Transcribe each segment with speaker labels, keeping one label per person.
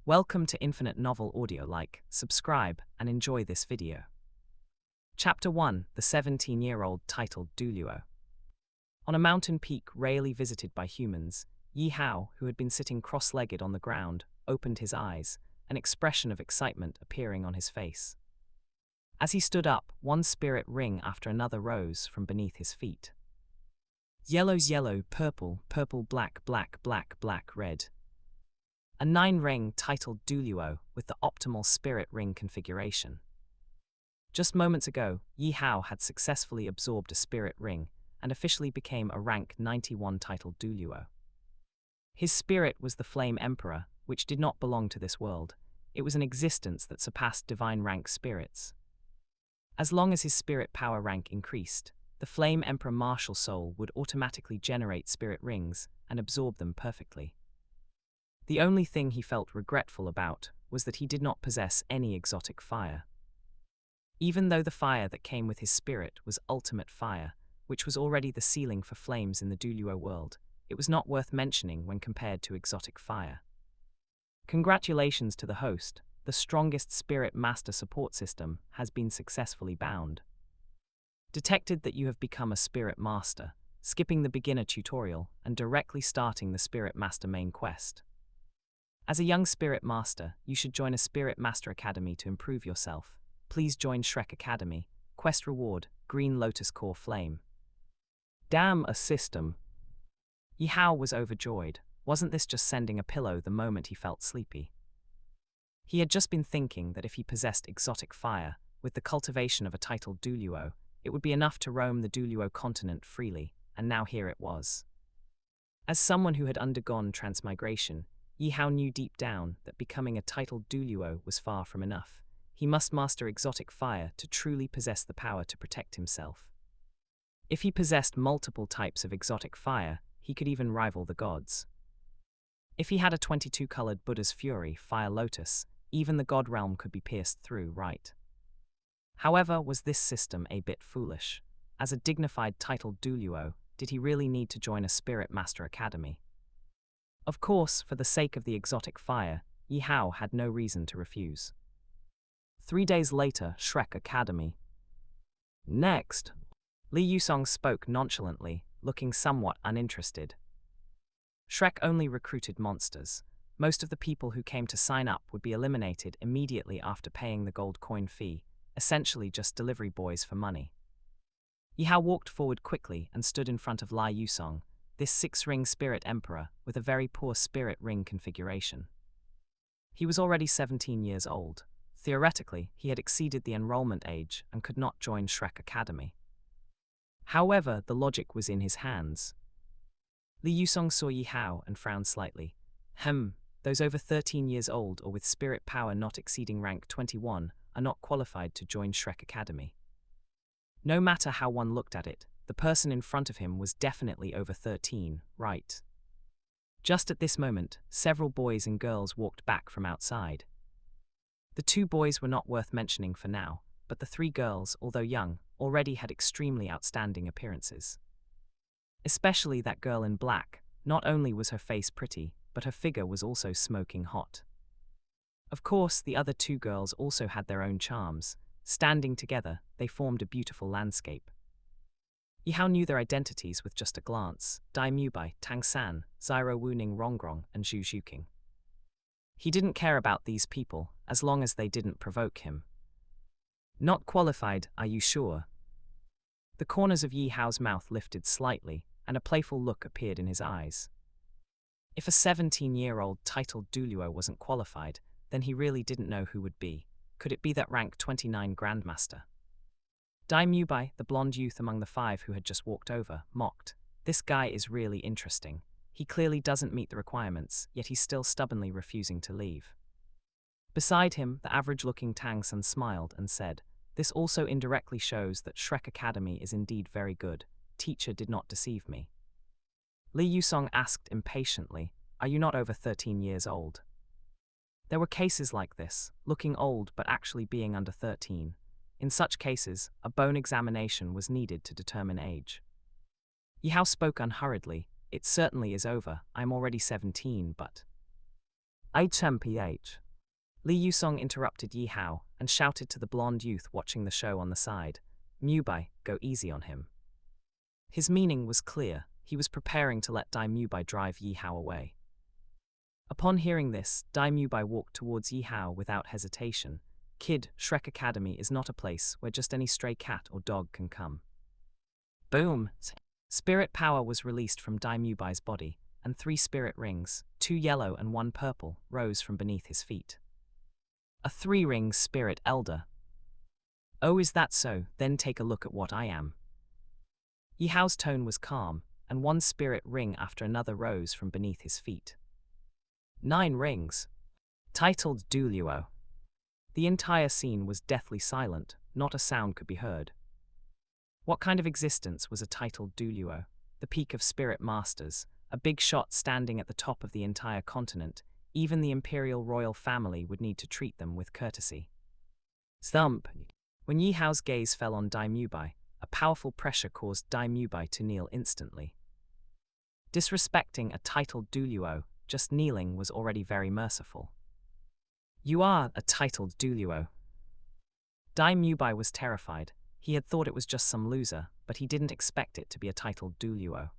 Speaker 1: Welcome to Infinite Novel Audio. Subscribe, and enjoy this video. Chapter 1, The 17-Year-Old, titled Douluo. On a mountain peak rarely visited by humans, Tang Hao, who had been sitting cross-legged on the ground, opened his eyes, an expression of excitement appearing on his face. As he stood up, one spirit ring after another rose from beneath his feet. Yellow, purple, black, red. A 9-ring titled Douluo with the optimal spirit ring configuration. Just moments ago, Tang Hao had successfully absorbed a spirit ring and officially became a rank 91 titled Douluo. His spirit was the Flame Emperor, which did not belong to this world. It was an existence that surpassed divine rank spirits. As long as his spirit power rank increased, the Flame Emperor martial soul would automatically generate spirit rings and absorb them perfectly. The only thing he felt regretful about was that he did not possess any exotic fire. Even though the fire that came with his spirit was ultimate fire, which was already the ceiling for flames in the Douluo world, it was not worth mentioning when compared to exotic fire. Congratulations to the host, the strongest spirit master support system has been successfully bound. Detected that you have become a spirit master, skipping the beginner tutorial and directly starting the spirit master main quest. As a young spirit master, you should join a spirit master academy to improve yourself. Please join Shrek Academy. Quest reward, Green Lotus Core Flame. Damn, a system. Tang Hao was overjoyed. Wasn't this just sending a pillow the moment he felt sleepy? He had just been thinking that if he possessed exotic fire, with the cultivation of a titled Douluo, it would be enough to roam the Douluo Continent freely, and now here it was. As someone who had undergone transmigration, Tang Hao knew deep down that becoming a titled Douluo was far from enough. He must master exotic fire to truly possess the power to protect himself. If he possessed multiple types of exotic fire, he could even rival the gods. If he had a 22-colored Buddha's Fury Fire Lotus, even the god realm could be pierced through, right? However, was this system a bit foolish? As a dignified titled Douluo, did he really need to join a Spirit Master Academy? Of course, for the sake of the exotic fire, Tang Hao had no reason to refuse. 3 days later, Shrek Academy. Next, Li Yusong spoke nonchalantly, looking somewhat uninterested. Shrek only recruited monsters. Most of the people who came to sign up would be eliminated immediately after paying the gold coin fee, essentially just delivery boys for money. Tang Hao walked forward quickly and stood in front of Li Yusong, this 6-ring spirit emperor with a very poor spirit ring configuration. He was already 17 years old. Theoretically, he had exceeded the enrollment age and could not join Shrek Academy. However, the logic was in his hands. Li Yusong saw Tang Hao and frowned slightly. Those over 13 years old or with spirit power not exceeding rank 21 are not qualified to join Shrek Academy. No matter how one looked at it, the person in front of him was definitely over 13, right? Just at this moment, several boys and girls walked back from outside. The 2 boys were not worth mentioning for now, but the 3 girls, although young, already had extremely outstanding appearances. Especially that girl in black. Not only was her face pretty, but her figure was also smoking hot. Of course, the other 2 girls also had their own charms. Standing together, they formed a beautiful landscape. Tang Hao knew their identities with just a glance: Dai Mubai, Tang San, Zyro Wuning Rongrong, and Zhu Zhuking. He didn't care about these people, as long as they didn't provoke him. Not qualified, are you sure? The corners of Tang Hao's mouth lifted slightly, and a playful look appeared in his eyes. If a 17-year-old titled Douluo wasn't qualified, then he really didn't know who would be. Could it be that rank 29 Grandmaster? Dai Mubai, the blonde youth among the 5 who had just walked over, mocked. This guy is really interesting. He clearly doesn't meet the requirements, yet he's still stubbornly refusing to leave. Beside him, the average-looking Tang San smiled and said, "This also indirectly shows that Shrek Academy is indeed very good. Teacher did not deceive me." Li Yusong asked impatiently, "Are you not over 13 years old?" There were cases like this, looking old but actually being under 13. In such cases, a bone examination was needed to determine age. Tang Hao spoke unhurriedly. "It certainly is over. I'm already 17, but..." HMPH. Li Yusong interrupted Yi Hao and shouted to the blonde youth watching the show on the side, Mubai, go easy on him. His meaning was clear. He was preparing to let Dai Mubai drive Yi Hao away. Upon hearing this, Dai Mubai walked towards Yi Hao without hesitation. Kid, Shrek Academy is not a place where just any stray cat or dog can come. Boom! Spirit power was released from Dai Mubai's body, and 3 spirit rings, 2 yellow and 1 purple, rose from beneath his feet. A 3-ring spirit elder. Oh, is that so? Then take a look at what I am. Yi Hao's tone was calm, and 1 spirit ring after another rose from beneath his feet. 9 rings. Titled Douluo. The entire scene was deathly silent, not a sound could be heard. What kind of existence was a titled Douluo, the peak of spirit masters, a big shot standing at the top of the entire continent? Even the imperial royal family would need to treat them with courtesy. Thump! When Yi Hao's gaze fell on Dai Mubai, a powerful pressure caused Dai Mubai to kneel instantly. Disrespecting a titled Douluo, just kneeling was already very merciful. You are a titled Douluo. Dai Mubai was terrified. He had thought it was just some loser, but he didn't expect it to be a titled Douluo.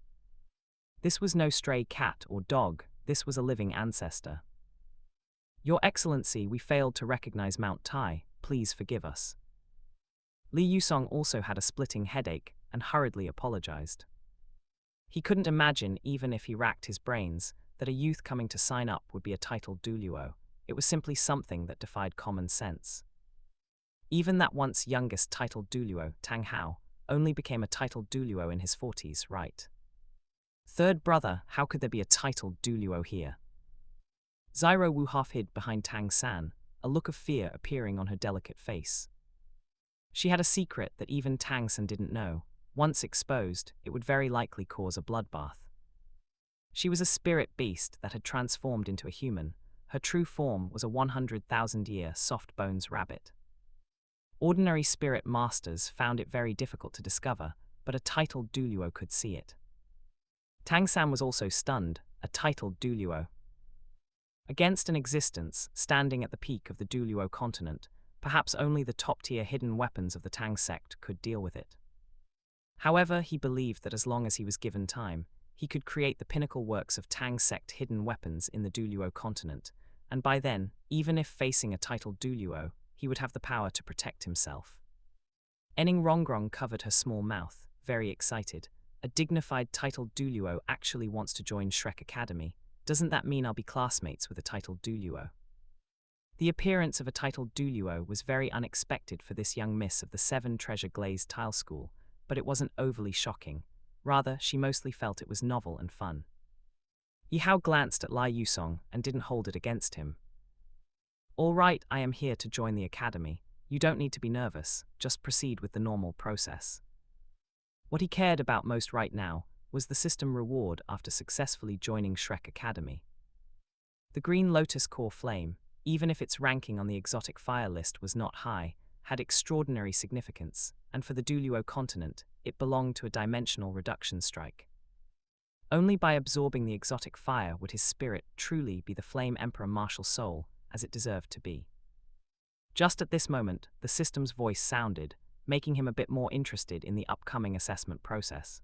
Speaker 1: This was no stray cat or dog, this was a living ancestor. Your Excellency, we failed to recognize Mount Tai, please forgive us. Li Yusong also had a splitting headache and hurriedly apologized. He couldn't imagine, even if he racked his brains, that a youth coming to sign up would be a titled Douluo. It was simply something that defied common sense. Even that once youngest titled Douluo, Tang Hao, only became a titled Douluo in his 40s, right? Third brother, how could there be a titled Douluo here? Zyro Wu half hid behind Tang San, a look of fear appearing on her delicate face. She had a secret that even Tang San didn't know. Once exposed, it would very likely cause a bloodbath. She was a spirit beast that had transformed into a human. Her true form was a 100,000-year soft-bones rabbit. Ordinary spirit masters found it very difficult to discover, but a titled Douluo could see it. Tang San was also stunned, a titled Douluo. Against an existence standing at the peak of the Douluo Continent, perhaps only the top-tier hidden weapons of the Tang sect could deal with it. However, he believed that as long as he was given time, he could create the pinnacle works of Tang sect hidden weapons in the Douluo Continent, and by then, even if facing a titled Douluo, he would have the power to protect himself. Ening Rongrong covered her small mouth, very excited. A dignified titled Douluo actually wants to join Shrek Academy. Doesn't that mean I'll be classmates with a titled Douluo? The appearance of a titled Douluo was very unexpected for this young miss of the 7 Treasure Glazed Tile School, but it wasn't overly shocking. Rather, she mostly felt it was novel and fun. Yi Hao glanced at Li Yusong and didn't hold it against him. All right, I am here to join the academy. You don't need to be nervous, just proceed with the normal process. What he cared about most right now was the system reward after successfully joining Shrek Academy. The green Lotus core flame, even if its ranking on the exotic fire list was not high, had extraordinary significance, and for the Douluo Continent, it belonged to a dimensional reduction strike. Only by absorbing the exotic fire would his spirit truly be the Flame Emperor martial soul, as it deserved to be. Just at this moment, the system's voice sounded, making him a bit more interested in the upcoming assessment process.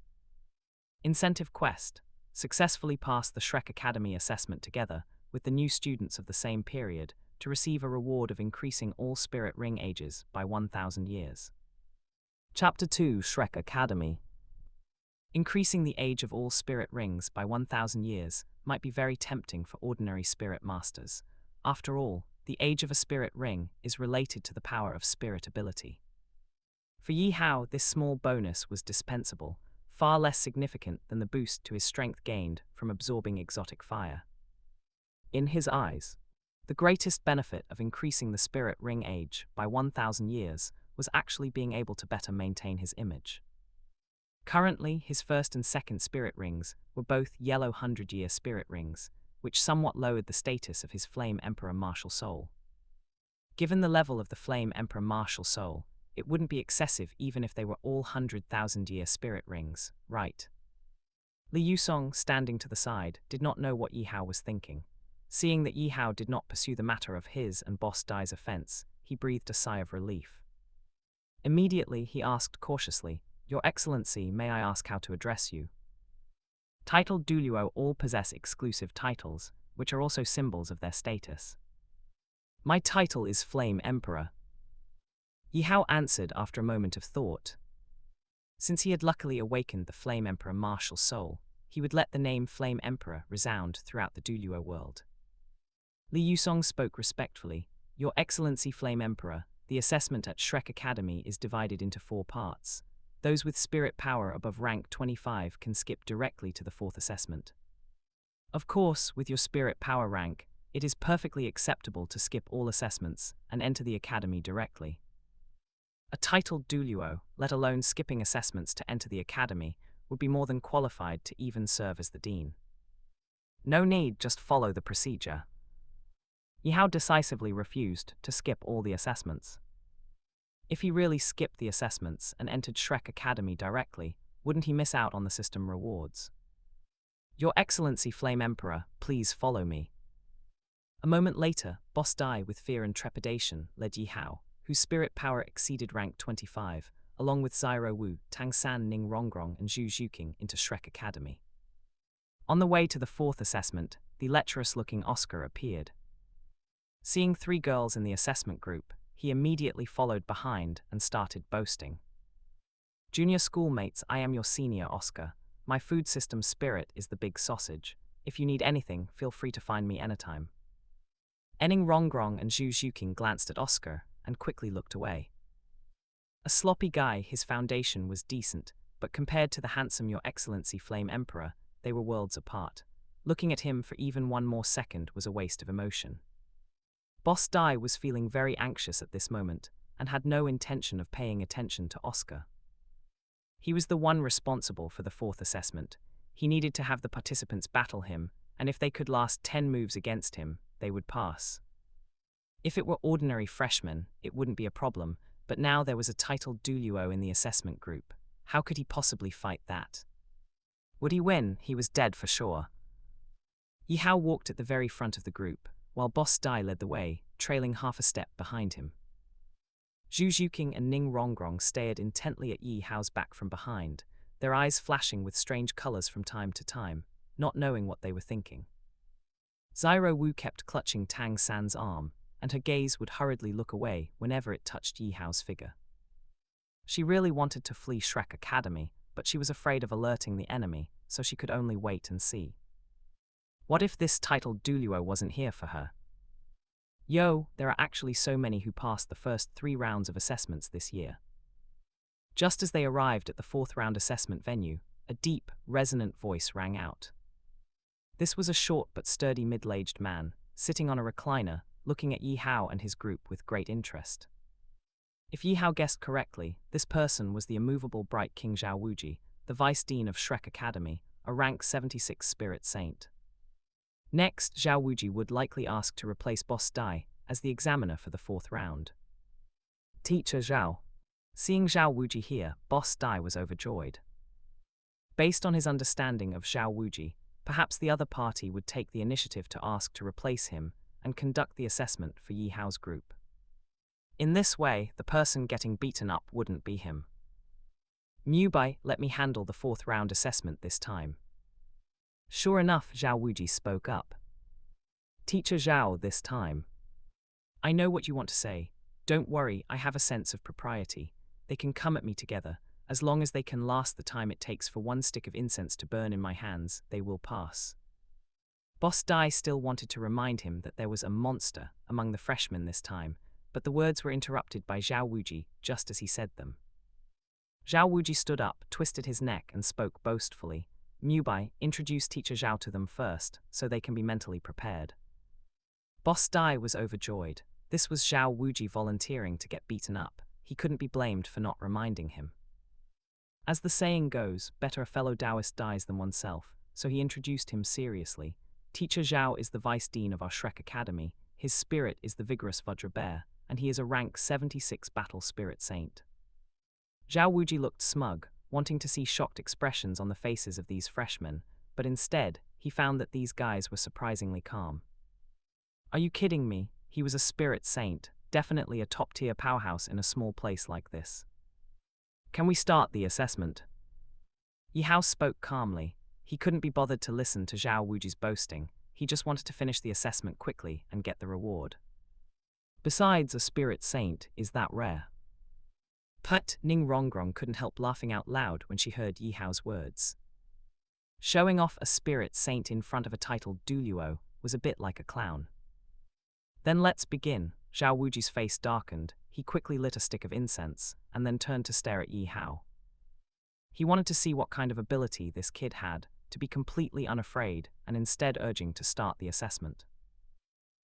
Speaker 1: Incentive Quest. Successfully pass the Shrek Academy assessment together with the new students of the same period to receive a reward of increasing all spirit ring ages by 1,000 years. Chapter 2 Shrek Academy. Increasing the age of all spirit rings by 1,000 years might be very tempting for ordinary spirit masters. After all, the age of a spirit ring is related to the power of spirit ability. For Yi Hao, this small bonus was dispensable, far less significant than the boost to his strength gained from absorbing exotic fire. In his eyes, the greatest benefit of increasing the spirit ring age by 1,000 years was actually being able to better maintain his image. Currently, his first and second spirit rings were both yellow 100-year spirit rings, which somewhat lowered the status of his Flame Emperor martial soul. Given the level of the Flame Emperor martial soul, it wouldn't be excessive even if they were all 100,000-year spirit rings, right? Li Yusong, standing to the side, did not know what Yi Hao was thinking. Seeing that Yi Hao did not pursue the matter of his and Boss Dai's offense, he breathed a sigh of relief. Immediately, he asked cautiously, "Your Excellency, may I ask how to address you?" Titled Douluo all possess exclusive titles, which are also symbols of their status. "My title is Flame Emperor," Yi Hao answered after a moment of thought. Since he had luckily awakened the Flame Emperor martial soul, he would let the name Flame Emperor resound throughout the Douluo world. Li Yusong spoke respectfully. "Your Excellency Flame Emperor, the assessment at Shrek Academy is divided into 4 parts. Those with spirit power above rank 25 can skip directly to the 4th assessment. Of course, with your spirit power rank, it is perfectly acceptable to skip all assessments and enter the academy directly. A titled Douluo, let alone skipping assessments to enter the academy, would be more than qualified to even serve as the dean. No need, just follow the procedure." Yi Hao decisively refused to skip all the assessments. If he really skipped the assessments and entered Shrek Academy directly, wouldn't he miss out on the system rewards? "Your Excellency Flame Emperor, please follow me." A moment later, Boss Dai, with fear and trepidation, led Yi Hao, whose spirit power exceeded rank 25, along with Zyro Wu, Tang San Ning Rongrong and Zhu Zhuking into Shrek Academy. On the way to the 4th assessment, the lecherous-looking Oscar appeared. Seeing 3 girls in the assessment group, he immediately followed behind and started boasting. "Junior schoolmates, I am your senior Oscar. My food system spirit is the big sausage. If you need anything, feel free to find me anytime." Ning Rongrong and Zhu Zhuking glanced at Oscar and quickly looked away. A sloppy guy, his foundation was decent, but compared to the handsome Your Excellency Flame Emperor, they were worlds apart. Looking at him for even one more second was a waste of emotion. Boss Dai was feeling very anxious at this moment, and had no intention of paying attention to Oscar. He was the one responsible for the 4th assessment. He needed to have the participants battle him, and if they could last 10 moves against him, they would pass. If it were ordinary freshmen, it wouldn't be a problem, but now there was a titled Douluo in the assessment group. How could he possibly fight that? Would he win? He was dead for sure. Yi Hao walked at the very front of the group, while Boss Dai led the way, trailing half a step behind him. Zhu Zhuking and Ning Rongrong stared intently at Yi Hao's back from behind, their eyes flashing with strange colors from time to time, not knowing what they were thinking. Zyro Wu kept clutching Tang San's arm, and her gaze would hurriedly look away whenever it touched Yi Hao's figure. She really wanted to flee Shrek Academy, but she was afraid of alerting the enemy, so she could only wait and see. What if this titled Douluo wasn't here for her? Yo, there are actually so many who passed the first 3 rounds of assessments this year. Just as they arrived at the 4th round assessment venue, a deep, resonant voice rang out. This was a short but sturdy middle-aged man, sitting on a recliner, looking at Yi Hao and his group with great interest. If Yi Hao guessed correctly, this person was the immovable bright King Zhao Wuji, the Vice Dean of Shrek Academy, a rank 76 Spirit Saint. Next, Zhao Wuji would likely ask to replace Boss Dai as the examiner for the 4th round. "Teacher Zhao." Seeing Zhao Wuji here, Boss Dai was overjoyed. Based on his understanding of Zhao Wuji, perhaps the other party would take the initiative to ask to replace him and conduct the assessment for Yi Hao's group. In this way, the person getting beaten up wouldn't be him. "Mubai, let me handle the 4th round assessment this time." Sure enough, Zhao Wuji spoke up. "Teacher Zhao this time. I know what you want to say. Don't worry, I have a sense of propriety. They can come at me together. As long as they can last the time it takes for 1 stick of incense to burn in my hands, they will pass." Boss Dai still wanted to remind him that there was a monster among the freshmen this time, but the words were interrupted by Zhao Wuji just as he said them. Zhao Wuji stood up, twisted his neck, and spoke boastfully. "Mubai, introduce Teacher Zhao to them first, so they can be mentally prepared." Boss Dai was overjoyed. This was Zhao Wuji volunteering to get beaten up. He couldn't be blamed for not reminding him. As the saying goes, better a fellow Taoist dies than oneself, so he introduced him seriously. "Teacher Zhao is the Vice Dean of our Shrek Academy. His spirit is the vigorous Vajra Bear, and he is a rank 76 Battle Spirit Saint." Zhao Wuji looked smug, wanting to see shocked expressions on the faces of these freshmen, but instead, he found that these guys were surprisingly calm. Are you kidding me? He was a spirit saint, definitely a top-tier powerhouse in a small place like this. Can we start the assessment? Yi Hao spoke calmly. He couldn't be bothered to listen to Zhao Wuji's boasting. He just wanted to finish the assessment quickly and get the reward. Besides, a spirit saint is that rare. But Ning Rongrong couldn't help laughing out loud when she heard Yi Hao's words. Showing off a spirit saint in front of a titled Douluo was a bit like a clown. Then let's begin. Zhao Wuji's face darkened. He quickly lit a stick of incense and then turned to stare at Yi Hao. He wanted to see what kind of ability this kid had, to be completely unafraid and instead urging to start the assessment.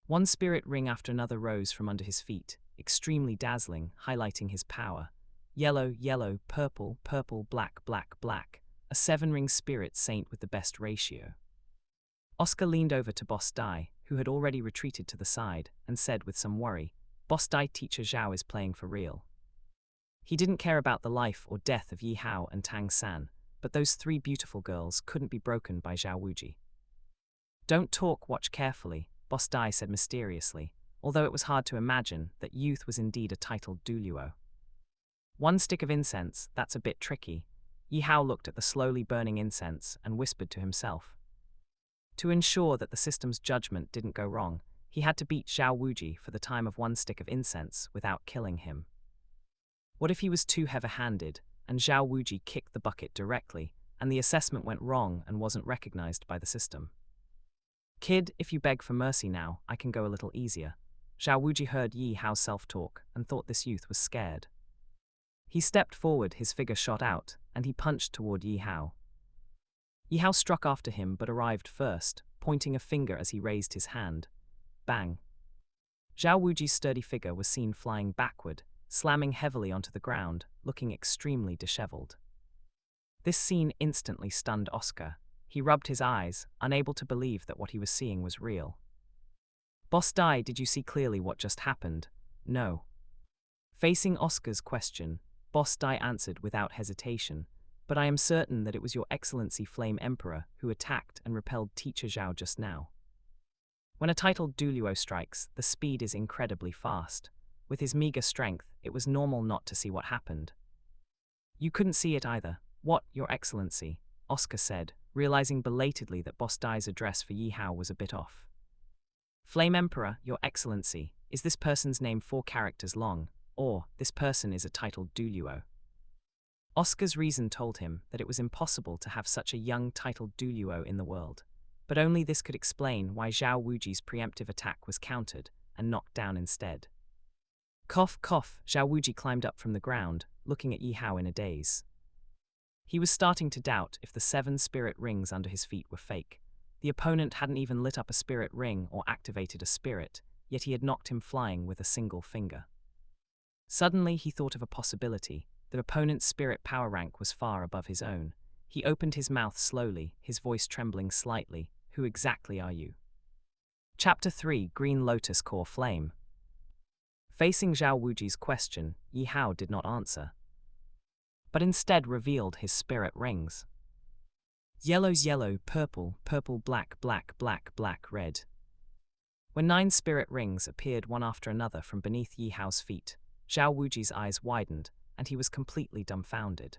Speaker 1: One spirit ring after another rose from under his feet, extremely dazzling, highlighting his power. Yellow, yellow, purple, purple, black, black, black. A 7-ring spirit saint with the best ratio. Oscar leaned over to Boss Dai, who had already retreated to the side, and said with some worry, Boss Dai, teacher Zhao is playing for real. He didn't care about the life or death of Yi Hao and Tang San, but those 3 beautiful girls couldn't be broken by Zhao Wuji. Don't talk, watch carefully, Boss Dai said mysteriously, although it was hard to imagine that youth was indeed a titled Douluo. 1 stick of incense, that's a bit tricky. Yi Hao looked at the slowly burning incense and whispered to himself. To ensure that the system's judgment didn't go wrong, he had to beat Zhao Wuji for the time of 1 stick of incense without killing him. What if he was too heavy-handed, and Zhao Wuji kicked the bucket directly, and the assessment went wrong and wasn't recognized by the system? Kid, if you beg for mercy now, I can go a little easier. Zhao Wuji heard Yi Hao's self-talk and thought this youth was scared. He stepped forward, his figure shot out, and he punched toward Yi Hao. Yi Hao struck after him but arrived first, pointing a finger as he raised his hand. Bang! Zhao Wuji's sturdy figure was seen flying backward, slamming heavily onto the ground, looking extremely disheveled. This scene instantly stunned Oscar. He rubbed his eyes, unable to believe that what he was seeing was real. Boss Dai, did you see clearly what just happened? No. Facing Oscar's question, Boss Dai answered without hesitation, but I am certain that it was Your Excellency Flame Emperor who attacked and repelled Teacher Zhao just now. When a titled Douluo strikes, the speed is incredibly fast. With his meager strength, it was normal not to see what happened. You couldn't see it either. What, Your Excellency? Oscar said, realizing belatedly that Boss Dai's address for Yi Hao was a bit off. Flame Emperor, Your Excellency, is this person's name 4 characters long, or this person is a titled Douluo? Oscar's reason told him that it was impossible to have such a young titled Douluo in the world, but only this could explain why Zhao Wuji's preemptive attack was countered and knocked down instead. Cough, cough, Zhao Wuji climbed up from the ground, looking at Yi Hao in a daze. He was starting to doubt if the 7 spirit rings under his feet were fake. The opponent hadn't even lit up a spirit ring or activated a spirit, yet he had knocked him flying with a single finger. Suddenly he thought of a possibility. The opponent's spirit power rank was far above his own. He opened his mouth slowly, his voice trembling slightly. Who exactly are you? Chapter 3, Green Lotus Core Flame. Facing Zhao Wuji's question, Yi Hao did not answer, but instead revealed his spirit rings. Yellow's yellow, purple, purple, black, black, black, black, red. When 9 spirit rings appeared one after another from beneath Yi Hao's feet, Zhao Wuji's eyes widened, and he was completely dumbfounded.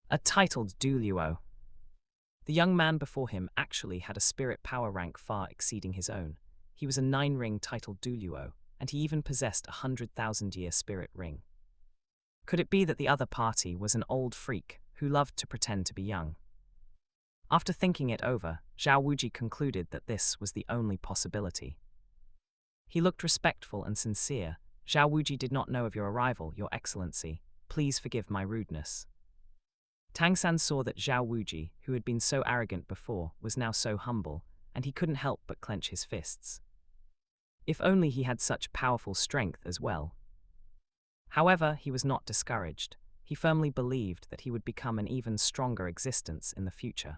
Speaker 1: A titled Douluo. The young man before him actually had a spirit power rank far exceeding his own. He was a 9-ring titled Douluo, and he even possessed a 100,000-year spirit ring. Could it be that the other party was an old freak who loved to pretend to be young? After thinking it over, Zhao Wuji concluded that this was the only possibility. He looked respectful and sincere. Zhao Wuji did not know of your arrival, Your Excellency. Please forgive my rudeness. Tang San saw that Zhao Wuji, who had been so arrogant before, was now so humble, and he couldn't help but clench his fists. If only he had such powerful strength as well. However, he was not discouraged. He firmly believed that he would become an even stronger existence in the future.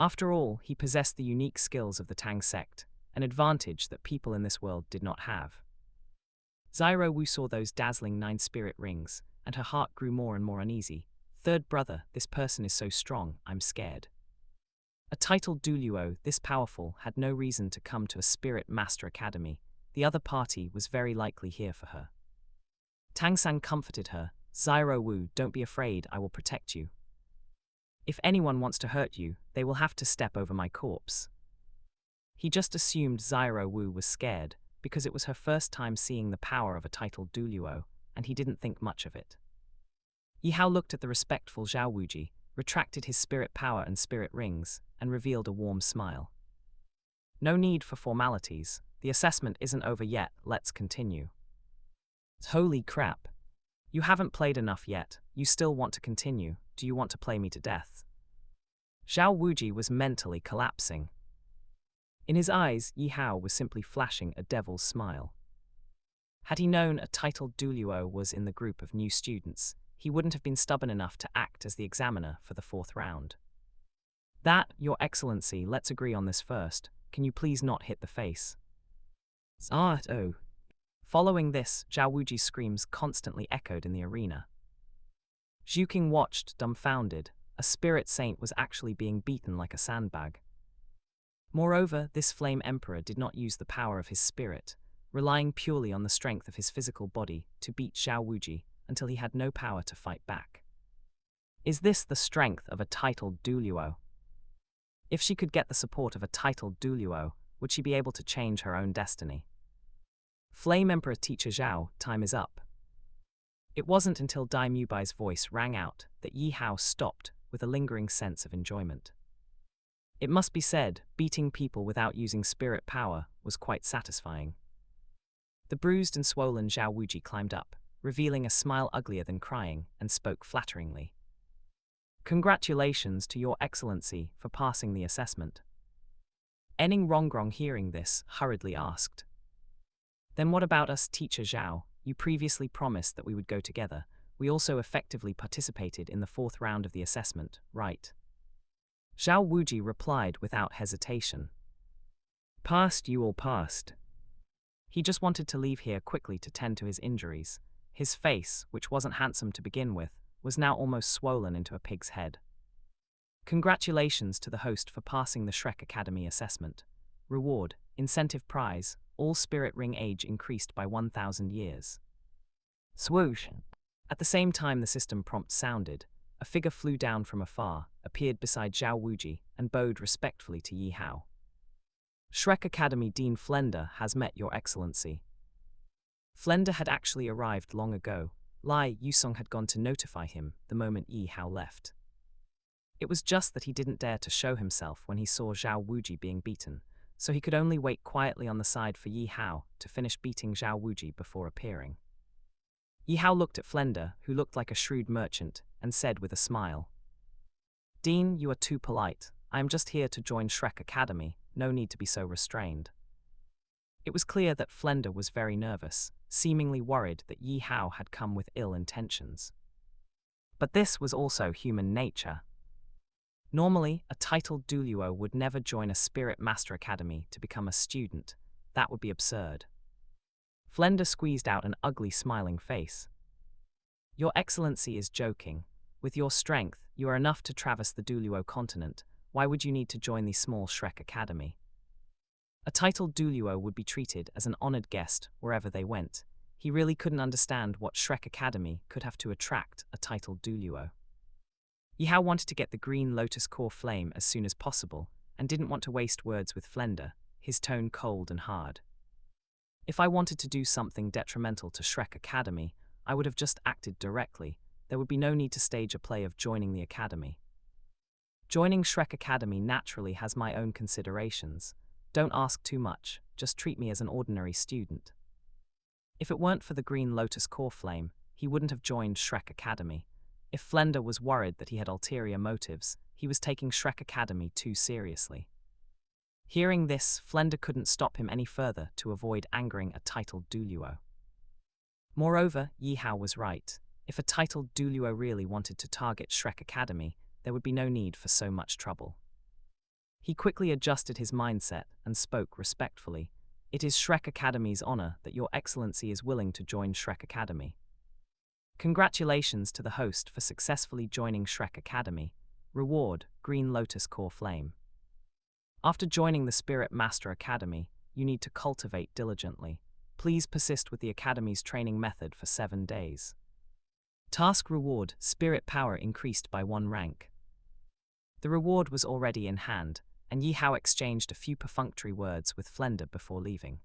Speaker 1: After all, he possessed the unique skills of the Tang sect, an advantage that people in this world did not have. Zyro Wu saw those dazzling 9 spirit rings, and her heart grew more and more uneasy. Third brother, this person is so strong, I'm scared. A titled Douluo this powerful had no reason to come to a Spirit Master Academy. The other party was very likely here for her. Tang San comforted her. Zyro Wu, don't be afraid, I will protect you. If anyone wants to hurt you, they will have to step over my corpse. He just assumed Zyro Wu was scared, because it was her first time seeing the power of a titled Douluo, and he didn't think much of it. Yi Hao looked at the respectful Zhao Wuji, retracted his spirit power and spirit rings, and revealed a warm smile. No need for formalities, the assessment isn't over yet, let's continue. Holy crap. You haven't played enough yet, you still want to continue, do you want to play me to death? Zhao Wuji was mentally collapsing. In his eyes, Yi Hao was simply flashing a devil's smile. Had he known a titled Douluo was in the group of new students, he wouldn't have been stubborn enough to act as the examiner for the 4th round. That, Your Excellency, let's agree on this first. Can you please not hit the face? Oh. Following this, Zhao Wuji's screams constantly echoed in the arena. Zhu Qing watched, dumbfounded. A spirit saint was actually being beaten like a sandbag. Moreover, this flame emperor did not use the power of his spirit, relying purely on the strength of his physical body to beat Zhao Wuji until he had no power to fight back. Is this the strength of a titled Douluo? If she could get the support of a titled Douluo, would she be able to change her own destiny? Flame Emperor Teacher Zhao, time is up. It wasn't until Dai Mubai's voice rang out that Yi Hao stopped with a lingering sense of enjoyment. It must be said, beating people without using spirit power was quite satisfying. The bruised and swollen Zhao Wuji climbed up, revealing a smile uglier than crying, and spoke flatteringly. Congratulations to Your Excellency for passing the assessment. Enning Rongrong, hearing this, hurriedly asked. Then what about us, Teacher Zhao? You previously promised that we would go together. We also effectively participated in the 4th round of the assessment, right? Zhao Wuji replied without hesitation. Passed, you all passed. He just wanted to leave here quickly to tend to his injuries. His face, which wasn't handsome to begin with, was now almost swollen into a pig's head. Congratulations to the host for passing the Shrek Academy assessment. Reward, incentive prize, all spirit ring age increased by 1,000 years. Swoosh. At the same time the system prompt sounded, a figure flew down from afar, appeared beside Zhao Wuji, and bowed respectfully to Yi Hao. Shrek Academy Dean Flender has met Your Excellency. Flender had actually arrived long ago. Lai Yusong had gone to notify him the moment Yi Hao left. It was just that he didn't dare to show himself when he saw Zhao Wuji being beaten, so he could only wait quietly on the side for Yi Hao to finish beating Zhao Wuji before appearing. Yi Hao looked at Flender, who looked like a shrewd merchant, and said with a smile, Dean, you are too polite. I am just here to join Shrek Academy, no need to be so restrained. It was clear that Flender was very nervous, seemingly worried that Yi Hao had come with ill intentions. But this was also human nature. Normally, a titled Douluo would never join a Spirit Master Academy to become a student. That would be absurd. Flender squeezed out an ugly smiling face. Your Excellency is joking. With your strength, you are enough to traverse the Douluo Continent. Why would you need to join the small Shrek Academy? A titled Douluo would be treated as an honored guest wherever they went. He really couldn't understand what Shrek Academy could have to attract a titled Douluo. Yi Hao wanted to get the green Lotus core flame as soon as possible, and didn't want to waste words with Flender, his tone cold and hard. If I wanted to do something detrimental to Shrek Academy, I would have just acted directly. There would be no need to stage a play of joining the academy. Joining Shrek Academy naturally has my own considerations. Don't ask too much, just treat me as an ordinary student. If it weren't for the green Lotus core flame, he wouldn't have joined Shrek Academy. If Flender was worried that he had ulterior motives, he was taking Shrek Academy too seriously. Hearing this, Flender couldn't stop him any further to avoid angering a titled Douluo. Moreover, Yi Hao was right. If a titled Douluo really wanted to target Shrek Academy, there would be no need for so much trouble. He quickly adjusted his mindset and spoke respectfully. It is Shrek Academy's honor that Your Excellency is willing to join Shrek Academy. Congratulations to the host for successfully joining Shrek Academy. Reward, Green Lotus Core Flame. After joining the Spirit Master Academy, you need to cultivate diligently. Please persist with the Academy's training method for 7 days. Task reward: Spirit power increased by 1 rank. The reward was already in hand, and Yi Hao exchanged a few perfunctory words with Flender before leaving.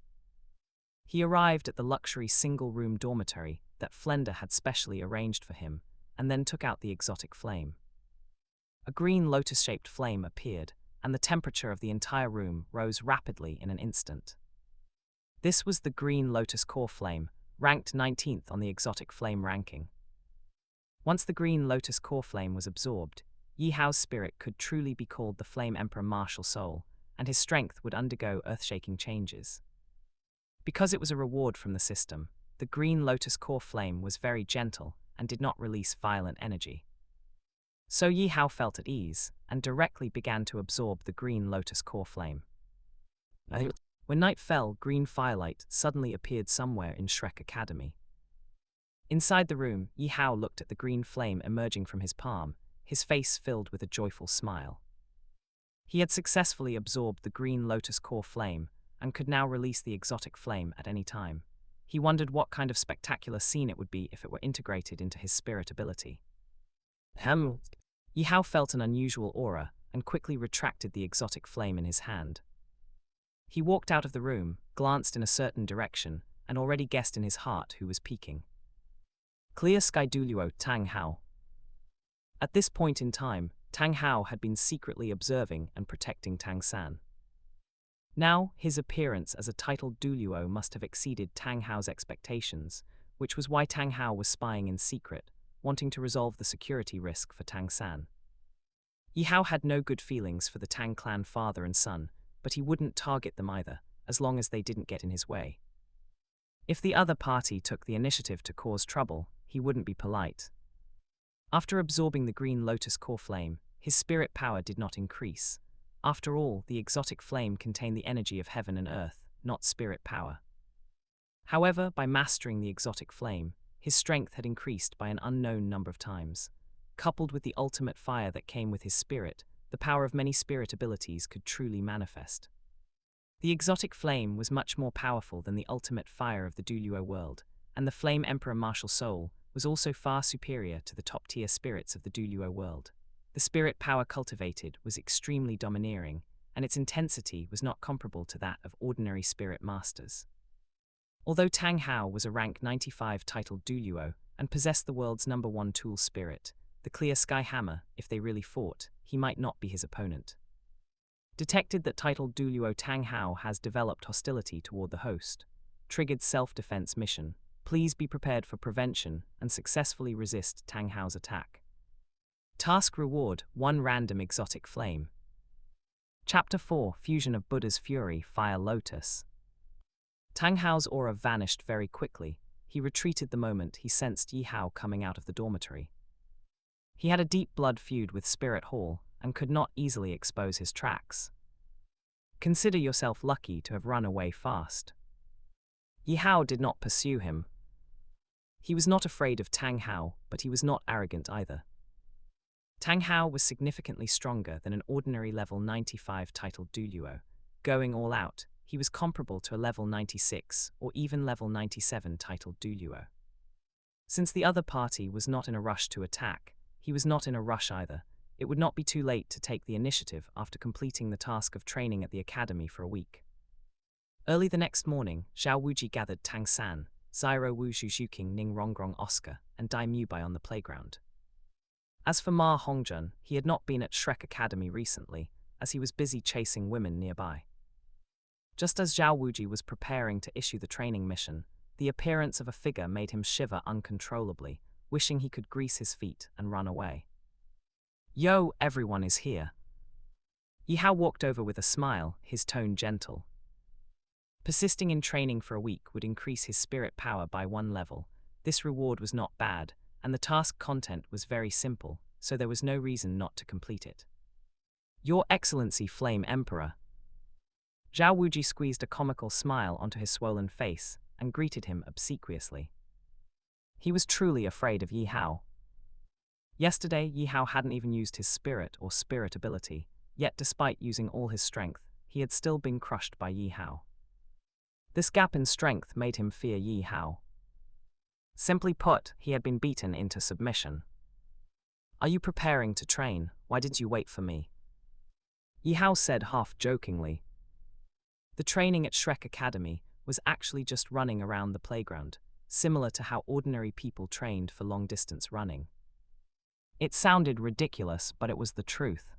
Speaker 1: He arrived at the luxury single-room dormitory that Flender had specially arranged for him, and then took out the exotic flame. A green lotus-shaped flame appeared, and the temperature of the entire room rose rapidly in an instant. This was the green lotus core flame, ranked 19th on the exotic flame ranking. Once the green lotus core flame was absorbed, Yi Hao's spirit could truly be called the Flame Emperor Martial Soul, and his strength would undergo earth-shaking changes. Because it was a reward from the system, the green lotus core flame was very gentle and did not release violent energy. So Yi Hao felt at ease, and directly began to absorb the green lotus core flame. When night fell, green firelight suddenly appeared somewhere in Shrek Academy. Inside the room, Yi Hao looked at the green flame emerging from his palm, his face filled with a joyful smile. He had successfully absorbed the green lotus core flame, and could now release the exotic flame at any time. He wondered what kind of spectacular scene it would be if it were integrated into his spirit ability. Yi Hao felt an unusual aura, and quickly retracted the exotic flame in his hand. He walked out of the room, glanced in a certain direction, and already guessed in his heart who was peeking. Clear Sky Douluo Tang Hao. At this point in time, Tang Hao had been secretly observing and protecting Tang San. Now, his appearance as a titled Douluo must have exceeded Tang Hao's expectations, which was why Tang Hao was spying in secret, wanting to resolve the security risk for Tang San. Yi Hao had no good feelings for the Tang clan father and son, but he wouldn't target them either, as long as they didn't get in his way. If the other party took the initiative to cause trouble, he wouldn't be polite. After absorbing the green lotus core flame, his spirit power did not increase. After all, the exotic flame contained the energy of heaven and earth, not spirit power. However, by mastering the exotic flame, his strength had increased by an unknown number of times. Coupled with the ultimate fire that came with his spirit, the power of many spirit abilities could truly manifest. The exotic flame was much more powerful than the ultimate fire of the Douluo world, and the Flame Emperor Martial Soul was also far superior to the top-tier spirits of the Douluo world. The spirit power cultivated was extremely domineering, and its intensity was not comparable to that of ordinary spirit masters. Although Tang Hao was a rank 95 titled Douluo and possessed the world's #1 tool spirit, the Clear Sky Hammer, if they really fought, he might not be his opponent. Detected that titled Douluo Tang Hao has developed hostility toward the host. Triggered self-defense mission. Please be prepared for prevention and successfully resist Tang Hao's attack. Task reward: 1 random exotic flame. Chapter 4: Fusion of Buddha's Fury, Fire Lotus. Tang Hao's aura vanished very quickly. He retreated the moment he sensed Yi Hao coming out of the dormitory. He had a deep blood feud with Spirit Hall and could not easily expose his tracks. Consider yourself lucky to have run away fast. Yi Hao did not pursue him. He was not afraid of Tang Hao, but he was not arrogant either. Tang Hao was significantly stronger than an ordinary level 95 titled Douluo. Going all out, he was comparable to a level 96 or even level 97 titled Douluo. Since the other party was not in a rush to attack, he was not in a rush either. It would not be too late to take the initiative after completing the task of training at the academy for a week. Early the next morning, Zhao Wuji gathered Tang San, Zyro Wu Zhuking Ning Rongrong Oscar, and Dai Mubai on the playground. As for Ma Hongjun, he had not been at Shrek Academy recently, as he was busy chasing women nearby. Just as Zhao Wuji was preparing to issue the training mission, the appearance of a figure made him shiver uncontrollably, wishing he could grease his feet and run away. Yo, everyone is here. Yi Hao walked over with a smile, his tone gentle. Persisting in training for a week would increase his spirit power by 1 level. This reward was not bad, and the task content was very simple, so there was no reason not to complete it. Your Excellency Flame Emperor. Zhao Wuji squeezed a comical smile onto his swollen face and greeted him obsequiously. He was truly afraid of Yi Hao. Yesterday, Yi Hao hadn't even used his spirit or spirit ability, yet despite using all his strength, he had still been crushed by Yi Hao. This gap in strength made him fear Yi Hao. Simply put, he had been beaten into submission. "Are you preparing to train? Why did you wait for me?" Yi Hao said half-jokingly. The training at Shrek Academy was actually just running around the playground, similar to how ordinary people trained for long-distance running. It sounded ridiculous, but it was the truth.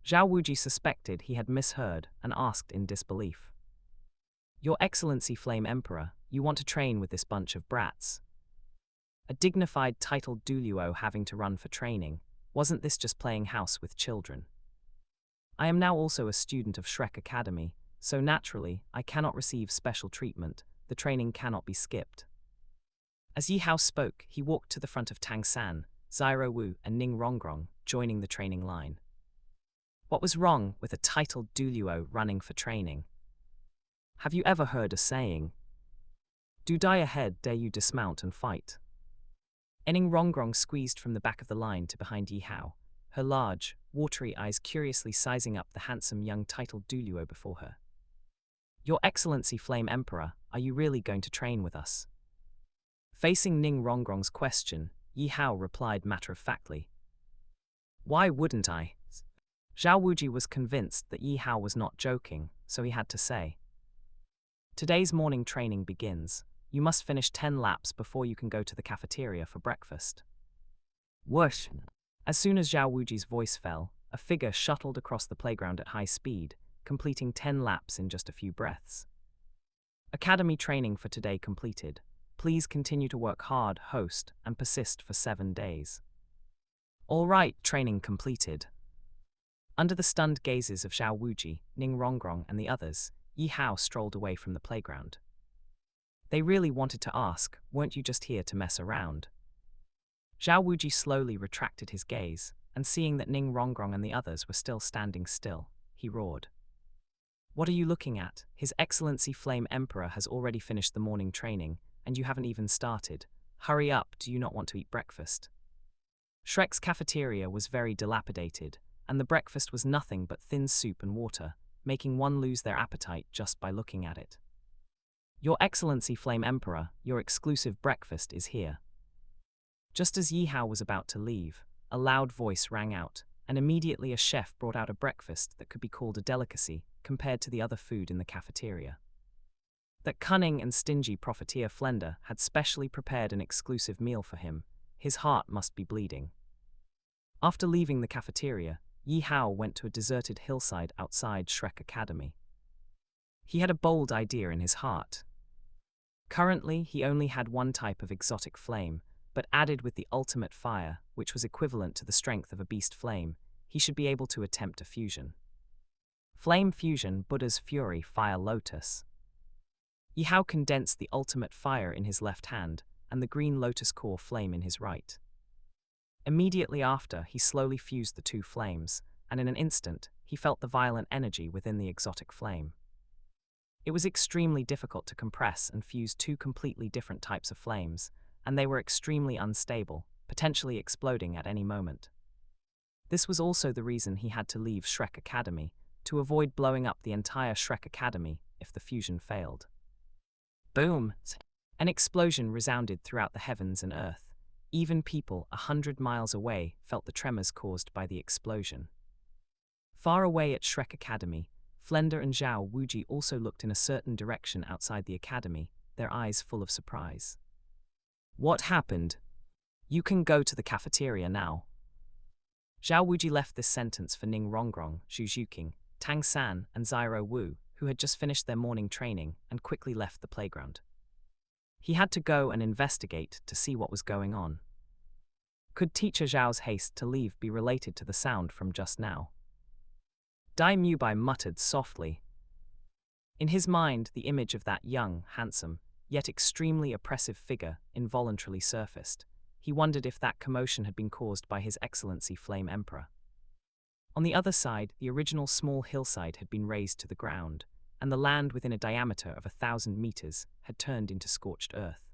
Speaker 1: Zhao Wuji suspected he had misheard and asked in disbelief. "Your Excellency Flame Emperor, you want to train with this bunch of brats?" A dignified titled Douluo having to run for training, wasn't this just playing house with children? "I am now also a student of Shrek Academy, so naturally, I cannot receive special treatment. The training cannot be skipped." As Yi Hao spoke, he walked to the front of Tang San, Zyro Wu, and Ning Rongrong, joining the training line. What was wrong with a titled Douluo running for training? Have you ever heard a saying, "Do die ahead, dare you dismount and fight"? Ning Rongrong squeezed from the back of the line to behind Yi Hao, her large, watery eyes curiously sizing up the handsome young titled Douluo before her. "Your Excellency Flame Emperor, are you really going to train with us?" Facing Ning Rongrong's question, Yi Hao replied matter-of-factly. "Why wouldn't I?" Zhao Wuji was convinced that Yi Hao was not joking, so he had to say, "Today's morning training begins. You must finish 10 laps before you can go to the cafeteria for breakfast." Whoosh! As soon as Zhao Wuji's voice fell, a figure shuttled across the playground at high speed, completing 10 laps in just a few breaths. "Academy training for today completed. Please continue to work hard, host, and persist for 7 days." "All right, training completed." Under the stunned gazes of Zhao Wuji, Ning Rongrong, and the others, Yi Hao strolled away from the playground. They really wanted to ask, "Weren't you just here to mess around?" Zhao Wuji slowly retracted his gaze, and seeing that Ning Rongrong and the others were still standing still, he roared. "What are you looking at? His Excellency Flame Emperor has already finished the morning training, and you haven't even started. Hurry up, do you not want to eat breakfast?" Shrek's cafeteria was very dilapidated, and the breakfast was nothing but thin soup and water, making one lose their appetite just by looking at it. "Your Excellency Flame Emperor, your exclusive breakfast is here." Just as Yi Hao was about to leave, a loud voice rang out, and immediately a chef brought out a breakfast that could be called a delicacy compared to the other food in the cafeteria. That cunning and stingy profiteer Flender had specially prepared an exclusive meal for him. His heart must be bleeding. After leaving the cafeteria, Yi Hao went to a deserted hillside outside Shrek Academy. He had a bold idea in his heart. Currently, he only had one type of exotic flame, but added with the ultimate fire, which was equivalent to the strength of a beast flame, he should be able to attempt a fusion. Flame fusion, Buddha's fury, fire Lotus. Yi Hao condensed the ultimate fire in his left hand and the green lotus core flame in his right. Immediately after, he slowly fused the two flames, and in an instant, he felt the violent energy within the exotic flame. It was extremely difficult to compress and fuse two completely different types of flames, and they were extremely unstable, potentially exploding at any moment. This was also the reason he had to leave Shrek Academy, to avoid blowing up the entire Shrek Academy if the fusion failed. Boom! An explosion resounded throughout the heavens and earth. Even people 100 miles away felt the tremors caused by the explosion. Far away at Shrek Academy, Flender and Zhao Wuji also looked in a certain direction outside the academy, their eyes full of surprise. "What happened? You can go to the cafeteria now." Zhao Wuji left this sentence for Ning Rongrong, Zhu Zhuqing, Tang San, and Zyro Wu, who had just finished their morning training and quickly left the playground. He had to go and investigate to see what was going on. Could Teacher Zhao's haste to leave be related to the sound from just now? Dai Mubai muttered softly. In his mind, the image of that young, handsome, yet extremely oppressive figure involuntarily surfaced. He wondered if that commotion had been caused by His Excellency Flame Emperor. On the other side, the original small hillside had been razed to the ground, and the land within a diameter of 1,000 meters had turned into scorched earth.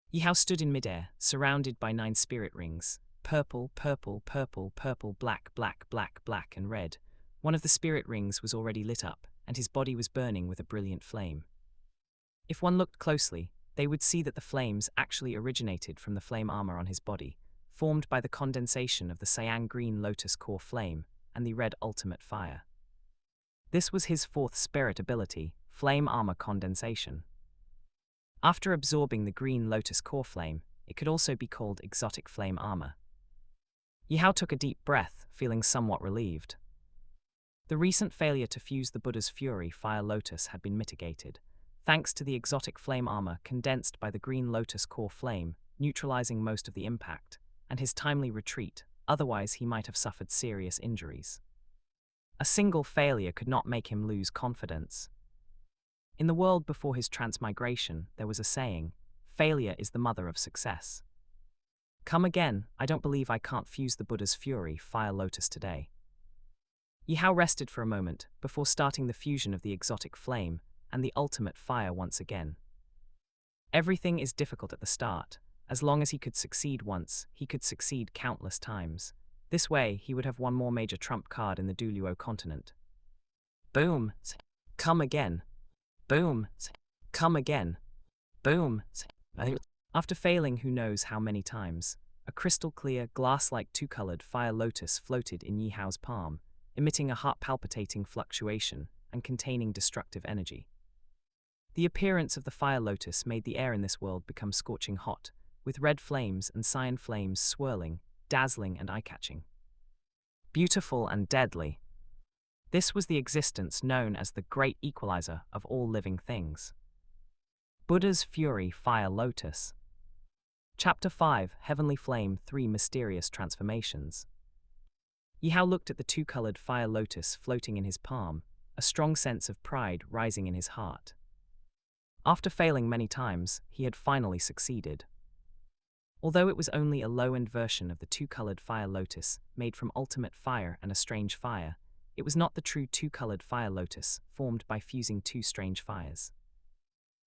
Speaker 1: Yi Hao stood in midair, surrounded by 9 spirit rings, purple, purple, purple, purple, black, black, black, black, and red, One of the spirit rings was already lit up, and his body was burning with a brilliant flame. If one looked closely, they would see that the flames actually originated from the flame armor on his body, formed by the condensation of the cyan green Lotus core flame and the red ultimate fire. This was his fourth spirit ability, flame armor condensation. After absorbing the green Lotus core flame, it could also be called exotic flame armor. Yi Hao took a deep breath, feeling somewhat relieved. The recent failure to fuse the Buddha's Fury Fire Lotus had been mitigated, thanks to the exotic flame armor condensed by the green Lotus core flame, neutralizing most of the impact, and his timely retreat, otherwise he might have suffered serious injuries. A single failure could not make him lose confidence. In the world before his transmigration, there was a saying, "Failure is the mother of success." Come again, I don't believe I can't fuse the Buddha's Fury Fire Lotus today. Yi Hao rested for a moment before starting the fusion of the exotic flame and the ultimate fire once again. Everything is difficult at the start. As long as he could succeed once, he could succeed countless times. This way, he would have one more major trump card in the Douluo Continent. Boom! Come again. Boom! Come again. Boom! After failing who knows how many times, a crystal-clear, glass-like two-colored fire lotus floated in Yi Hao's palm, emitting a heart-palpitating fluctuation and containing destructive energy. The appearance of the fire lotus made the air in this world become scorching hot, with red flames and cyan flames swirling, dazzling and eye-catching. Beautiful and deadly. This was the existence known as the Great Equalizer of all living things. Buddha's Fury Fire Lotus. Chapter 5, Heavenly Flame 3 Mysterious Transformations. Yi Hao looked at the two-colored fire lotus floating in his palm, a strong sense of pride rising in his heart. After failing many times, he had finally succeeded. Although it was only a low-end version of the two-colored fire lotus made from ultimate fire and a strange fire, it was not the true two-colored fire lotus formed by fusing two strange fires.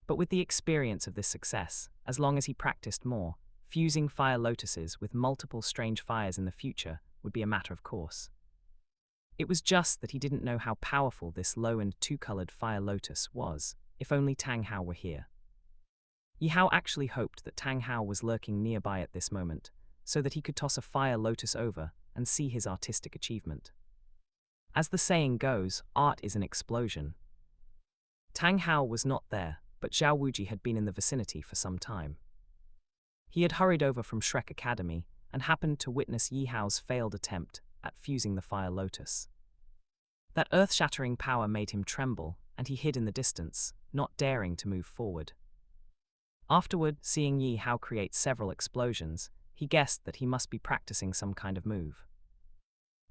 Speaker 1: But with the experience of this success, as long as he practiced more, fusing fire lotuses with multiple strange fires in the future would be a matter of course. It was just that he didn't know how powerful this low-end two-colored fire lotus was, if only Tang Hao were here. Yi Hao actually hoped that Tang Hao was lurking nearby at this moment, so that he could toss a fire lotus over and see his artistic achievement. As the saying goes, art is an explosion. Tang Hao was not there, but Zhao Wuji had been in the vicinity for some time. He had hurried over from Shrek Academy and happened to witness Yi Hao's failed attempt at fusing the fire lotus. That earth-shattering power made him tremble, and he hid in the distance, not daring to move forward. Afterward, seeing Yi Hao create several explosions, he guessed that he must be practicing some kind of move.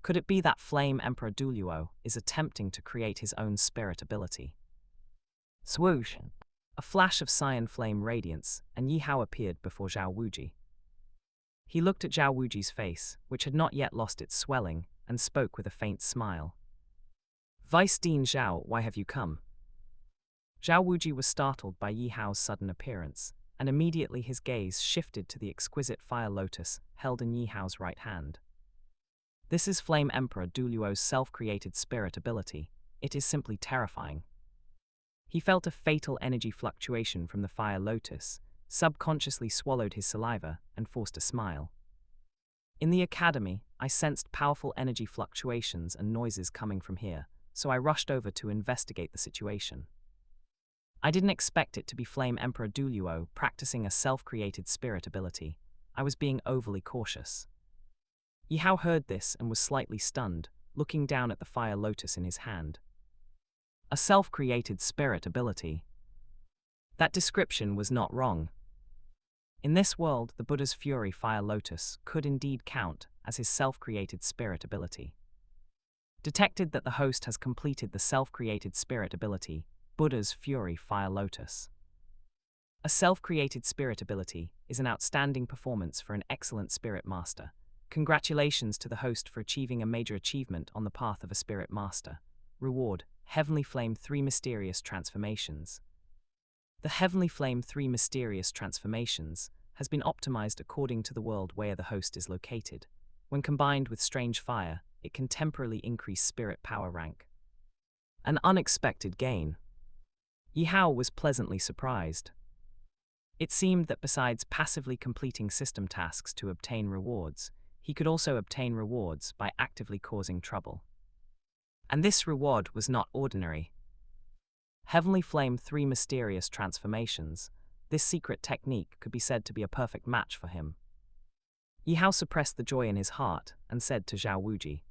Speaker 1: Could it be that Flame Emperor Douluo is attempting to create his own spirit ability? Swoosh! A flash of cyan flame radiance, and Yi Hao appeared before Zhao Wuji. He looked at Zhao Wuji's face, which had not yet lost its swelling, and spoke with a faint smile. "Vice Dean Zhao, why have you come?" Zhao Wuji was startled by Yi Hao's sudden appearance, and immediately his gaze shifted to the exquisite fire lotus held in Yi Hao's right hand. This is Flame Emperor Douluo's self-created spirit ability. It is simply terrifying. He felt a fatal energy fluctuation from the fire lotus, subconsciously swallowed his saliva, and forced a smile. In the academy, I sensed powerful energy fluctuations and noises coming from here, so I rushed over to investigate the situation. I didn't expect it to be Flame Emperor Douluo practicing a self-created spirit ability. I was being overly cautious. Yi Hao heard this and was slightly stunned, looking down at the fire lotus in his hand. A self-created spirit ability. That description was not wrong. In this world, the Buddha's Fury Fire Lotus could indeed count as his self-created spirit ability. Detected that the host has completed the self-created spirit ability, Buddha's Fury Fire Lotus. A self-created spirit ability is an outstanding performance for an excellent spirit master. Congratulations to the host for achieving a major achievement on the path of a spirit master. Reward: Heavenly Flame 3 Mysterious Transformations. The Heavenly Flame 3 Mysterious Transformations has been optimized according to the world where the host is located. When combined with Strange Fire, it can temporarily increase spirit power rank. An unexpected gain. Yi Hao was pleasantly surprised. It seemed that besides passively completing system tasks to obtain rewards, he could also obtain rewards by actively causing trouble. And this reward was not ordinary. Heavenly Flame 3 mysterious transformations. This secret technique could be said to be a perfect match for him. Yi Hao suppressed the joy in his heart and said to Zhao Wuji,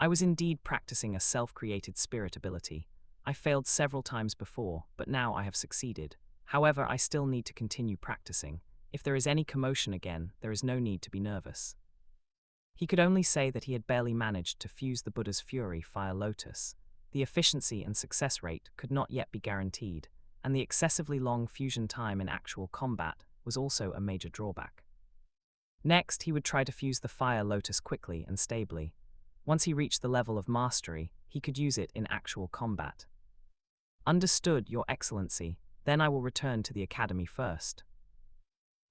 Speaker 1: "I was indeed practicing a self-created spirit ability. I failed several times before, but now I have succeeded. However, I still need to continue practicing. If there is any commotion again, there is no need to be nervous." He could only say that he had barely managed to fuse the Buddha's Fury Fire Lotus. The efficiency and success rate could not yet be guaranteed, and the excessively long fusion time in actual combat was also a major drawback. Next, he would try to fuse the Fire Lotus quickly and stably. Once he reached the level of mastery, he could use it in actual combat. "Understood, Your Excellency. Then I will return to the academy first."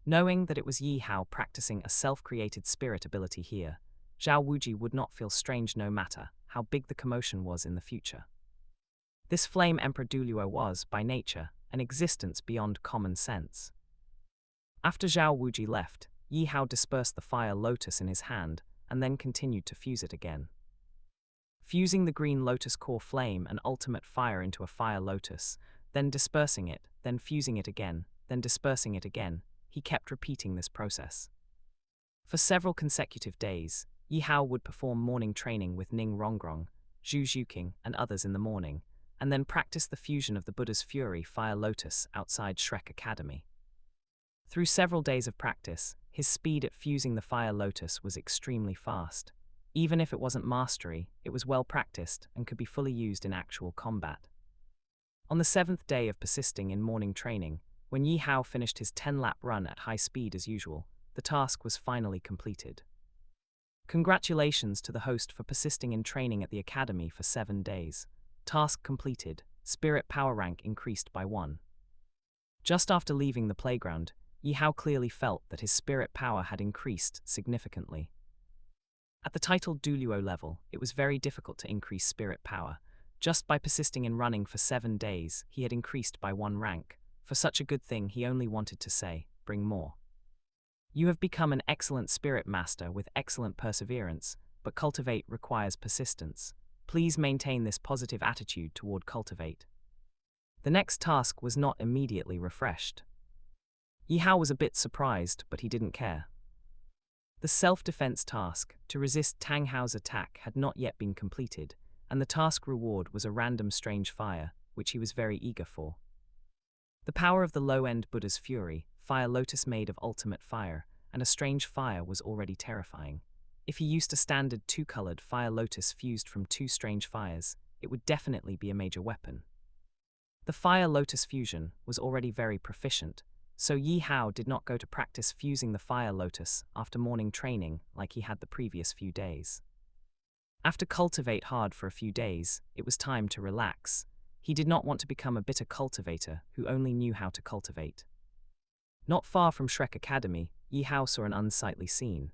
Speaker 1: Knowing that it was Yi Hao practicing a self-created spirit ability here, Zhao Wuji would not feel strange no matter how big the commotion was in the future. This Flame Emperor Douluo was, by nature, an existence beyond common sense. After Zhao Wuji left, Yi Hao dispersed the Fire Lotus in his hand and then continued to fuse it again. Fusing the green Lotus core flame and ultimate fire into a Fire Lotus, then dispersing it, then fusing it again, then dispersing it again, he kept repeating this process. For several consecutive days, Yi Hao would perform morning training with Ning Rongrong, Zhu Zhuqing, and others in the morning, and then practice the fusion of the Buddha's Fury Fire Lotus outside Shrek Academy. Through several days of practice, his speed at fusing the Fire Lotus was extremely fast. Even if it wasn't mastery, it was well practiced and could be fully used in actual combat. On the 7th day of persisting in morning training, when Yi Hao finished his 10-lap run at high speed as usual, the task was finally completed. Congratulations to the host for persisting in training at the academy for 7 days. Task completed. Spirit power rank increased by 1. Just after leaving the playground, Yi Hao clearly felt that his spirit power had increased significantly. At the titled Douluo level, it was very difficult to increase spirit power. Just by persisting in running for 7 days, he had increased by 1 rank. For such a good thing, he only wanted to say, "Bring more." You have become an excellent spirit master with excellent perseverance, but Cultivate requires persistence. Please maintain this positive attitude toward Cultivate. The next task was not immediately refreshed. Yi Hao was a bit surprised, but he didn't care. The self-defense task, to resist Tang Hao's attack, had not yet been completed, and the task reward was a random strange fire, which he was very eager for. The power of the low-end Buddha's Fury, Fire Lotus made of ultimate fire, and a strange fire was already terrifying. If he used a standard 2-colored Fire Lotus fused from 2 strange fires, it would definitely be a major weapon. The Fire Lotus fusion was already very proficient, so Yi Hao did not go to practice fusing the Fire Lotus after morning training like he had the previous few days. After Cultivate hard for a few days, it was time to relax. He did not want to become a bitter cultivator who only knew how to cultivate. Not far from Shrek Academy, Yi Hao saw an unsightly scene.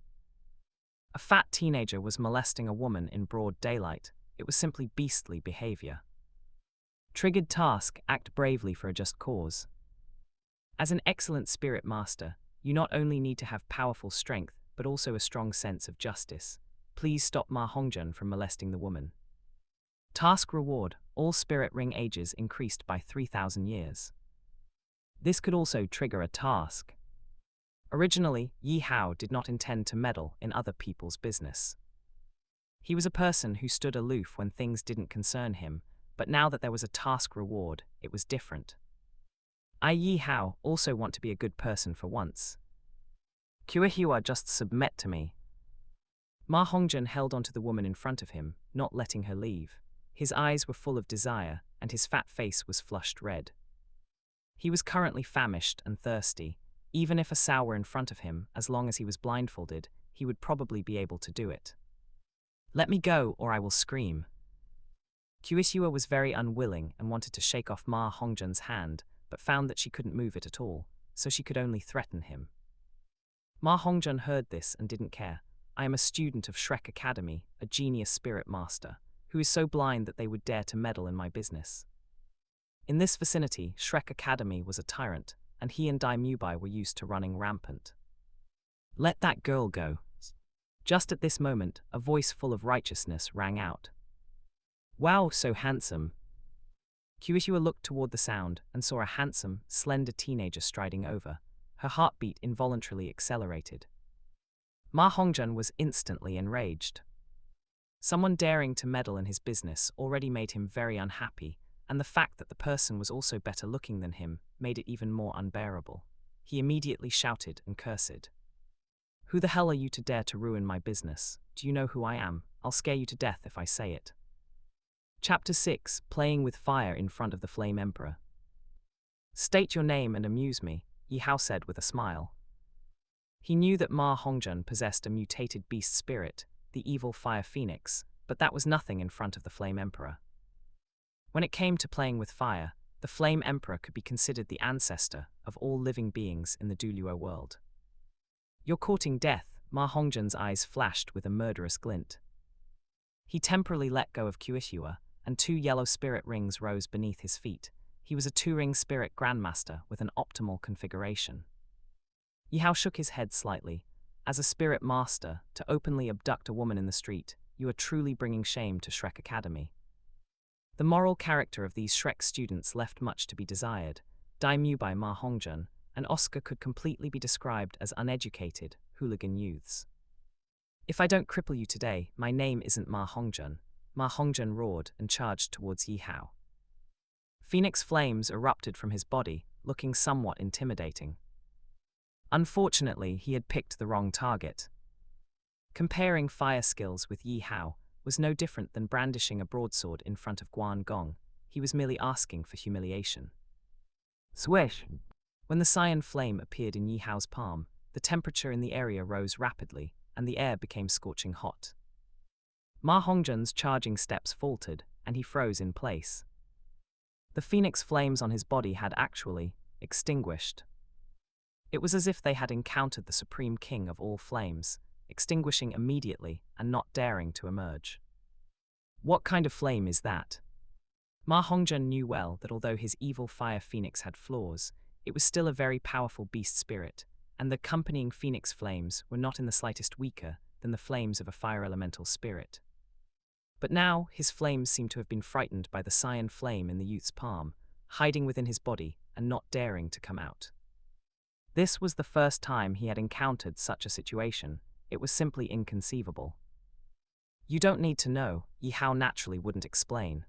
Speaker 1: A fat teenager was molesting a woman in broad daylight. It was simply beastly behavior. Triggered task: act bravely for a just cause. As an excellent spirit master, you not only need to have powerful strength, but also a strong sense of justice. Please stop Ma Hongjun from molesting the woman. Task reward: all spirit ring ages increased by 3,000 years. This could also trigger a task. Originally, Yi Hao did not intend to meddle in other people's business. He was a person who stood aloof when things didn't concern him, but now that there was a task reward, it was different. I, Yi Hao, also want to be a good person for once. Kuehua, just submit to me. Ma Hongjun held onto the woman in front of him, not letting her leave. His eyes were full of desire, and his fat face was flushed red. He was currently famished and thirsty. Even if a sow were in front of him, as long as he was blindfolded, he would probably be able to do it. Let me go, or I will scream. Kuehua was very unwilling and wanted to shake off Ma Hongjun's hand, but found that she couldn't move it at all, so she could only threaten him. Ma Hongjun heard this and didn't care. I am a student of Shrek Academy, a genius spirit master, who is so blind that they would dare to meddle in my business. In this vicinity, Shrek Academy was a tyrant, and he and Dai Mubai were used to running rampant. Let that girl go. Just at this moment, a voice full of righteousness rang out. Wow, so handsome. Kuishua looked toward the sound and saw a handsome, slender teenager striding over. Her heartbeat involuntarily accelerated. Ma Hongjun was instantly enraged. Someone daring to meddle in his business already made him very unhappy, and the fact that the person was also better looking than him made it even more unbearable. He immediately shouted and cursed. Who the hell are you to dare to ruin my business? Do you know who I am? I'll scare you to death if I say it. Chapter 6, Playing with Fire in Front of the Flame Emperor. State your name and amuse me, Yi Hao said with a smile. He knew that Ma Hongjun possessed a mutated beast spirit, the evil fire phoenix, but that was nothing in front of the Flame Emperor. When it came to playing with fire, the Flame Emperor could be considered the ancestor of all living beings in the Douluo world. You're courting death, Ma Hongjun's eyes flashed with a murderous glint. He temporarily let go of Kuishua, and 2 yellow spirit rings rose beneath his feet. He was a 2-ring spirit grandmaster with an optimal configuration. Yi Hao shook his head slightly. As a spirit master, to openly abduct a woman in the street, you are truly bringing shame to Shrek Academy. The moral character of these Shrek students left much to be desired. Dai Mubai Ma Hongjun and Oscar could completely be described as uneducated, hooligan youths. If I don't cripple you today, my name isn't Ma Hongjun. Ma Hongjun roared and charged towards Yi Hao. Phoenix flames erupted from his body, looking somewhat intimidating. Unfortunately, he had picked the wrong target. Comparing fire skills with Yi Hao was no different than brandishing a broadsword in front of Guan Gong. He was merely asking for humiliation. Swish! When the cyan flame appeared in Yi Hao's palm, the temperature in the area rose rapidly, and the air became scorching hot. Ma Hongjun's charging steps faltered, and he froze in place. The phoenix flames on his body had actually extinguished. It was as if they had encountered the supreme king of all flames, extinguishing immediately and not daring to emerge. What kind of flame is that? Ma Hongjun knew well that although his evil fire phoenix had flaws, it was still a very powerful beast spirit, and the accompanying phoenix flames were not in the slightest weaker than the flames of a fire elemental spirit. But now his flames seemed to have been frightened by the cyan flame in the youth's palm, hiding within his body and not daring to come out. This was the first time he had encountered such a situation. It was simply inconceivable. You don't need to know, Yi Hao naturally wouldn't explain.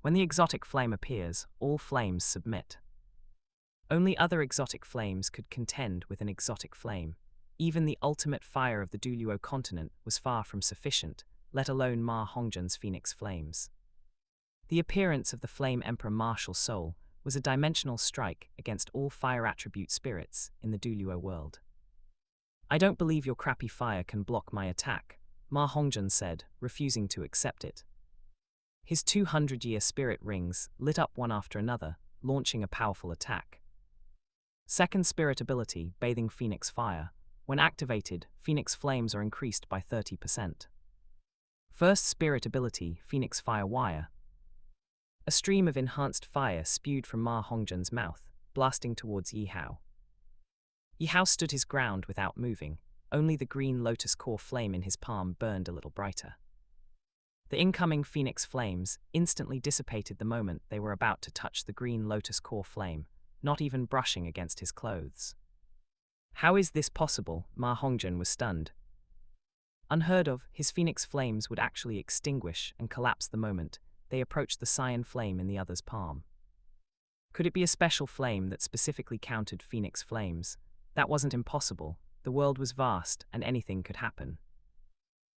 Speaker 1: When the exotic flame appears, all flames submit. Only other exotic flames could contend with an exotic flame. Even the ultimate fire of the Douluo Continent was far from sufficient, let alone Ma Hongjun's phoenix flames. The appearance of the Flame Emperor Martial Soul was a dimensional strike against all fire attribute spirits in the Douluo world. I don't believe your crappy fire can block my attack, Ma Hongjun said, refusing to accept it. His 200-year spirit rings lit up one after another, launching a powerful attack. Second spirit ability, Bathing Phoenix Fire. When activated, Phoenix flames are increased by 30%. First spirit ability, Phoenix Fire Wire. A stream of enhanced fire spewed from Ma Hongjun's mouth, blasting towards Yi Hao. Yi Hao stood his ground without moving. Only the green Lotus core flame in his palm burned a little brighter. The incoming Phoenix flames instantly dissipated the moment they were about to touch the green Lotus core flame, not even brushing against his clothes. How is this possible? Ma Hongjun was stunned. Unheard of, his Phoenix flames would actually extinguish and collapse the moment they approached the cyan flame in the other's palm. Could it be a special flame that specifically countered Phoenix flames? That wasn't impossible. The world was vast, and anything could happen.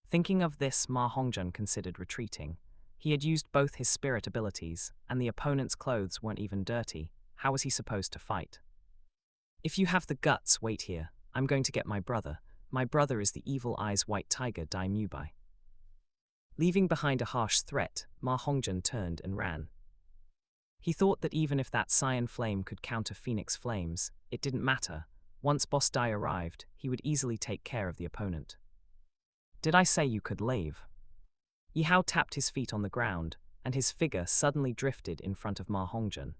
Speaker 1: Thinking of this, Ma Hongjun considered retreating. He had used both his spirit abilities, and the opponent's clothes weren't even dirty. How was he supposed to fight? If you have the guts, wait here. I'm going to get my brother. My brother is the Evil Eyes White Tiger Dai Mubai. Leaving behind a harsh threat, Ma Hongjun turned and ran. He thought that even if that cyan flame could counter Phoenix flames, it didn't matter. Once Boss Dai arrived, he would easily take care of the opponent. Did I say you could leave? Yi Hao tapped his feet on the ground, and his figure suddenly drifted in front of Ma Hongzhen.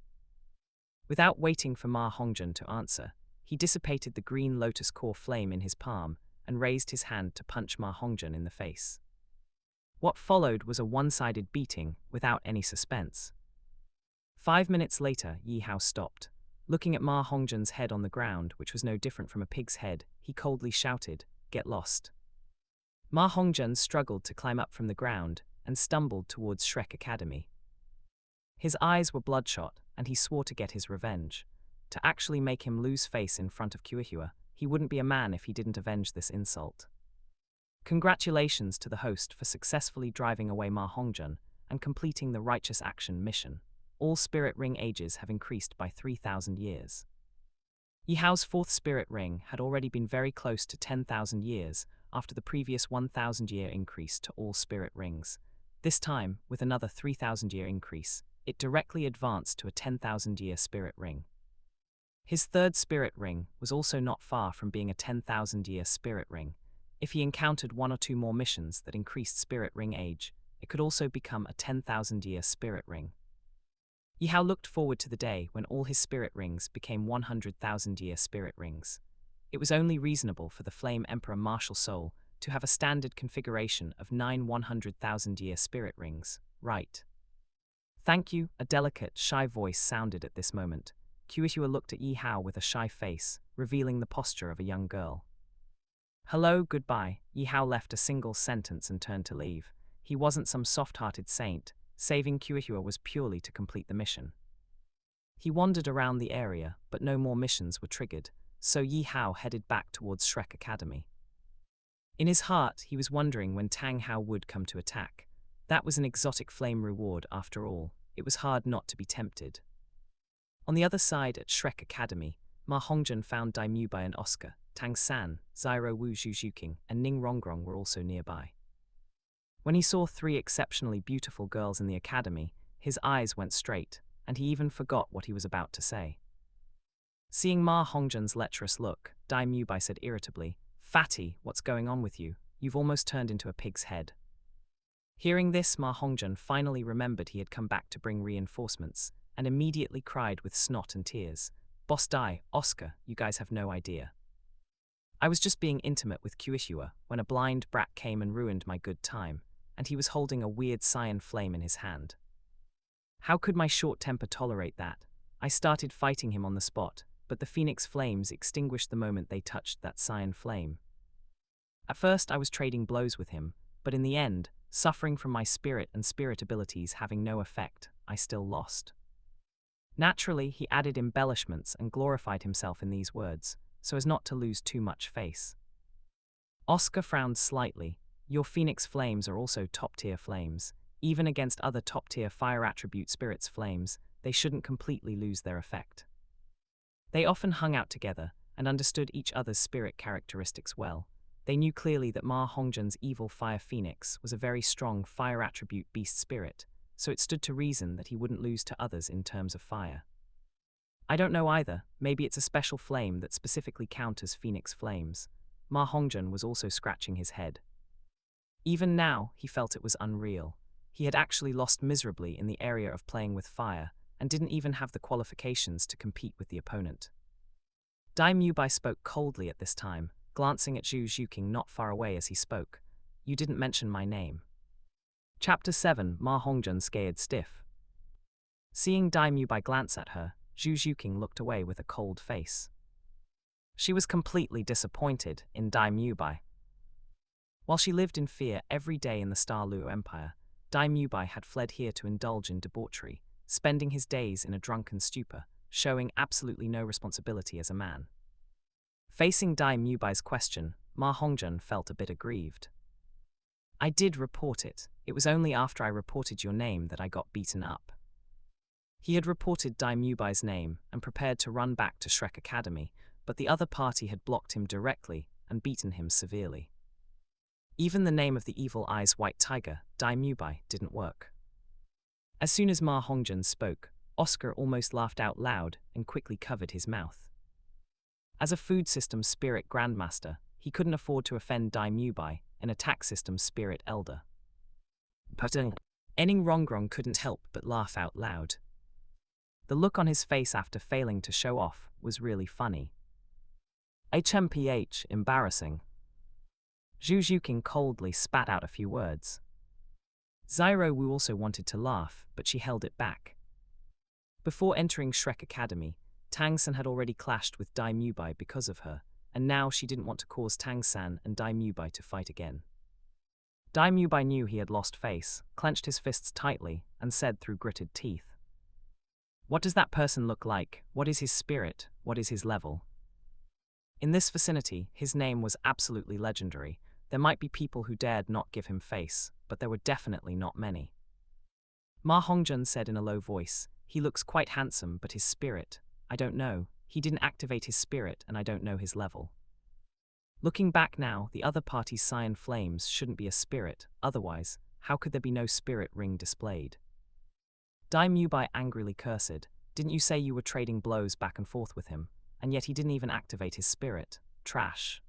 Speaker 1: Without waiting for Ma Hongzhen to answer, he dissipated the green lotus core flame in his palm and raised his hand to punch Ma Hongzhen in the face. What followed was a one-sided beating without any suspense. 5 minutes later, Yi Hao stopped. Looking at Ma Hongzhen's head on the ground, which was no different from a pig's head, he coldly shouted, "Get lost." Ma Hongzhen struggled to climb up from the ground and stumbled towards Shrek Academy. His eyes were bloodshot, and he swore to get his revenge. To actually make him lose face in front of Kuihua, he wouldn't be a man if he didn't avenge this insult. Congratulations to the host for successfully driving away Ma Hongzhen and completing the Righteous Action mission. All spirit ring ages have increased by 3,000 years. Yi Hao's fourth spirit ring had already been very close to 10,000 years after the previous 1,000-year increase to all spirit rings. This time, with another 3,000-year increase, it directly advanced to a 10,000-year spirit ring. His third spirit ring was also not far from being a 10,000-year spirit ring. If he encountered one or two more missions that increased spirit ring age, it could also become a 10,000-year spirit ring. Yi Hao looked forward to the day when all his spirit rings became 100,000-year spirit rings. It was only reasonable for the Flame Emperor Martial Soul to have a standard configuration of 9 100,000-year spirit rings, right? Thank you, a delicate, shy voice sounded at this moment. Kuihua looked at Yi Hao with a shy face, revealing the posture of a young girl. Hello, goodbye. Yi Hao left a single sentence and turned to leave. He wasn't some soft-hearted saint. Saving Kuihua was purely to complete the mission. He wandered around the area, but no more missions were triggered, so Yi Hao headed back towards Shrek Academy. In his heart, he was wondering when Tang Hao would come to attack. That was an exotic flame reward after all. It was hard not to be tempted. On the other side at Shrek Academy, Ma Hongzhen found Dai Mubai and Oscar, Tang San, Zyro Wu Zhujuking, and Ning Rongrong were also nearby. When he saw 3 exceptionally beautiful girls in the academy, his eyes went straight, and he even forgot what he was about to say. Seeing Ma Hongzhen's lecherous look, Dai Mubai said irritably, "Fatty, what's going on with you? You've almost turned into a pig's head." Hearing this, Ma Hongzhen finally remembered he had come back to bring reinforcements, and immediately cried with snot and tears, "Boss Dai, Oscar, you guys have no idea. I was just being intimate with Kuihua when a blind brat came and ruined my good time, and he was holding a weird cyan flame in his hand. How could my short temper tolerate that? I started fighting him on the spot, but the phoenix flames extinguished the moment they touched that cyan flame. At first I was trading blows with him, but in the end, suffering from my spirit and spirit abilities having no effect, I still lost." Naturally, he added embellishments and glorified himself in these words, so as not to lose too much face. Oscar frowned slightly. "Your phoenix flames are also top-tier flames. Even against other top-tier fire attribute spirits' flames, they shouldn't completely lose their effect." They often hung out together and understood each other's spirit characteristics well. They knew clearly that Ma Hongzhen's evil fire phoenix was a very strong fire attribute beast spirit, so it stood to reason that he wouldn't lose to others in terms of fire. I don't know either. Maybe it's a special flame that specifically counters phoenix flames. Ma Hongzhen was also scratching his head. Even now, he felt it was unreal. He had actually lost miserably in the area of playing with fire, and didn't even have the qualifications to compete with the opponent. Dai Mubai spoke coldly at this time, glancing at Zhu Zhuking not far away as he spoke. "You didn't mention my name." Chapter 7, Ma Hongzhen scared stiff. Seeing Dai Mubai glance at her, Zhu Zhuking looked away with a cold face. She was completely disappointed in Dai Mubai. While she lived in fear every day in the Star Luo Empire, Dai Mubai had fled here to indulge in debauchery, spending his days in a drunken stupor, showing absolutely no responsibility as a man. Facing Dai Mubai's question, Ma Hongzhen felt a bit aggrieved. "I did report it. It was only after I reported your name that I got beaten up." He had reported Dai Mubai's name and prepared to run back to Shrek Academy, but the other party had blocked him directly and beaten him severely. Even the name of the Evil Eyes White Tiger, Dai Mubai, didn't work. As soon as Ma Hongzhen spoke, Oscar almost laughed out loud and quickly covered his mouth. As a food system spirit grandmaster, he couldn't afford to offend Dai Mubai, in attack system spirit elder. Ening Rongrong couldn't help but laugh out loud. The look on his face after failing to show off was really funny. HMPH, embarrassing. Zhu Zhuqing coldly spat out a few words. Zyro Wu also wanted to laugh, but she held it back. Before entering Shrek Academy, Tang San had already clashed with Dai Mubai because of her, and now she didn't want to cause Tang San and Dai Mubai to fight again. Dai Mubai knew he had lost face, clenched his fists tightly, and said through gritted teeth, "What does that person look like? What is his spirit? What is his level?" In this vicinity, his name was absolutely legendary. There might be people who dared not give him face, but there were definitely not many. Ma Hongjun said in a low voice, "He looks quite handsome, but his spirit, I don't know. He didn't activate his spirit, and I don't know his level." Looking back now, the other party's cyan flames shouldn't be a spirit, otherwise, how could there be no spirit ring displayed? Dai Mubai angrily cursed, "Didn't you say you were trading blows back and forth with him? And yet he didn't even activate his spirit. Trash."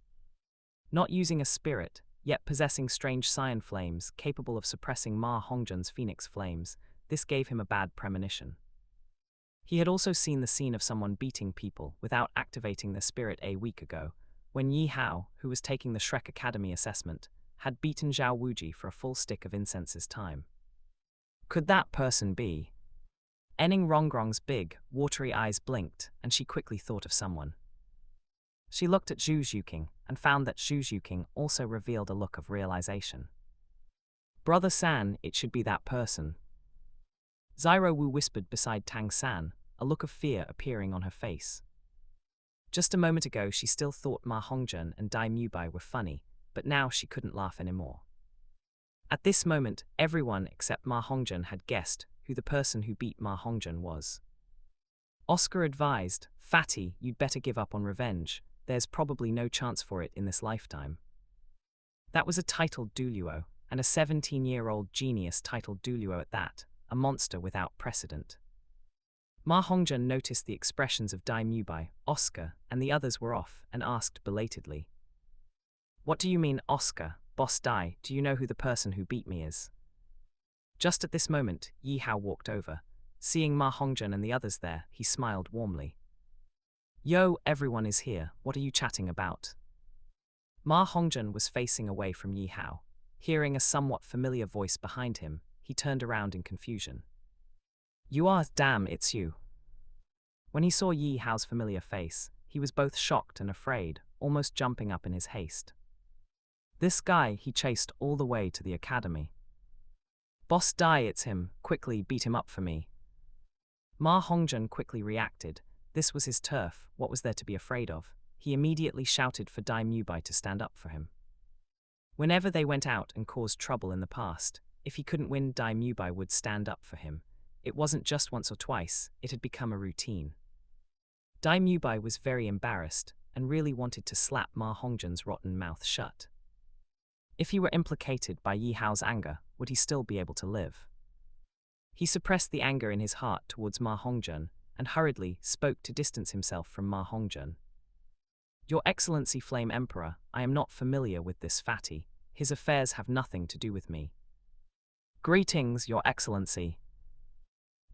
Speaker 1: Not using a spirit, yet possessing strange cyan flames capable of suppressing Ma Hongjun's phoenix flames, this gave him a bad premonition. He had also seen the scene of someone beating people without activating their spirit a week ago, when Yi Hao, who was taking the Shrek Academy assessment, had beaten Zhao Wuji for a full stick of incense's time. Could that person be? Ening Rongrong's big, watery eyes blinked, and she quickly thought of someone. She looked at Zhu Zhuqing and found that Zhu Zhuqing also revealed a look of realization. "Brother San, it should be that person." Zyro Wu whispered beside Tang San, a look of fear appearing on her face. Just a moment ago she still thought Ma Hongjun and Dai Mubai were funny, but now she couldn't laugh anymore. At this moment, everyone except Ma Hongjun had guessed who the person who beat Ma Hongjun was. Oscar advised, "Fatty, you'd better give up on revenge. There's probably no chance for it in this lifetime." That was a titled Douluo, and a 17-year-old genius titled Douluo at that, a monster without precedent. Ma Hongjun noticed the expressions of Dai Mubai, Oscar, and the others were off, and asked belatedly, "What do you mean, Oscar? Boss Dai, do you know who the person who beat me is?" Just at this moment, Yi Hao walked over. Seeing Ma Hongjun and the others there, he smiled warmly. "Yo, everyone is here, what are you chatting about?" Ma Hongjun was facing away from Yi Hao. Hearing a somewhat familiar voice behind him, he turned around in confusion. "You are, damn, it's you." When he saw Yi Hao's familiar face, he was both shocked and afraid, almost jumping up in his haste. This guy he chased all the way to the academy. "Boss Dai, it's him, quickly beat him up for me." Ma Hongjun quickly reacted. This was his turf, what was there to be afraid of? He immediately shouted for Dai Mubai to stand up for him. Whenever they went out and caused trouble in the past, if he couldn't win, Dai Mubai would stand up for him. It wasn't just once or twice, it had become a routine. Dai Mubai was very embarrassed, and really wanted to slap Ma Hongjun's rotten mouth shut. If he were implicated by Yi Hao's anger, would he still be able to live? He suppressed the anger in his heart towards Ma Hongjun, and hurriedly spoke to distance himself from Ma Hongjun. "Your Excellency Flame Emperor, I am not familiar with this fatty. His affairs have nothing to do with me." "Greetings, Your Excellency."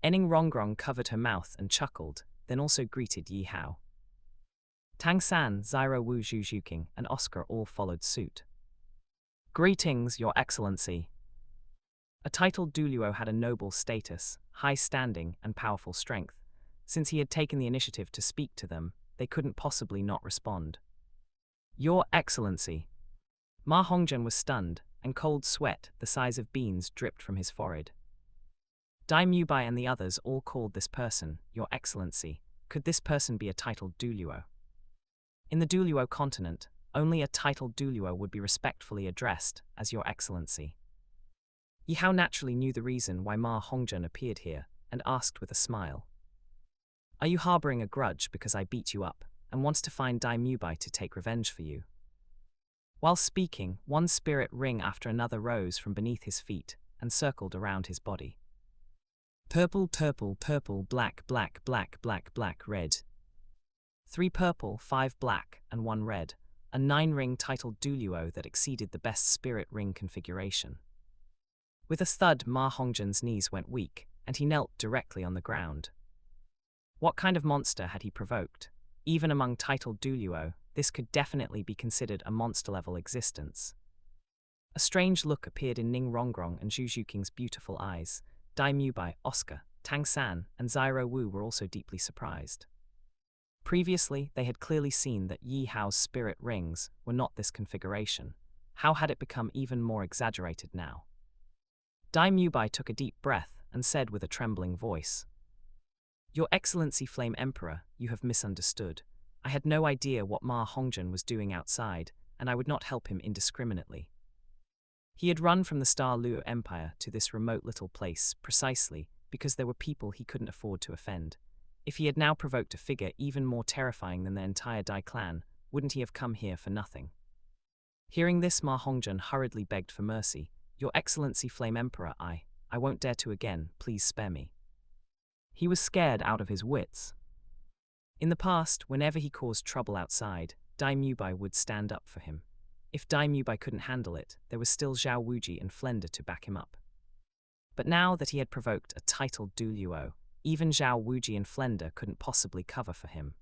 Speaker 1: Ening Rongrong covered her mouth and chuckled, then also greeted Yi Hao. Tang San, Zyro Wu, Zhu Zhuqing, and Oscar all followed suit. "Greetings, Your Excellency." A titled Douluo had a noble status, high standing, and powerful strength. Since he had taken the initiative to speak to them, they couldn't possibly not respond. "Your Excellency." Ma Hongjun was stunned, and cold sweat, the size of beans, dripped from his forehead. Dai Mubai and the others all called this person, Your Excellency. Could this person be a titled Douluo? In the Douluo Continent, only a titled Douluo would be respectfully addressed as Your Excellency. Yi Hao naturally knew the reason why Ma Hongjun appeared here, and asked with a smile, "Are you harboring a grudge because I beat you up, and wants to find Dai Mubai to take revenge for you?" While speaking, one spirit ring after another rose from beneath his feet, and circled around his body. Purple, purple, purple, black, black, black, black, black, red. 3 purple, 5 black, and 1 red. a 9-ring titled Douluo that exceeded the best spirit ring configuration. With a thud, Ma Hongzhen's knees went weak, and he knelt directly on the ground. What kind of monster had he provoked? Even among titled Douluo, this could definitely be considered a monster-level existence. A strange look appeared in Ning Rongrong and Zhu Zhuking's beautiful eyes. Dai Mubai, Oscar, Tang San, and Zyro Wu were also deeply surprised. Previously, they had clearly seen that Yi Hao's spirit rings were not this configuration. How had it become even more exaggerated now? Dai Mubai took a deep breath and said with a trembling voice, "Your Excellency Flame Emperor, you have misunderstood. I had no idea what Ma Hongzhen was doing outside, and I would not help him indiscriminately." He had run from the Star Luo Empire to this remote little place precisely because there were people he couldn't afford to offend. If he had now provoked a figure even more terrifying than the entire Dai clan, wouldn't he have come here for nothing? Hearing this, Ma Hongzhen hurriedly begged for mercy. "Your Excellency Flame Emperor, I won't dare to again, please spare me." He was scared out of his wits. In the past, whenever he caused trouble outside, Dai Mubai would stand up for him. If Dai Mubai couldn't handle it, there was still Zhao Wuji and Flender to back him up. But now that he had provoked a titled Douluo, even Zhao Wuji and Flender couldn't possibly cover for him.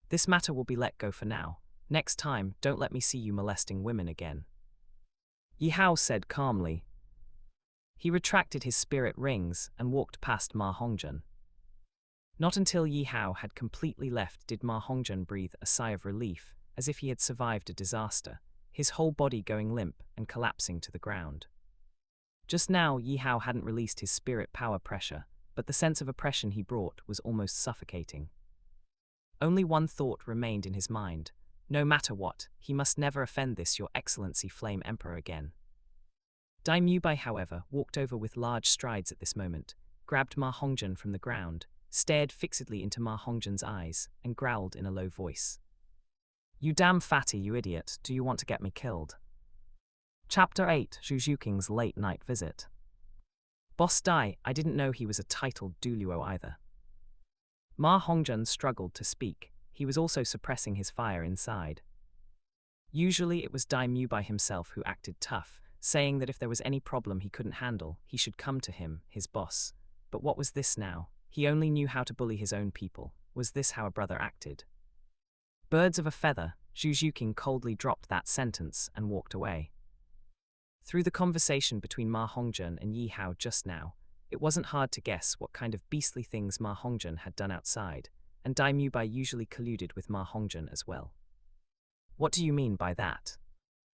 Speaker 1: "This matter will be let go for now. Next time, don't let me see you molesting women again," Yi Hao said calmly. He retracted his spirit rings and walked past Ma Hongzhen. Not until Yi Hao had completely left did Ma Hongzhen breathe a sigh of relief, as if he had survived a disaster, his whole body going limp and collapsing to the ground. Just now, Yi Hao hadn't released his spirit power pressure, but the sense of oppression he brought was almost suffocating. Only one thought remained in his mind. No matter what, he must never offend this Your Excellency Flame Emperor again. Dai Mubai, however, walked over with large strides at this moment, grabbed Ma Hongzhen from the ground, stared fixedly into Ma Hongzhen's eyes, and growled in a low voice, "You damn fatty, you idiot, do you want to get me killed?" Chapter 8, Zhu Zhuking's Late Night Visit. "Boss Dai, I didn't know he was a titled Douluo either." Ma Hongzhen struggled to speak. He was also suppressing his fire inside. Usually it was Dai Mubai himself who acted tough, saying that if there was any problem he couldn't handle, he should come to him, his boss. But what was this now? He only knew how to bully his own people. Was this how a brother acted? Birds of a feather, Zhu Zhuking coldly dropped that sentence and walked away. Through the conversation between Ma Hongzhen and Yi Hao just now, it wasn't hard to guess what kind of beastly things Ma Hongzhen had done outside, and Dai Mubai usually colluded with Ma Hongzhen as well. "What do you mean by that?"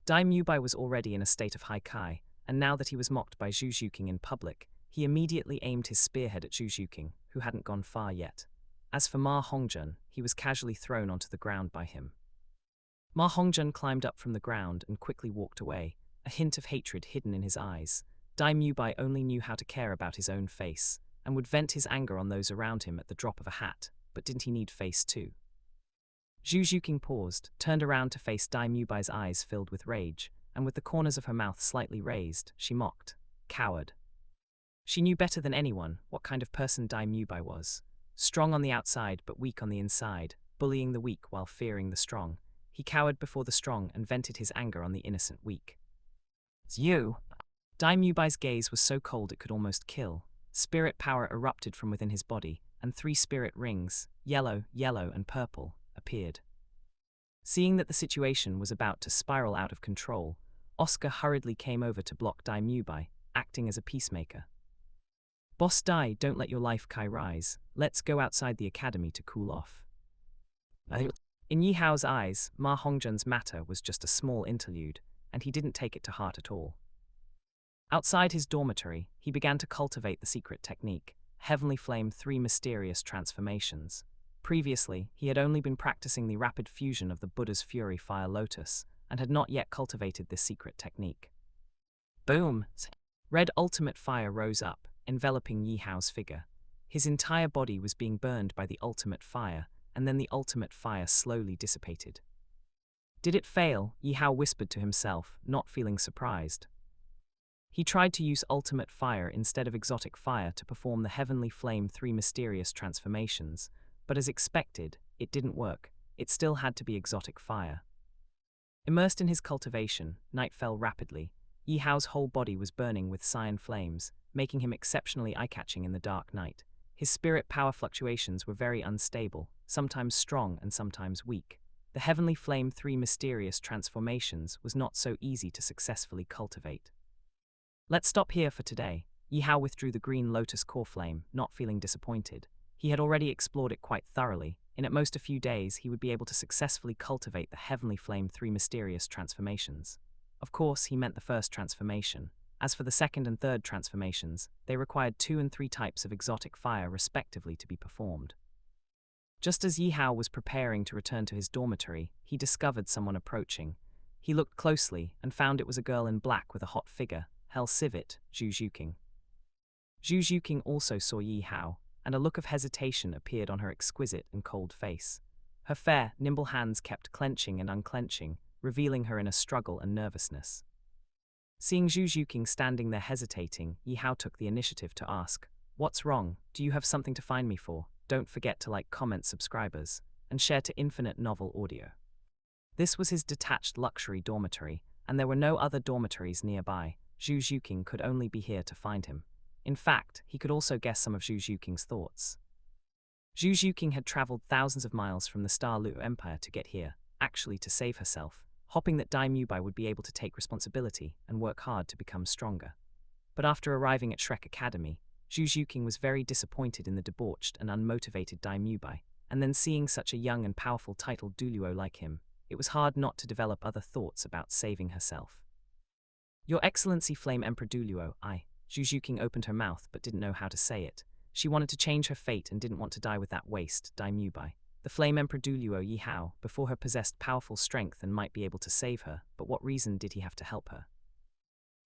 Speaker 1: Dai Mubai was already in a state of haikai, and now that he was mocked by Zhu Zhuking in public, he immediately aimed his spearhead at Zhu Zhuking, who hadn't gone far yet. As for Ma Hongzhen, he was casually thrown onto the ground by him. Ma Hongzhen climbed up from the ground and quickly walked away, a hint of hatred hidden in his eyes. Dai Mubai only knew how to care about his own face, and would vent his anger on those around him at the drop of a hat, but didn't he need face too? Zhu Zhuking paused, turned around to face Dai Mubai's eyes filled with rage, and with the corners of her mouth slightly raised, she mocked, "Coward." She knew better than anyone what kind of person Dai Mubai was. Strong on the outside but weak on the inside, bullying the weak while fearing the strong. He cowered before the strong and vented his anger on the innocent weak. "It's you!" Dai Mubai's gaze was so cold it could almost kill. Spirit power erupted from within his body, and 3 spirit rings, yellow, yellow, and purple, appeared. Seeing that the situation was about to spiral out of control, Oscar hurriedly came over to block Dai Mubai, acting as a peacemaker. "Boss Dai, don't let your life kai rise. Let's go outside the academy to cool off." In Yi Hao's eyes, Ma Hongzhen's matter was just a small interlude, and he didn't take it to heart at all. Outside his dormitory, he began to cultivate the secret technique, Heavenly Flame 3 mysterious transformations. Previously, he had only been practicing the rapid fusion of the Buddha's Fury Fire Lotus, and had not yet cultivated this secret technique. Boom! Red ultimate fire rose up, enveloping Yi Hao's figure. His entire body was being burned by the ultimate fire, and then the ultimate fire slowly dissipated. Did it fail? Yi Hao whispered to himself, not feeling surprised. He tried to use ultimate fire instead of exotic fire to perform the Heavenly Flame 3 mysterious transformations, but as expected, it didn't work. It still had to be exotic fire. Immersed in his cultivation, night fell rapidly. Yi Hao's whole body was burning with cyan flames, making him exceptionally eye-catching in the dark night. His spirit power fluctuations were very unstable, sometimes strong and sometimes weak. The heavenly flame 3 mysterious transformations was not so easy to successfully cultivate. Let's stop here for today. Yi Hao withdrew the green Lotus core flame, not feeling disappointed. He had already explored it quite thoroughly. In at most a few days, he would be able to successfully cultivate the heavenly flame 3 mysterious transformations. Of course, he meant the first transformation. As for the second and third transformations, they required 2 and 3 types of exotic fire respectively to be performed. Just as Yi Hao was preparing to return to his dormitory, he discovered someone approaching. He looked closely and found it was a girl in black with a hot figure, Hell Civet, Zhu Zhuqing. Zhu Zhuqing also saw Yi Hao, and a look of hesitation appeared on her exquisite and cold face. Her fair, nimble hands kept clenching and unclenching, revealing her inner struggle and nervousness. Seeing Zhu Zhuqing standing there hesitating, Yi Hao took the initiative to ask, "What's wrong? Do you have something to find me for? Don't forget to like, comment, subscribers, and share to Infinite Novel Audio." This was his detached luxury dormitory, and there were no other dormitories nearby. Zhu Zhuqing could only be here to find him. In fact, he could also guess some of Zhu Zhuqing's thoughts. Zhu Zhuqing had traveled thousands of miles from the Douluo Empire to get here, actually to save herself, hoping that Dai Mubai would be able to take responsibility and work hard to become stronger. But after arriving at Shrek Academy, Zhu Zhuqing was very disappointed in the debauched and unmotivated Dai Mubai, and then seeing such a young and powerful titled Douluo like him, it was hard not to develop other thoughts about saving herself. "Your Excellency Flame Emperor Douluo, Zhu Zhuqing opened her mouth but didn't know how to say it. She wanted to change her fate and didn't want to die with that waste, Dai Mubai. The Flame Emperor Douluo Yi Hao, before her possessed powerful strength and might be able to save her, but what reason did he have to help her?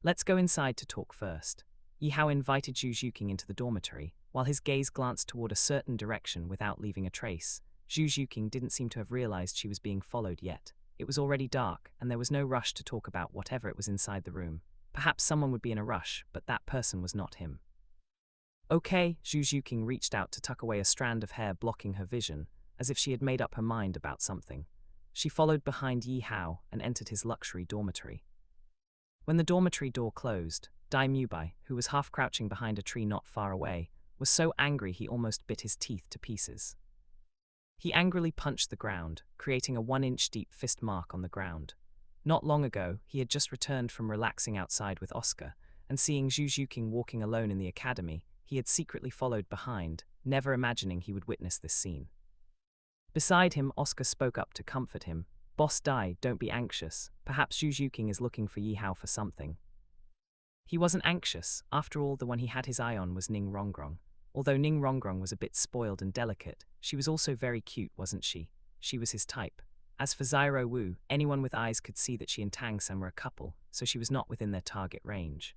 Speaker 1: Let's go inside to talk first." Yi Hao invited Zhu Zhuqing into the dormitory, while his gaze glanced toward a certain direction without leaving a trace. Zhu Zhuqing didn't seem to have realized she was being followed yet. It was already dark, and there was no rush to talk about whatever it was inside the room. Perhaps someone would be in a rush, but that person was not him. "Okay," Zhu Zhuqing reached out to tuck away a strand of hair blocking her vision, as if she had made up her mind about something. She followed behind Yi Hao and entered his luxury dormitory. When the dormitory door closed, Dai Mubai, who was half crouching behind a tree not far away, was so angry he almost bit his teeth to pieces. He angrily punched the ground, creating a 1-inch deep fist mark on the ground. Not long ago, he had just returned from relaxing outside with Oscar, and seeing Zhu Zhuqing walking alone in the academy, he had secretly followed behind, never imagining he would witness this scene. Beside him, Oscar spoke up to comfort him. "Boss Dai, don't be anxious. Perhaps Zhu Zhuqing is looking for Yi Hao for something." He wasn't anxious. After all, the one he had his eye on was Ning Rongrong. Although Ning Rongrong was a bit spoiled and delicate, she was also very cute, wasn't she? She was his type. As for Zyro Wu, anyone with eyes could see that she and Tang San were a couple, so she was not within their target range.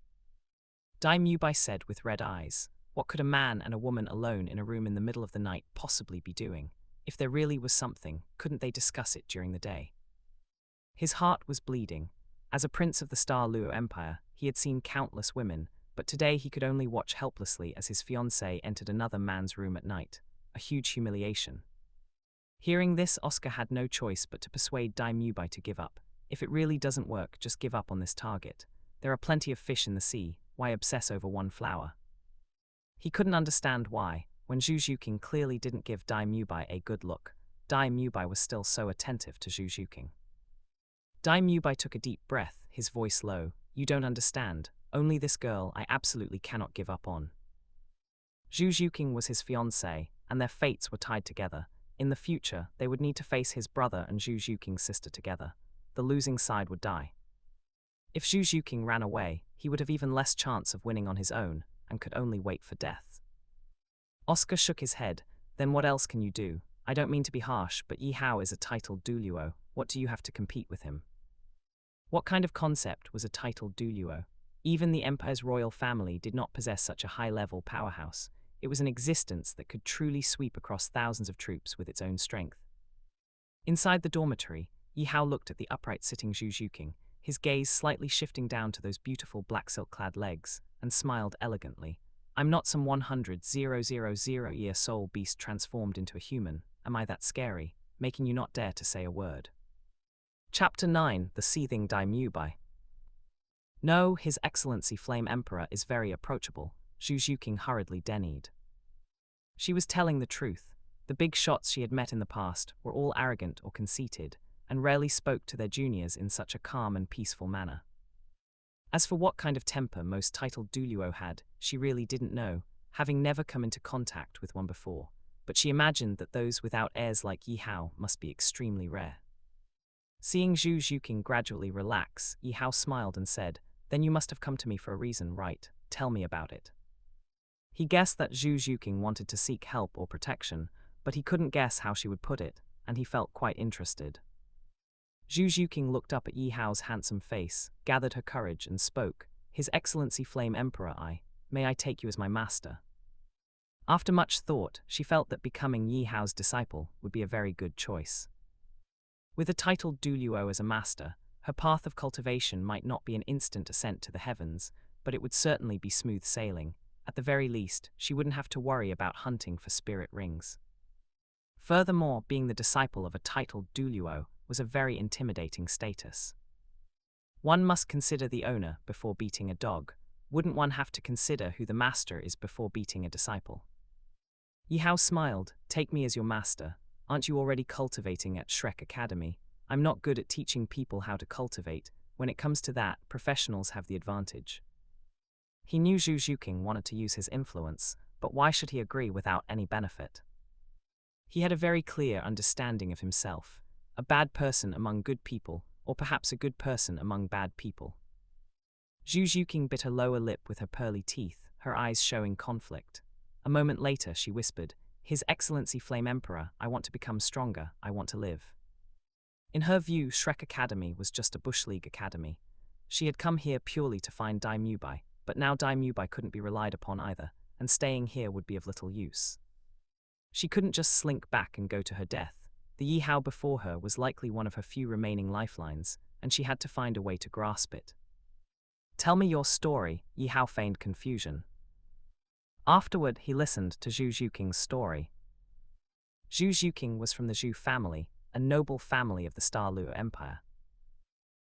Speaker 1: Dai Mubai said with red eyes, "What could a man and a woman alone in a room in the middle of the night possibly be doing? If there really was something, couldn't they discuss it during the day?" His heart was bleeding. As a prince of the Douluo Empire, he had seen countless women, but today he could only watch helplessly as his fiancée entered another man's room at night. A huge humiliation. Hearing this, Oscar had no choice but to persuade Dai Mubai to give up. If it really doesn't work, just give up on this target. There are plenty of fish in the sea, why obsess over one flower? He couldn't understand why, when Zhu Zhuqing clearly didn't give Dai Mubai a good look, Dai Mubai was still so attentive to Zhu Zhuqing. Dai Mubai took a deep breath, his voice low. "You don't understand. Only this girl I absolutely cannot give up on." Zhu Zhuqing was his fiancée, and their fates were tied together. In the future, they would need to face his brother and Zhu Zhuqing's sister together. The losing side would die. If Zhu Zhuqing ran away, he would have even less chance of winning on his own, and could only wait for death. Oscar shook his head. "Then what else can you do? I don't mean to be harsh, but Yi Hao is a titled Douluo. What do you have to compete with him?" What kind of concept was a titled Douluo? Even the Empire's royal family did not possess such a high-level powerhouse. It was an existence that could truly sweep across thousands of troops with its own strength. Inside the dormitory, Yi Hao looked at the upright sitting Zhu Zhuqing, his gaze slightly shifting down to those beautiful black silk-clad legs, and smiled elegantly. "I'm not some 100,000-year soul beast transformed into a human. Am I that scary, making you not dare to say a word?" Chapter 9, The Seething Daimyo. No, His Excellency Flame Emperor is very approachable, Zhu Zhuqing hurriedly denied. She was telling the truth. The big shots she had met in the past were all arrogant or conceited, and rarely spoke to their juniors in such a calm and peaceful manner. As for what kind of temper most titled Douluo had, she really didn't know, having never come into contact with one before, but she imagined that those without airs like Yi Hao must be extremely rare. Seeing Zhu Zhuqing gradually relax, Yi Hao smiled and said, "Then you must have come to me for a reason, right? Tell me about it." He guessed that Zhu Zhuqing wanted to seek help or protection, but he couldn't guess how she would put it, and he felt quite interested. Zhu Zhuqing looked up at Yi Hao's handsome face, gathered her courage, and spoke, "His Excellency Flame Emperor, may I take you as my master?" After much thought, she felt that becoming Yi Hao's disciple would be a very good choice. With a titled Douluo as a master, her path of cultivation might not be an instant ascent to the heavens, but it would certainly be smooth sailing. At the very least, she wouldn't have to worry about hunting for spirit rings. Furthermore, being the disciple of a titled Douluo was a very intimidating status. One must consider the owner before beating a dog. Wouldn't one have to consider who the master is before beating a disciple? Yi Hao smiled, "Take me as your master. Aren't you already cultivating at Shrek Academy? I'm not good at teaching people how to cultivate. When it comes to that, professionals have the advantage." He knew Zhu Zhuqing wanted to use his influence, but why should he agree without any benefit? He had a very clear understanding of himself, a bad person among good people, or perhaps a good person among bad people. Zhu Zhuqing bit her lower lip with her pearly teeth, her eyes showing conflict. A moment later she whispered, "His Excellency Flame Emperor, I want to become stronger, I want to live." In her view, Shrek Academy was just a Bush League academy. She had come here purely to find Daimyo, but now Daimyo couldn't be relied upon either, and staying here would be of little use. She couldn't just slink back and go to her death. The Yi Hao before her was likely one of her few remaining lifelines, and she had to find a way to grasp it. "Tell me your story," Yi Hao feigned confusion. Afterward, he listened to Zhu Zhuqing's story. Zhu Zhuqing was from the Zhu family, a noble family of the Douluo Empire.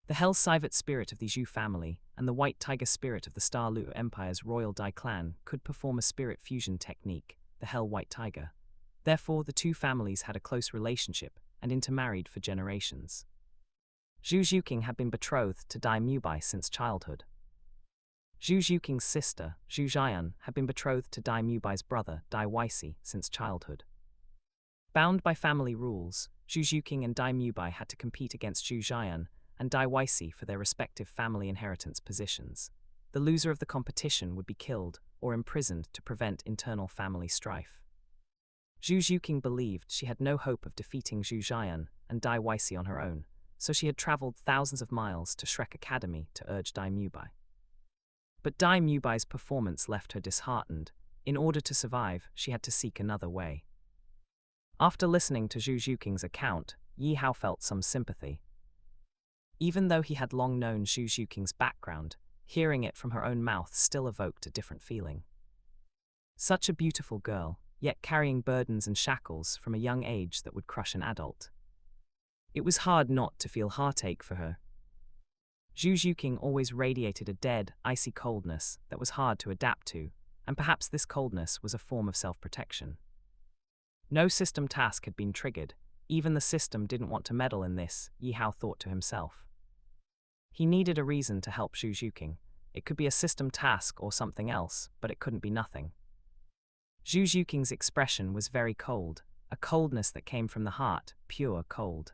Speaker 1: The Hell Sivet spirit of the Zhu family and the White Tiger spirit of the Douluo Empire's royal Dai clan could perform a spirit fusion technique, the Hell White Tiger. Therefore, the two families had a close relationship and intermarried for generations. Zhu Zhuqing had been betrothed to Daimyo since childhood. Zhu Zhuqing's sister, Zhu Jian, had been betrothed to Daimyo's brother, Dai Weisi, since childhood. Bound by family rules, Zhu Zhuqing and Daimyo had to compete against Zhu Jian and Dai Weisi for their respective family inheritance positions. The loser of the competition would be killed or imprisoned to prevent internal family strife. Zhu Zhuqing believed she had no hope of defeating Zhu Jian and Dai Weisi on her own, so she had traveled thousands of miles to Shrek Academy to urge Daimyo. But Daimyo's performance left her disheartened. In order to survive, she had to seek another way. After listening to Zhu Zhuqing's account, Yi Hao felt some sympathy. Even though he had long known Zhu Zhuqing's background, hearing it from her own mouth still evoked a different feeling. Such a beautiful girl, yet carrying burdens and shackles from a young age that would crush an adult. It was hard not to feel heartache for her. Zhu Zhuqing always radiated a dead, icy coldness that was hard to adapt to, and perhaps this coldness was a form of self-protection. No system task had been triggered. Even the system didn't want to meddle in this, Yi Hao thought to himself. He needed a reason to help Zhu Zhuqing. It could be a system task or something else, but it couldn't be nothing. Zhu Zhuqing's expression was very cold, a coldness that came from the heart, pure cold.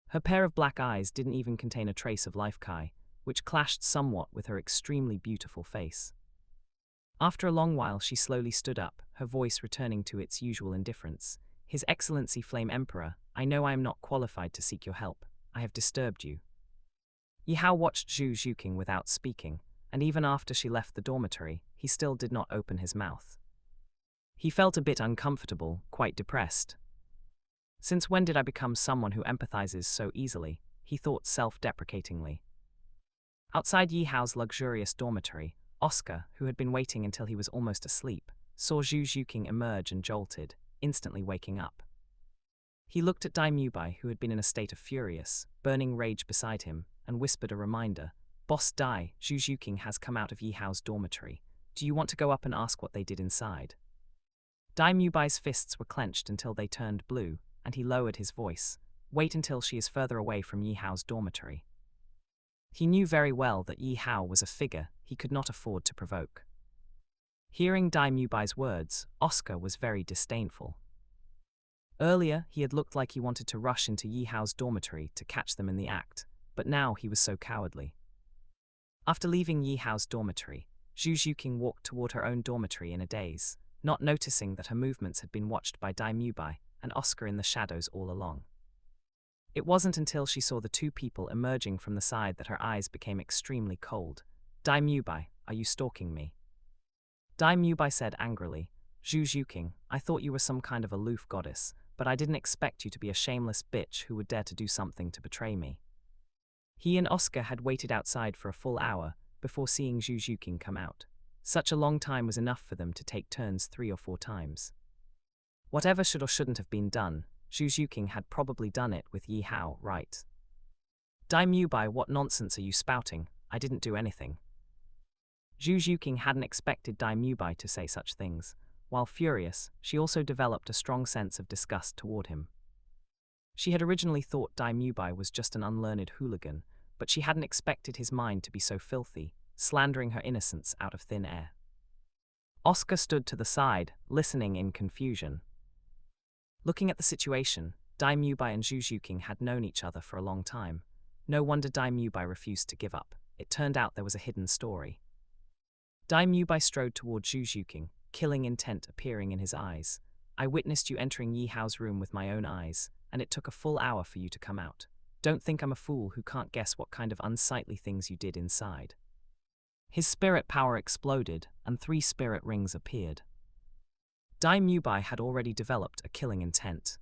Speaker 1: Her pair of black eyes didn't even contain a trace of life Kai, which clashed somewhat with her extremely beautiful face. After a long while she slowly stood up, her voice returning to its usual indifference. "His Excellency Flame Emperor, I know I am not qualified to seek your help. I have disturbed you." Yi Hao watched Zhu Zhuqing without speaking, and even after she left the dormitory, he still did not open his mouth. He felt a bit uncomfortable, quite depressed. Since when did I become someone who empathizes so easily? He thought self-deprecatingly. Outside Yi Hao's luxurious dormitory, Oscar, who had been waiting until he was almost asleep, saw Zhu Zhuqing emerge and jolted, instantly waking up. He looked at Dai Mubai, who had been in a state of furious, burning rage beside him, and whispered a reminder. Boss Dai, Zhu Zhuqing has come out of Yi Hao's dormitory. Do you want to go up and ask what they did inside? Dai Mubai's fists were clenched until they turned blue, and he lowered his voice. Wait until she is further away from Yi Hao's dormitory. He knew very well that Yi Hao was a figure he could not afford to provoke. Hearing Dai Mubai's words, Oscar was very disdainful. Earlier, he had looked like he wanted to rush into Yi Hao's dormitory to catch them in the act, but now he was so cowardly. After leaving Yi Hao's dormitory, Zhu Zhuqing walked toward her own dormitory in a daze, not noticing that her movements had been watched by Dai Mubai and Oscar in the shadows all along. It wasn't until she saw the two people emerging from the side that her eyes became extremely cold. Dai Mubai, are you stalking me? Dai Mubai said angrily. Zhu Zhuqing, I thought you were some kind of aloof goddess, but I didn't expect you to be a shameless bitch who would dare to do something to betray me. He and Oscar had waited outside for a full hour before seeing Zhu Zhuqing come out. Such a long time was enough for them to take turns 3 or 4 times. Whatever should or shouldn't have been done, Zhu Zhuqing had probably done it with Yi Hao, right? Dai Mubai, what nonsense are you spouting? I didn't do anything. Zhu Zhuqing hadn't expected Dai Mubai to say such things. While furious, she also developed a strong sense of disgust toward him. She had originally thought Dai Mubai was just an unlearned hooligan, but she hadn't expected his mind to be so filthy, slandering her innocence out of thin air. Oscar stood to the side, listening in confusion. Looking at the situation, Dai Mubai and Zhu Zhuqing had known each other for a long time. No wonder Dai Mubai refused to give up. It turned out there was a hidden story. Dai Mubai strode toward Zhu Zhuqing, killing intent appearing in his eyes. I witnessed you entering Yi Hao's room with my own eyes, and it took a full hour for you to come out. Don't think I'm a fool who can't guess what kind of unsightly things you did inside. His spirit power exploded, and 3 spirit rings appeared. Dai Mubai had already developed a killing intent.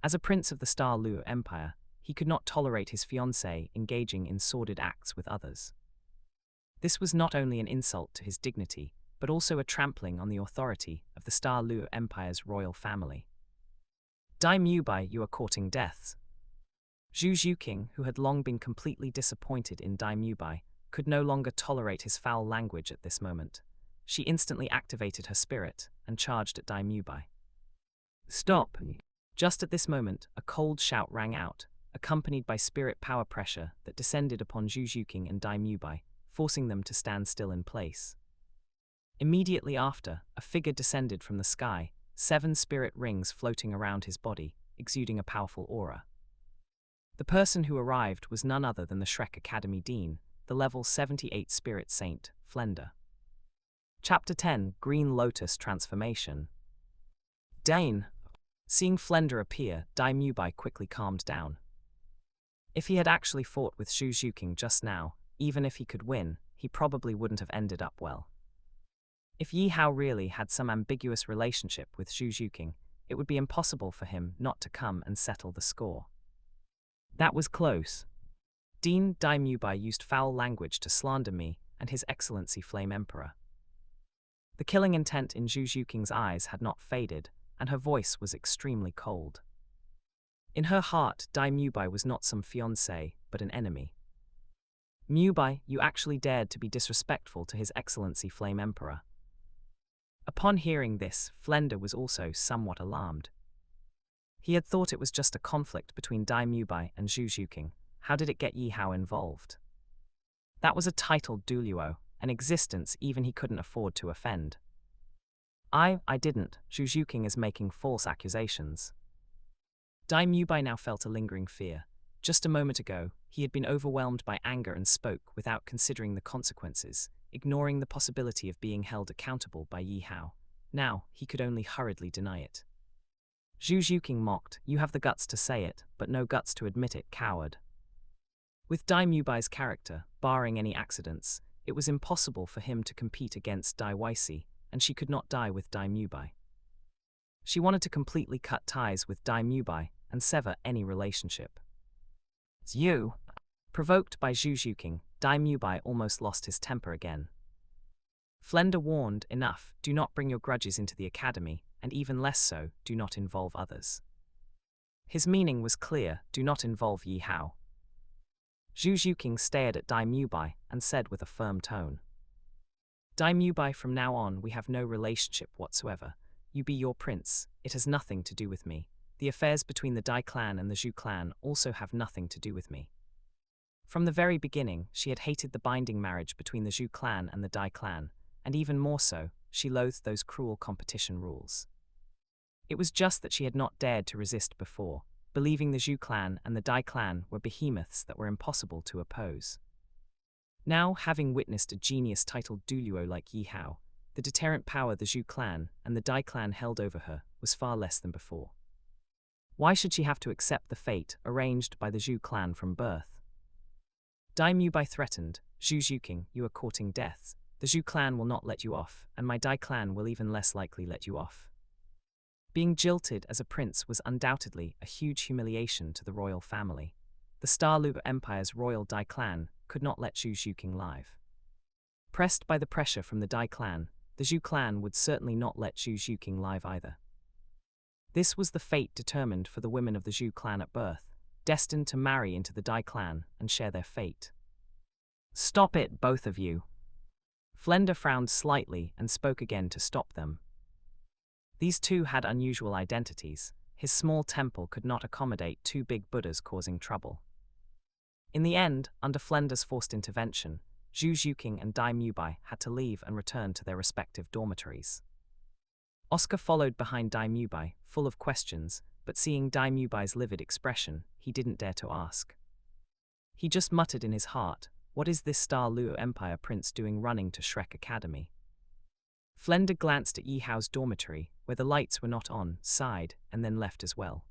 Speaker 1: As a prince of the Star Luo Empire, he could not tolerate his fiancée engaging in sordid acts with others. This was not only an insult to his dignity, but also a trampling on the authority of the Star Luo Empire's royal family. Dai Mubai, you are courting deaths. Zhu Zhuqing, who had long been completely disappointed in Dai Mubai, could no longer tolerate his foul language at this moment. She instantly activated her spirit and charged at Dai Mubai. Stop! Just at this moment, a cold shout rang out, accompanied by spirit power pressure that descended upon Zhu Zhuqing and Dai Mubai, forcing them to stand still in place. Immediately after, a figure descended from the sky, 7 spirit rings floating around his body, exuding a powerful aura. The person who arrived was none other than the Shrek Academy Dean, the level 78 spirit saint, Flender. Chapter 10, Green Lotus Transformation. Dane. Seeing Flender appear, Dai Mubai quickly calmed down. If he had actually fought with Zhu Zhuqing just now, even if he could win, he probably wouldn't have ended up well. If Yi Hao really had some ambiguous relationship with Zhu Zhuqing, it would be impossible for him not to come and settle the score. That was close. Dean Dai Mubai used foul language to slander me and His Excellency Flame Emperor. The killing intent in Zhu Zhuqing's eyes had not faded, and her voice was extremely cold. In her heart, Dai Mubai was not some fiancé, but an enemy. Mubai, you actually dared to be disrespectful to His Excellency Flame Emperor. Upon hearing this, Flender was also somewhat alarmed. He had thought it was just a conflict between Dai Mubai and Zhu Zhuqing. How did it get Yi Hao involved? That was a titled Douluo, an existence even he couldn't afford to offend. I didn't. Zhu Zhuqing is making false accusations. Dai Mubai now felt a lingering fear. Just a moment ago, he had been overwhelmed by anger and spoke without considering the consequences, ignoring the possibility of being held accountable by Yi Hao. Now, he could only hurriedly deny it. Zhu Zhuqing mocked, you have the guts to say it, but no guts to admit it, coward. With Dai Mubai's character, barring any accidents, it was impossible for him to compete against Dai Weisi, and she could not die with Dai Mubai. She wanted to completely cut ties with Dai Mubai and sever any relationship. You! Provoked by Zhu Zhuqing, Dai Mubai almost lost his temper again. Flender warned, enough, do not bring your grudges into the academy, and even less so, do not involve others. His meaning was clear: do not involve Yi Hao. Zhu Zhuqing stared at Dai Mubai and said with a firm tone, Dai Mubai, from now on we have no relationship whatsoever. You be your prince, it has nothing to do with me. The affairs between the Dai clan and the Zhu clan also have nothing to do with me. From the very beginning, she had hated the binding marriage between the Zhu clan and the Dai clan, and even more so, she loathed those cruel competition rules. It was just that she had not dared to resist before, believing the Zhu clan and the Dai clan were behemoths that were impossible to oppose. Now, having witnessed a genius titled Douluo like Yi Hao, the deterrent power the Zhu clan and the Dai clan held over her was far less than before. Why should she have to accept the fate arranged by the Zhu clan from birth? Dai Mubai threatened, Zhu Zhuqing, you are courting death. The Zhu clan will not let you off, and my Dai clan will even less likely let you off. Being jilted as a prince was undoubtedly a huge humiliation to the royal family. The Douluo Empire's royal Dai clan could not let Zhu Zhuqing live. Pressed by the pressure from the Dai clan, the Zhu clan would certainly not let Zhu Zhuqing live either. This was the fate determined for the women of the Zhu clan at birth, destined to marry into the Dai clan and share their fate. Stop it, both of you. Flender frowned slightly and spoke again to stop them. These two had unusual identities. His small temple could not accommodate two big Buddhas causing trouble. In the end, under Flender's forced intervention, Zhu Zhuqing and Dai Mubai had to leave and return to their respective dormitories. Oscar followed behind Dai Mubai, full of questions, but seeing Dai Mubai's livid expression, he didn't dare to ask. He just muttered in his heart, what is this Douluo Empire prince doing running to Shrek Academy? Flender glanced at Yi Hao's dormitory, where the lights were not on, sighed, and then left as well.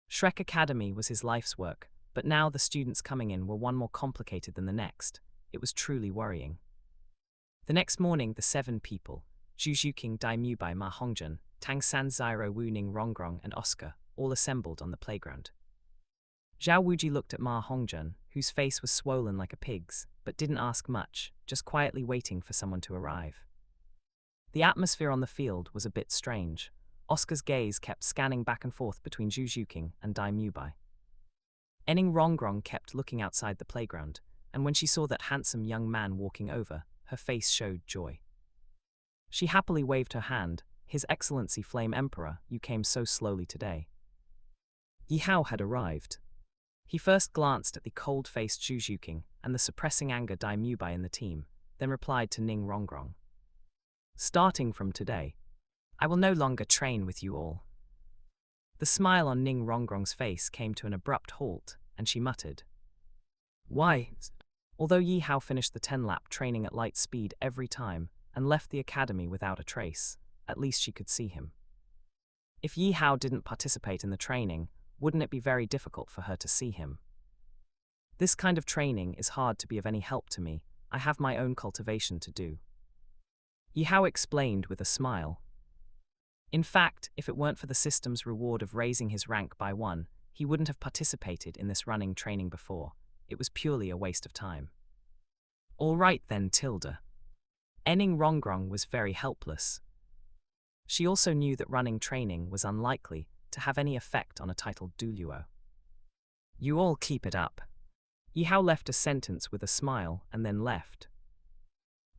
Speaker 1: Shrek Academy was his life's work, but now the students coming in were one more complicated than the next. It was truly worrying. The next morning, the 7 people, Zhu Zhuqing, Dai Mubai, Ma Hongjun, Tang San, Zyro, Wu Ning, Rongrong, and Oscar, all assembled on the playground. Zhao Wuji looked at Ma Hongjun, whose face was swollen like a pig's, but didn't ask much, just quietly waiting for someone to arrive. The atmosphere on the field was a bit strange. Oscar's gaze kept scanning back and forth between Zhu Zhuqing and Dai Mubai. Ening Rongrong kept looking outside the playground, and when she saw that handsome young man walking over, her face showed joy. She happily waved her hand. His Excellency Flame Emperor, you came so slowly today. Yi Hao had arrived. He first glanced at the cold-faced Zhu Zhuqing and the suppressing anger Dai Mubai in the team, then replied to Ning Rongrong. Starting from today, I will no longer train with you all. The smile on Ning Rongrong's face came to an abrupt halt, and she muttered, why? Although Yi Hao finished the 10-lap training at light speed every time and left the academy without a trace, at least she could see him. If Yi Hao didn't participate in the training, wouldn't it be very difficult for her to see him? This kind of training is hard to be of any help to me. I have my own cultivation to do. Yi Hao explained with a smile. In fact, if it weren't for the system's reward of raising his rank by 1, he wouldn't have participated in this running training before. It was purely a waste of time. All right then, Tilda. Ening Rongrong was very helpless. She also knew that running training was unlikely to have any effect on a titled Douluo. You all keep it up. Yi Hao left a sentence with a smile and then left.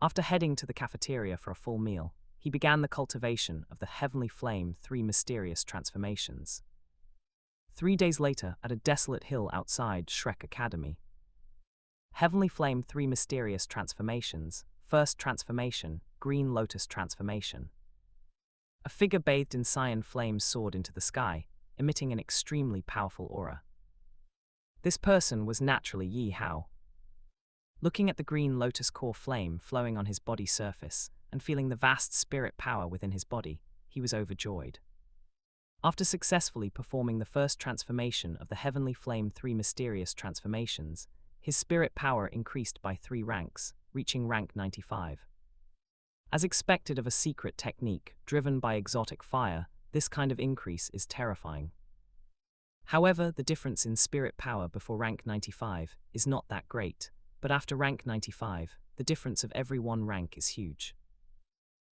Speaker 1: After heading to the cafeteria for a full meal, he began the cultivation of the Heavenly Flame 3 mysterious transformations. 3 days later, at a desolate hill outside Shrek Academy. Heavenly Flame 3 mysterious transformations. First transformation, Green Lotus transformation. A figure bathed in cyan flames soared into the sky, emitting an extremely powerful aura. This person was naturally Yi Hao. Looking at the green lotus core flame flowing on his body surface, and feeling the vast spirit power within his body, he was overjoyed. After successfully performing the first transformation of the Heavenly Flame 3 mysterious transformations, his spirit power increased by 3 ranks, reaching rank 95. As expected of a secret technique driven by exotic fire, this kind of increase is terrifying. However, the difference in spirit power before rank 95 is not that great, but after rank 95, the difference of every 1 rank is huge.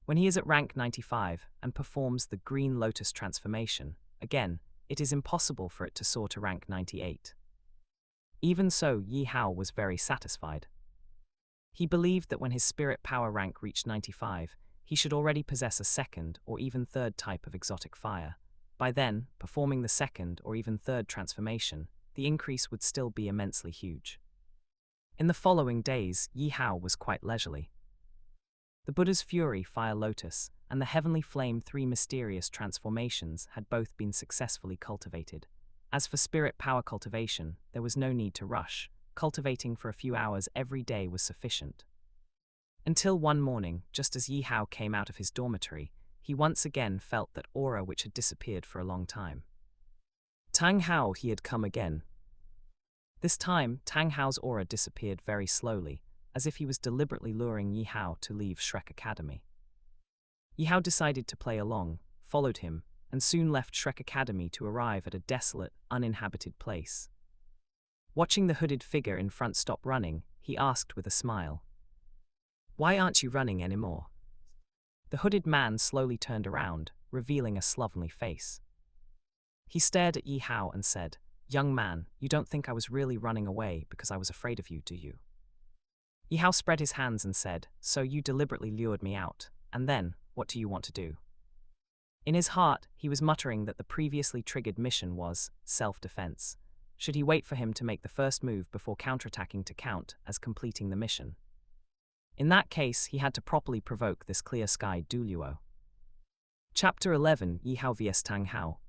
Speaker 1: When he is at rank 95 and performs the Green Lotus transformation, again, it is impossible for it to soar to rank 98. Even so, Yi Hao was very satisfied. He believed that when his spirit power rank reached 95, he should already possess a second or even third type of exotic fire. By then, performing the second or even third transformation, the increase would still be immensely huge. In the following days, Yi Hao was quite leisurely. The Buddha's Fury Fire Lotus and the Heavenly Flame 3 mysterious transformations had both been successfully cultivated. As for spirit power cultivation, there was no need to rush. Cultivating for a few hours every day was sufficient. Until one morning, just as Yi Hao came out of his dormitory, he once again felt that aura which had disappeared for a long time. Tang Hao, he had come again. This time, Tang Hao's aura disappeared very slowly, as if he was deliberately luring Yi Hao to leave Shrek Academy. Yi Hao decided to play along, followed him, and soon left Shrek Academy to arrive at a desolate, uninhabited place. Watching the hooded figure in front stop running, he asked with a smile, "Why aren't you running anymore?" The hooded man slowly turned around, revealing a slovenly face. He stared at Yi Hao and said, "Young man, you don't think I was really running away because I was afraid of you, do you?" Yi Hao spread his hands and said, "So you deliberately lured me out, and then, what do you want to do?" In his heart, he was muttering that the previously triggered mission was self-defense. Should he wait for him to make the first move before counterattacking to count as completing the mission? In that case, he had to properly provoke this clear sky Douluo. Chapter 11, Yi Hao vs Tang Hao.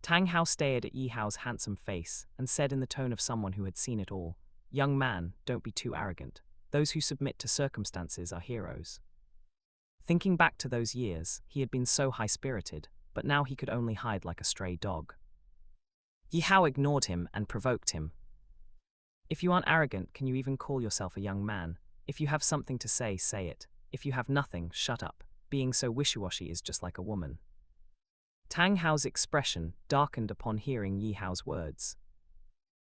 Speaker 1: Tang Hao stared at Yi Hao's handsome face and said in the tone of someone who had seen it all, "Young man, don't be too arrogant. Those who submit to circumstances are heroes." Thinking back to those years, he had been so high-spirited, but now he could only hide like a stray dog. Yi Hao ignored him and provoked him. "If you aren't arrogant, can you even call yourself a young man? If you have something to say, say it. If you have nothing, shut up. Being so wishy-washy is just like a woman." Tang Hao's expression darkened upon hearing Yi Hao's words.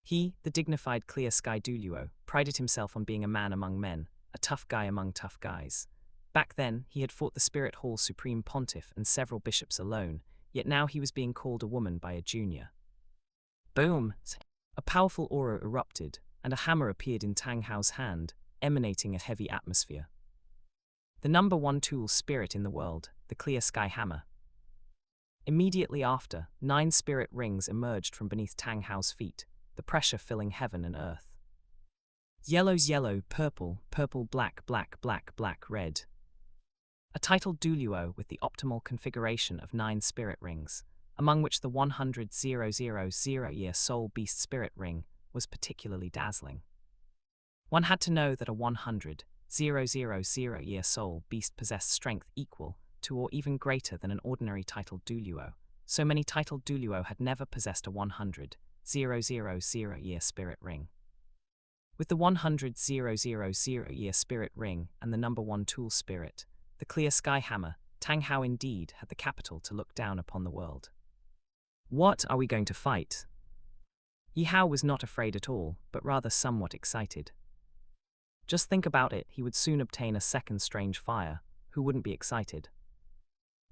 Speaker 1: He, the dignified clear sky Douluo, prided himself on being a man among men, a tough guy among tough guys. Back then, he had fought the Spirit Hall's Supreme Pontiff and several bishops alone, yet now he was being called a woman by a junior. Boom! A powerful aura erupted, and a hammer appeared in Tang Hao's hand, emanating a heavy atmosphere. The number one tool spirit in the world, the clear sky hammer. Immediately after, 9 spirit rings emerged from beneath Tang Hao's feet, the pressure filling heaven and earth. Yellow's yellow, purple, purple, black, black, black, black, red. A titled Douluo with the optimal configuration of 9 spirit rings, among which the 100,000-year Soul Beast Spirit Ring was particularly dazzling. One had to know that a 100,000-year Soul Beast possessed strength equal to or even greater than an ordinary titled Douluo. So many titled Douluo had never possessed a 100,000-year Spirit Ring. With the 100,000-year Spirit Ring and the number 1 tool spirit, the clear sky hammer, Tang Hao indeed had the capital to look down upon the world. What are we going to fight? Yi Hao was not afraid at all, but rather somewhat excited. Just think about it, he would soon obtain a second strange fire. Who wouldn't be excited?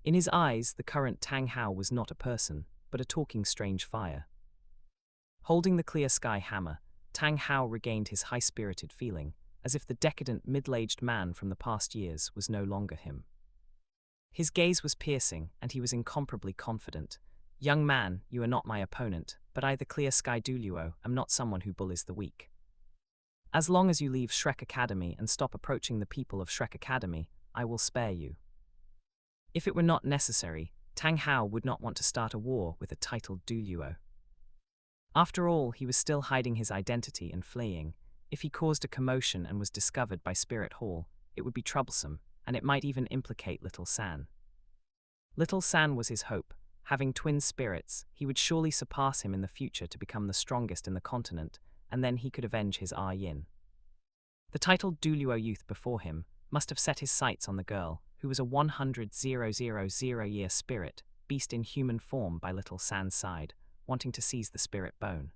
Speaker 1: In his eyes, the current Tang Hao was not a person, but a talking strange fire. Holding the clear sky hammer, Tang Hao regained his high-spirited feeling, as if the decadent middle-aged man from the past years was no longer him. His gaze was piercing, and he was incomparably confident. "Young man, you are not my opponent, but I, the clear sky Douluo, am not someone who bullies the weak. As long as you leave Shrek Academy and stop approaching the people of Shrek Academy, I will spare you." If it were not necessary, Tang Hao would not want to start a war with a titled Douluo. After all, he was still hiding his identity and fleeing. If he caused a commotion and was discovered by Spirit Hall, it would be troublesome, and it might even implicate Little San. Little San was his hope. Having twin spirits, he would surely surpass him in the future to become the strongest in the continent, and then he could avenge his Yin. The titled Douluo youth before him must have set his sights on the girl, who was a 100,000-year spirit, beast in human form by Little San's side, wanting to seize the spirit bone.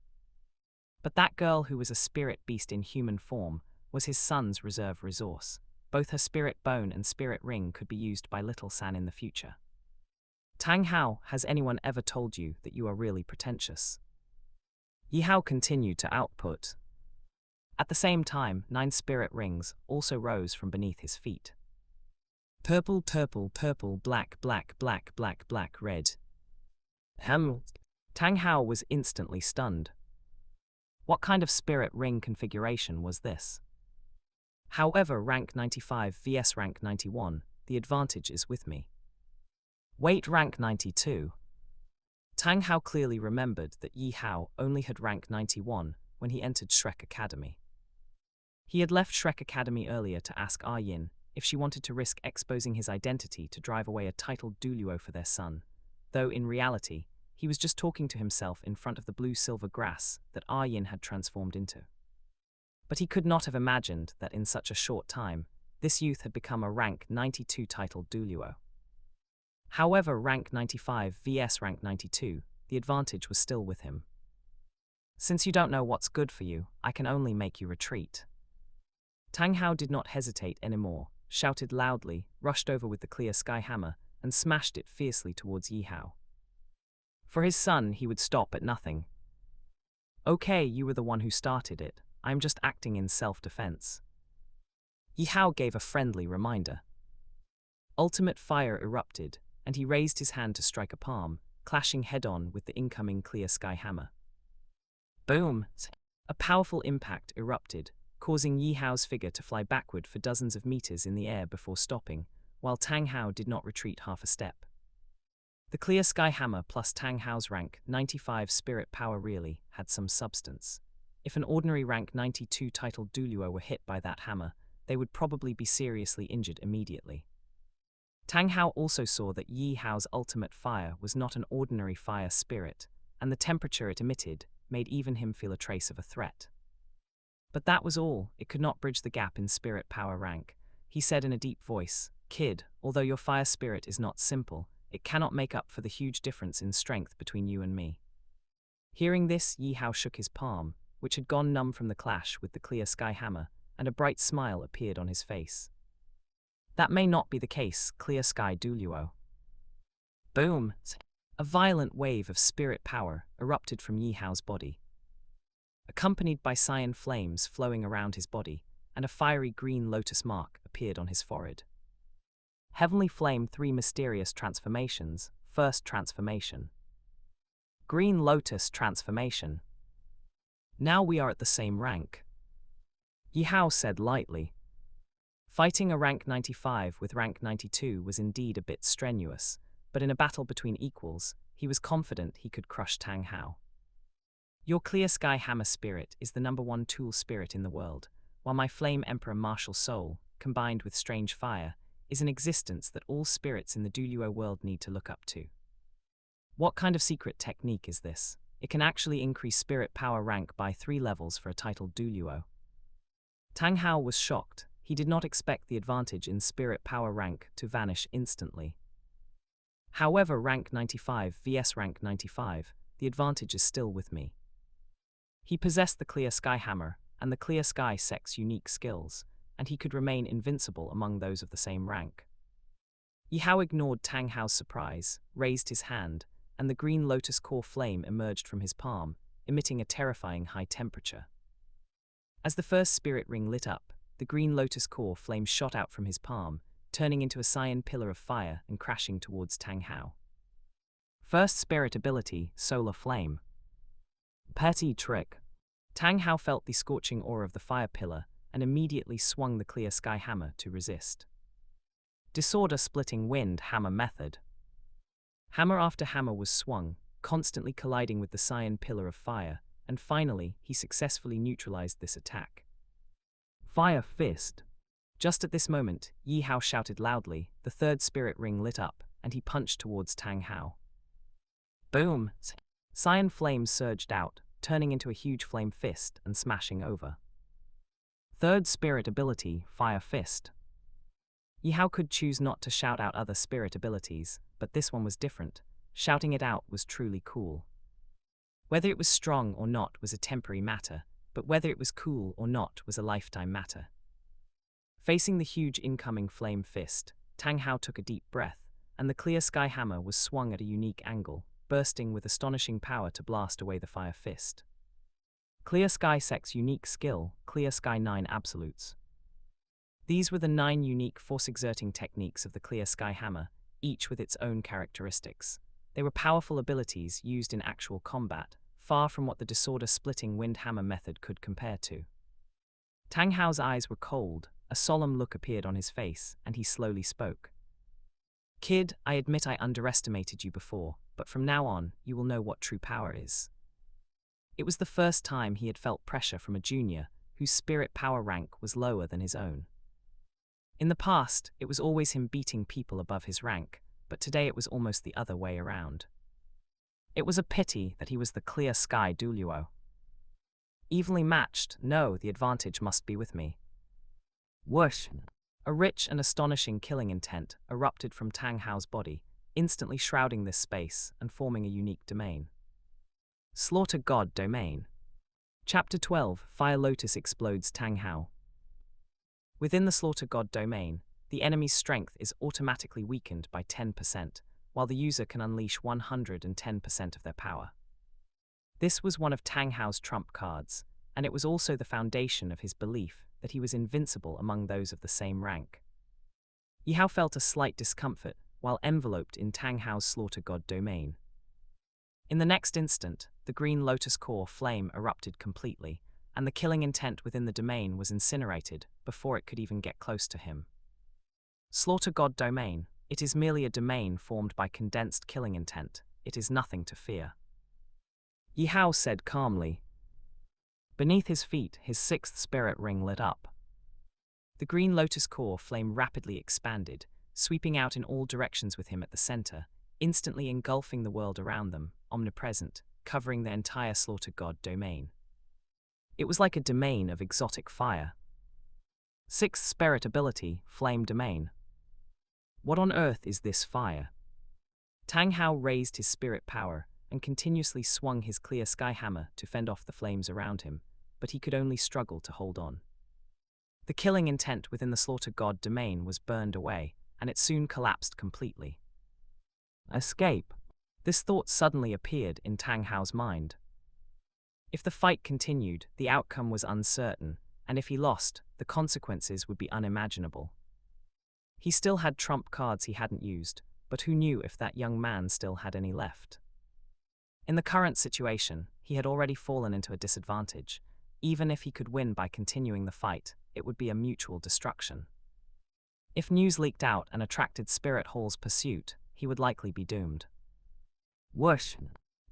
Speaker 1: But that girl who was a spirit beast in human form was his son's reserve resource. Both her spirit bone and spirit ring could be used by Little San in the future. Tang Hao, has anyone ever told you that you are really pretentious? Yi Hao continued to output. At the same time, 9 spirit rings also rose from beneath his feet. Purple, purple, purple, black, black, black, black, black, red. Tang Hao was instantly stunned. What kind of spirit ring configuration was this? However, rank 95 vs rank 91, the advantage is with me. Wait, rank 92. Tang Hao clearly remembered that Yi Hao only had rank 91 when he entered Shrek Academy. He had left Shrek Academy earlier to ask Yin if she wanted to risk exposing his identity to drive away a titled Douluo for their son, though in reality, he was just talking to himself in front of the blue-silver grass that Yin had transformed into. But he could not have imagined that in such a short time, this youth had become a rank 92 titled Douluo. However, rank 95 vs rank 92, the advantage was still with him. Since you don't know what's good for you, I can only make you retreat. Tang Hao did not hesitate anymore, shouted loudly, rushed over with the clear sky hammer, and smashed it fiercely towards Yi Hao. For his son, he would stop at nothing. Okay, you were the one who started it. I'm just acting in self-defense. Yi Hao gave a friendly reminder. Ultimate fire erupted, and he raised his hand to strike a palm, clashing head-on with the incoming clear sky hammer. Boom! A powerful impact erupted, causing Yi Hao's figure to fly backward for dozens of meters in the air before stopping, while Tang Hao did not retreat half a step. The clear sky hammer plus Tang Hao's rank 95 spirit power really had some substance. If an ordinary rank 92 titled Douluo were hit by that hammer, they would probably be seriously injured immediately. Tang Hao also saw that Yi Hao's ultimate fire was not an ordinary fire spirit, and the temperature it emitted made even him feel a trace of a threat. But that was all. It could not bridge the gap in spirit power rank. He said in a deep voice, "Kid, although your fire spirit is not simple, it cannot make up for the huge difference in strength between you and me." Hearing this, Yi Hao shook his palm, which had gone numb from the clash with the clear sky hammer, and a bright smile appeared on his face. That may not be the case, clear sky Douluo. Boom! A violent wave of spirit power erupted from Yi Hao's body, accompanied by cyan flames flowing around his body, and a fiery green lotus mark appeared on his forehead. Heavenly Flame 3 Mysterious Transformations. First Transformation. Green Lotus Transformation. Now we are at the same rank. Yi Hao said lightly. Fighting a rank 95 with rank 92 was indeed a bit strenuous, but in a battle between equals, he was confident he could crush Tang Hao. Your clear sky hammer spirit is the #1 tool spirit in the world, while my flame emperor martial soul, combined with strange fire, is an existence that all spirits in the Douluo world need to look up to. What kind of secret technique is this? It can actually increase spirit power rank by 3 levels for a titled Douluo. Tang Hao was shocked. He did not expect the advantage in spirit power rank to vanish instantly. However, rank 95 vs rank 95, the advantage is still with me. He possessed the clear sky hammer and the clear sky sect's unique skills, and he could remain invincible among those of the same rank. Yi Hao ignored Tang Hao's surprise, raised his hand, and the green lotus core flame emerged from his palm, emitting a terrifying high temperature. As the first spirit ring lit up, the green lotus core flame shot out from his palm, turning into a cyan pillar of fire and crashing towards Tang Hao. First spirit ability, Solar Flame. Petty trick. Tang Hao felt the scorching aura of the fire pillar and immediately swung the clear sky hammer to resist. Disorder Splitting Wind Hammer Method. Hammer after hammer was swung, constantly colliding with the cyan pillar of fire, and finally he successfully neutralized this attack. Fire Fist. Just at this moment, Yi Hao shouted loudly, the third spirit ring lit up, and he punched towards Tang Hao. Boom! Cyan flames surged out, turning into a huge flame fist and smashing over. Third spirit ability, Fire Fist. Yi Hao could choose not to shout out other spirit abilities, but this one was different. Shouting it out was truly cool. Whether it was strong or not was a temporary matter, but whether it was cool or not was a lifetime matter. Facing the huge incoming flame fist, Tang Hao took a deep breath, and the clear sky hammer was swung at a unique angle, bursting with astonishing power to blast away the fire fist. Clear Sky Sec's unique skill, Clear Sky 9 Absolutes. These were the 9 unique force-exerting techniques of the Clear Sky Hammer, each with its own characteristics. They were powerful abilities used in actual combat, far from what the disorder-splitting wind hammer method could compare to. Tang Hao's eyes were cold, a solemn look appeared on his face, and he slowly spoke. "Kid, I admit I underestimated you before, but from now on, you will know what true power is." It was the first time he had felt pressure from a junior, whose spirit power rank was lower than his own. In the past, it was always him beating people above his rank, but today it was almost the other way around. It was a pity that he was the Clear Sky Douluo. Evenly matched, no, the advantage must be with me. Whoosh! A rich and astonishing killing intent erupted from Tang Hao's body, instantly shrouding this space and forming a unique domain. Slaughter God Domain. Chapter 12, Fire Lotus explodes Tang Hao. Within the Slaughter God domain, the enemy's strength is automatically weakened by 10%, while the user can unleash 110% of their power. This was one of Tang Hao's trump cards, and it was also the foundation of his belief that he was invincible among those of the same rank. Yi Hao felt a slight discomfort while enveloped in Tang Hao's Slaughter God domain. In the next instant, the green lotus core flame erupted completely, and the killing intent within the domain was incinerated before it could even get close to him. Slaughter God domain, it is merely a domain formed by condensed killing intent. It is nothing to fear. Yi Hao said calmly. Beneath his feet, his 6th spirit ring lit up. The green lotus core flame rapidly expanded, sweeping out in all directions with him at the center, instantly engulfing the world around them, omnipresent, covering the entire Slaughter God domain. It was like a domain of exotic fire. 6th spirit ability, Flame Domain. What on earth is this fire? Tang Hao raised his spirit power and continuously swung his clear sky hammer to fend off the flames around him, but he could only struggle to hold on. The killing intent within the Slaughter God domain was burned away, and it soon collapsed completely. Escape. This thought suddenly appeared in Tang Hao's mind. If the fight continued, the outcome was uncertain, and if he lost, the consequences would be unimaginable. He still had trump cards he hadn't used, but who knew if that young man still had any left? In the current situation, he had already fallen into a disadvantage. Even if he could win by continuing the fight, it would be a mutual destruction. If news leaked out and attracted Spirit Hall's pursuit, he would likely be doomed. Whoosh!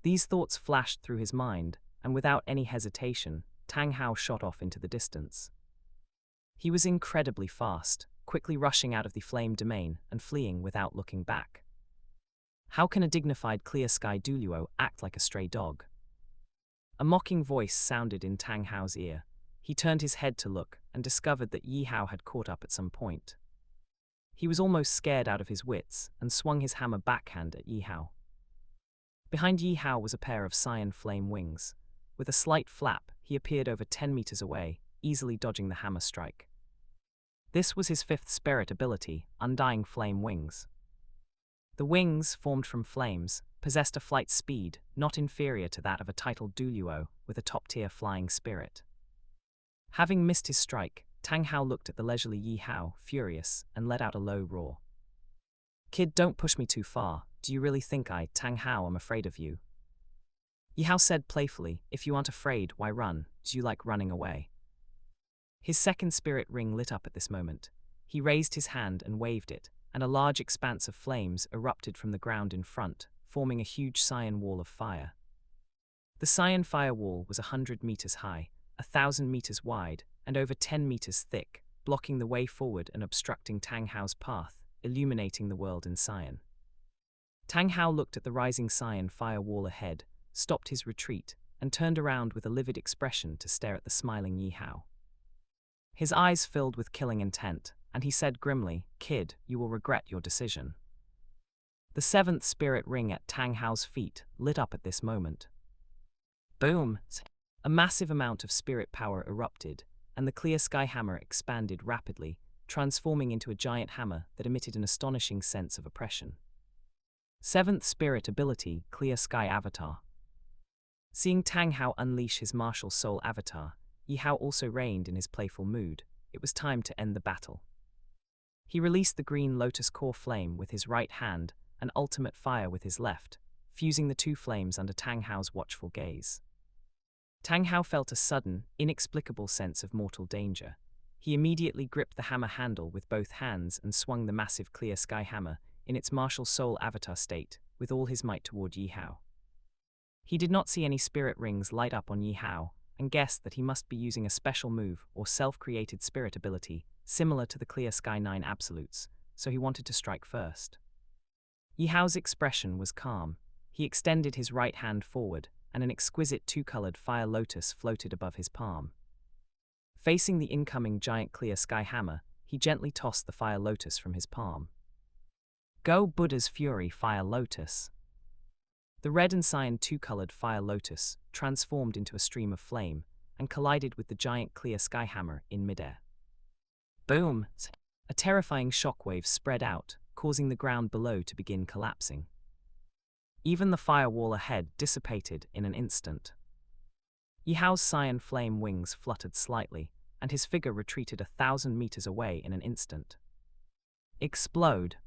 Speaker 1: These thoughts flashed through his mind, and without any hesitation, Tang Hao shot off into the distance. He was incredibly fast, quickly rushing out of the flame domain and fleeing without looking back. How can a dignified clear sky Douluo act like a stray dog? A mocking voice sounded in Tang Hao's ear. He turned his head to look and discovered that Yi Hao had caught up at some point. He was almost scared out of his wits and swung his hammer backhand at Yi Hao. Behind Yi Hao was a pair of cyan flame wings. With a slight flap, he appeared over 10 meters away, easily dodging the hammer strike. This was his 5th spirit ability, Undying Flame Wings. The wings, formed from flames, possessed a flight speed not inferior to that of a titled Douluo with a top-tier flying spirit. Having missed his strike, Tang Hao looked at the leisurely Yi Hao, furious, and let out a low roar. Kid, don't push me too far. Do you really think I, Tang Hao, am afraid of you? Yi Hao said playfully, if you aren't afraid, why run? Do you like running away? His 2nd spirit ring lit up at this moment. He raised his hand and waved it, and a large expanse of flames erupted from the ground in front, forming a huge cyan wall of fire. The cyan firewall was 100 meters high, 1,000 meters wide, and over 10 meters thick, blocking the way forward and obstructing Tang Hao's path, illuminating the world in cyan. Tang Hao looked at the rising cyan firewall ahead, stopped his retreat, and turned around with a livid expression to stare at the smiling Yi Hao. His eyes filled with killing intent, and he said grimly, Kid, you will regret your decision. The 7th spirit ring at Tang Hao's feet lit up at this moment. Boom! A massive amount of spirit power erupted, and the clear sky hammer expanded rapidly, transforming into a giant hammer that emitted an astonishing sense of oppression. 7th Spirit Ability, Clear Sky Avatar. Seeing Tang Hao unleash his martial soul avatar, Yi Hao also reigned in his playful mood. It was time to end the battle. He released the green Lotus core flame with his right hand and ultimate fire with his left, fusing the two flames under Tang Hao's watchful gaze. Tang Hao felt a sudden, inexplicable sense of mortal danger. He immediately gripped the hammer handle with both hands and swung the massive clear sky hammer in its martial soul avatar state with all his might toward Yi Hao. He did not see any spirit rings light up on Yi Hao and guessed that he must be using a special move or self-created spirit ability similar to the Clear Sky 9 absolutes, so he wanted to strike first. Yi Hao's expression was calm. He extended his right hand forward, and an exquisite two-colored fire lotus floated above his palm. Facing the incoming giant clear sky hammer, he gently tossed the fire lotus from his palm. Go Buddha's Fury Fire Lotus. The red and cyan two-colored fire lotus transformed into a stream of flame and collided with the giant clear sky hammer in midair. Boom! A terrifying shockwave spread out, causing the ground below to begin collapsing. Even the firewall ahead dissipated in an instant. Yi Hao's cyan flame wings fluttered slightly, and his figure retreated 1,000 meters away in an instant. Explode!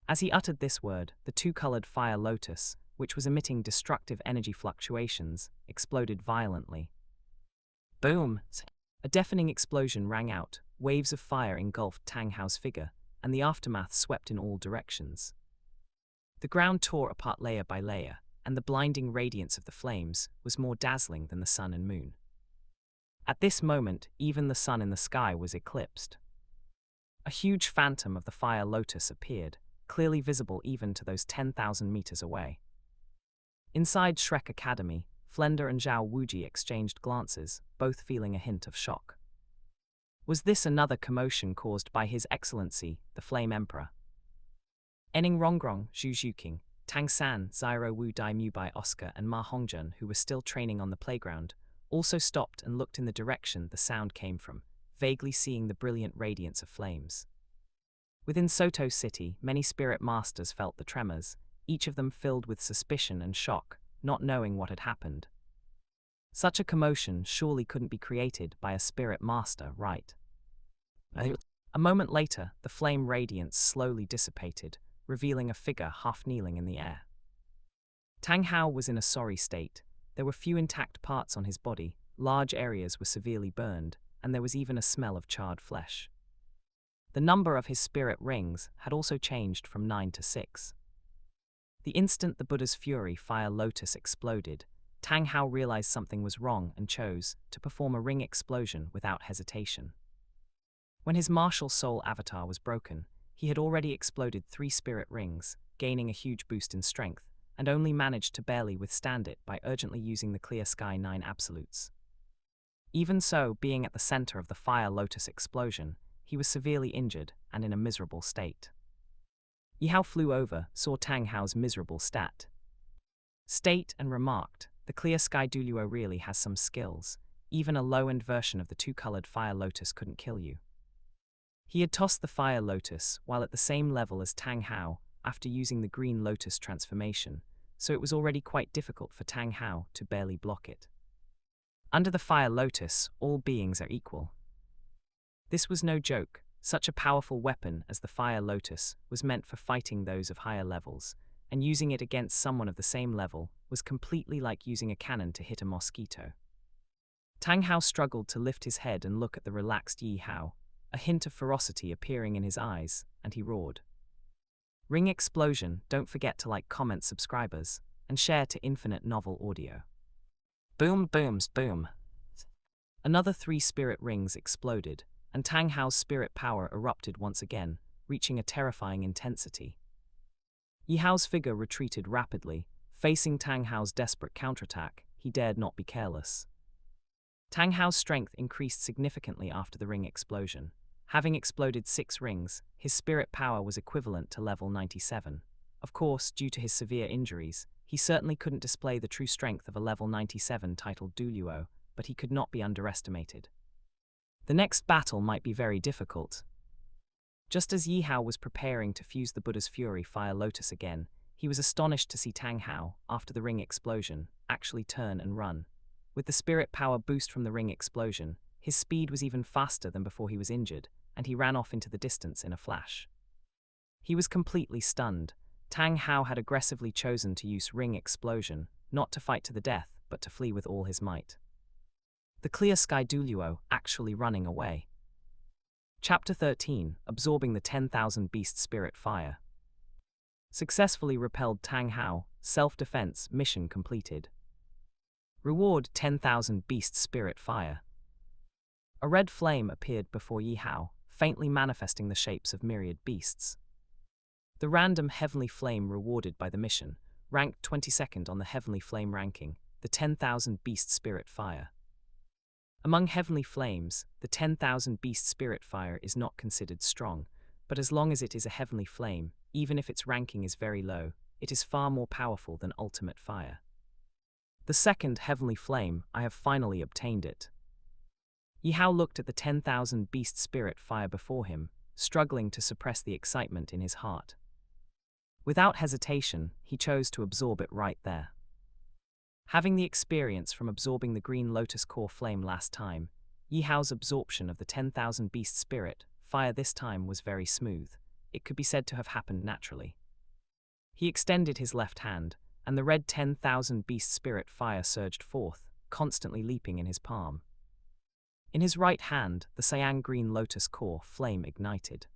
Speaker 1: As he uttered this word, the two-colored fire lotus, which was emitting destructive energy fluctuations, exploded violently. Boom! A deafening explosion rang out, waves of fire engulfed Tang Hao's figure, and the aftermath swept in all directions. The ground tore apart layer by layer, and the blinding radiance of the flames was more dazzling than the sun and moon. At this moment, even the sun in the sky was eclipsed. A huge phantom of the fire lotus appeared, clearly visible even to those 10,000 meters away. Inside Shrek Academy, Flender and Zhao Wuji exchanged glances, both feeling a hint of shock. Was this another commotion caused by His Excellency, the Flame Emperor? Enning Rongrong, Zhu Zhuqing, Tang San, Zyro Wu Dai Mubai Oscar and Ma Hongjun, who were still training on the playground, also stopped and looked in the direction the sound came from, vaguely seeing the brilliant radiance of flames. Within Soto City, many spirit masters felt the tremors, each of them filled with suspicion and shock, not knowing what had happened. Such a commotion surely couldn't be created by a spirit master, right? A moment later, the flame radiance slowly dissipated, revealing a figure half kneeling in the air. Tang Hao was in a sorry state. There were few intact parts on his body, large areas were severely burned, and there was even a smell of charred flesh. The number of his spirit rings had also changed from 9 to 6. The instant the Buddha's Fury Fire Lotus exploded, Tang Hao realized something was wrong and chose to perform a ring explosion without hesitation. When his martial soul avatar was broken, he had already exploded 3 spirit rings, gaining a huge boost in strength, and only managed to barely withstand it by urgently using the Clear Sky 9 absolutes. Even so, being at the center of the Fire Lotus explosion, he was severely injured and in a miserable state. Yi Hao flew over, saw Tang Hao's miserable state, and remarked, "The Clear Sky Douluo really has some skills. Even a low-end version of the two-colored Fire Lotus couldn't kill you." He had tossed the Fire Lotus while at the same level as Tang Hao after using the Green Lotus transformation, so it was already quite difficult for Tang Hao to barely block it. Under the Fire Lotus, all beings are equal. This was no joke. Such a powerful weapon as the Fire Lotus was meant for fighting those of higher levels, and using it against someone of the same level was completely like using a cannon to hit a mosquito. Tang Hao struggled to lift his head and look at the relaxed Yi Hao, a hint of ferocity appearing in his eyes, and he roared. Ring explosion, don't forget to like, comment, subscribers, and share to Infinite Novel Audio. Boom booms boom. Another 3 spirit rings exploded, and Tang Hao's spirit power erupted once again, reaching a terrifying intensity. Yi Hao's figure retreated rapidly. Facing Tang Hao's desperate counterattack, he dared not be careless. Tang Hao's strength increased significantly after the ring explosion. Having exploded 6 rings, his spirit power was equivalent to level 97. Of course, due to his severe injuries, he certainly couldn't display the true strength of a level 97 titled Douluo, but he could not be underestimated. The next battle might be very difficult. Just as Yi Hao was preparing to fuse the Buddha's Fury Fire Lotus again, He was astonished to see Tang Hao, after the ring explosion, actually turn and run. With the spirit power boost from the ring explosion, his speed was even faster than before he was injured, and he ran off into the distance in a flash. He was completely stunned. Tang Hao had aggressively chosen to use ring explosion, not to fight to the death, but to flee with all his might. The clear sky Douluo actually running away. Chapter 13, Absorbing the 10,000 Beast Spirit Fire. Successfully repelled Tang Hao, self-defense, mission completed. Reward 10,000 Beast Spirit Fire. A red flame appeared before Yi Hao, faintly manifesting the shapes of myriad beasts. The random heavenly flame rewarded by the mission, ranked 22nd on the heavenly flame ranking, the 10,000 Beast Spirit Fire. Among heavenly flames, the 10,000 Beast Spirit Fire is not considered strong, but as long as it is a heavenly flame, even if its ranking is very low, it is far more powerful than ultimate fire. The second heavenly flame, I have finally obtained it. Yi Hao looked at the 10,000 Beast Spirit Fire before him, struggling to suppress the excitement in his heart. Without hesitation, he chose to absorb it right there. Having the experience from absorbing the green Lotus core flame last time, Yi Hao's absorption of the 10,000 Beast Spirit Fire this time was very smooth. It could be said to have happened naturally. He extended his left hand, and the red 10,000 Beast Spirit Fire surged forth, constantly leaping in his palm. In his right hand, the cyan green Lotus core flame ignited.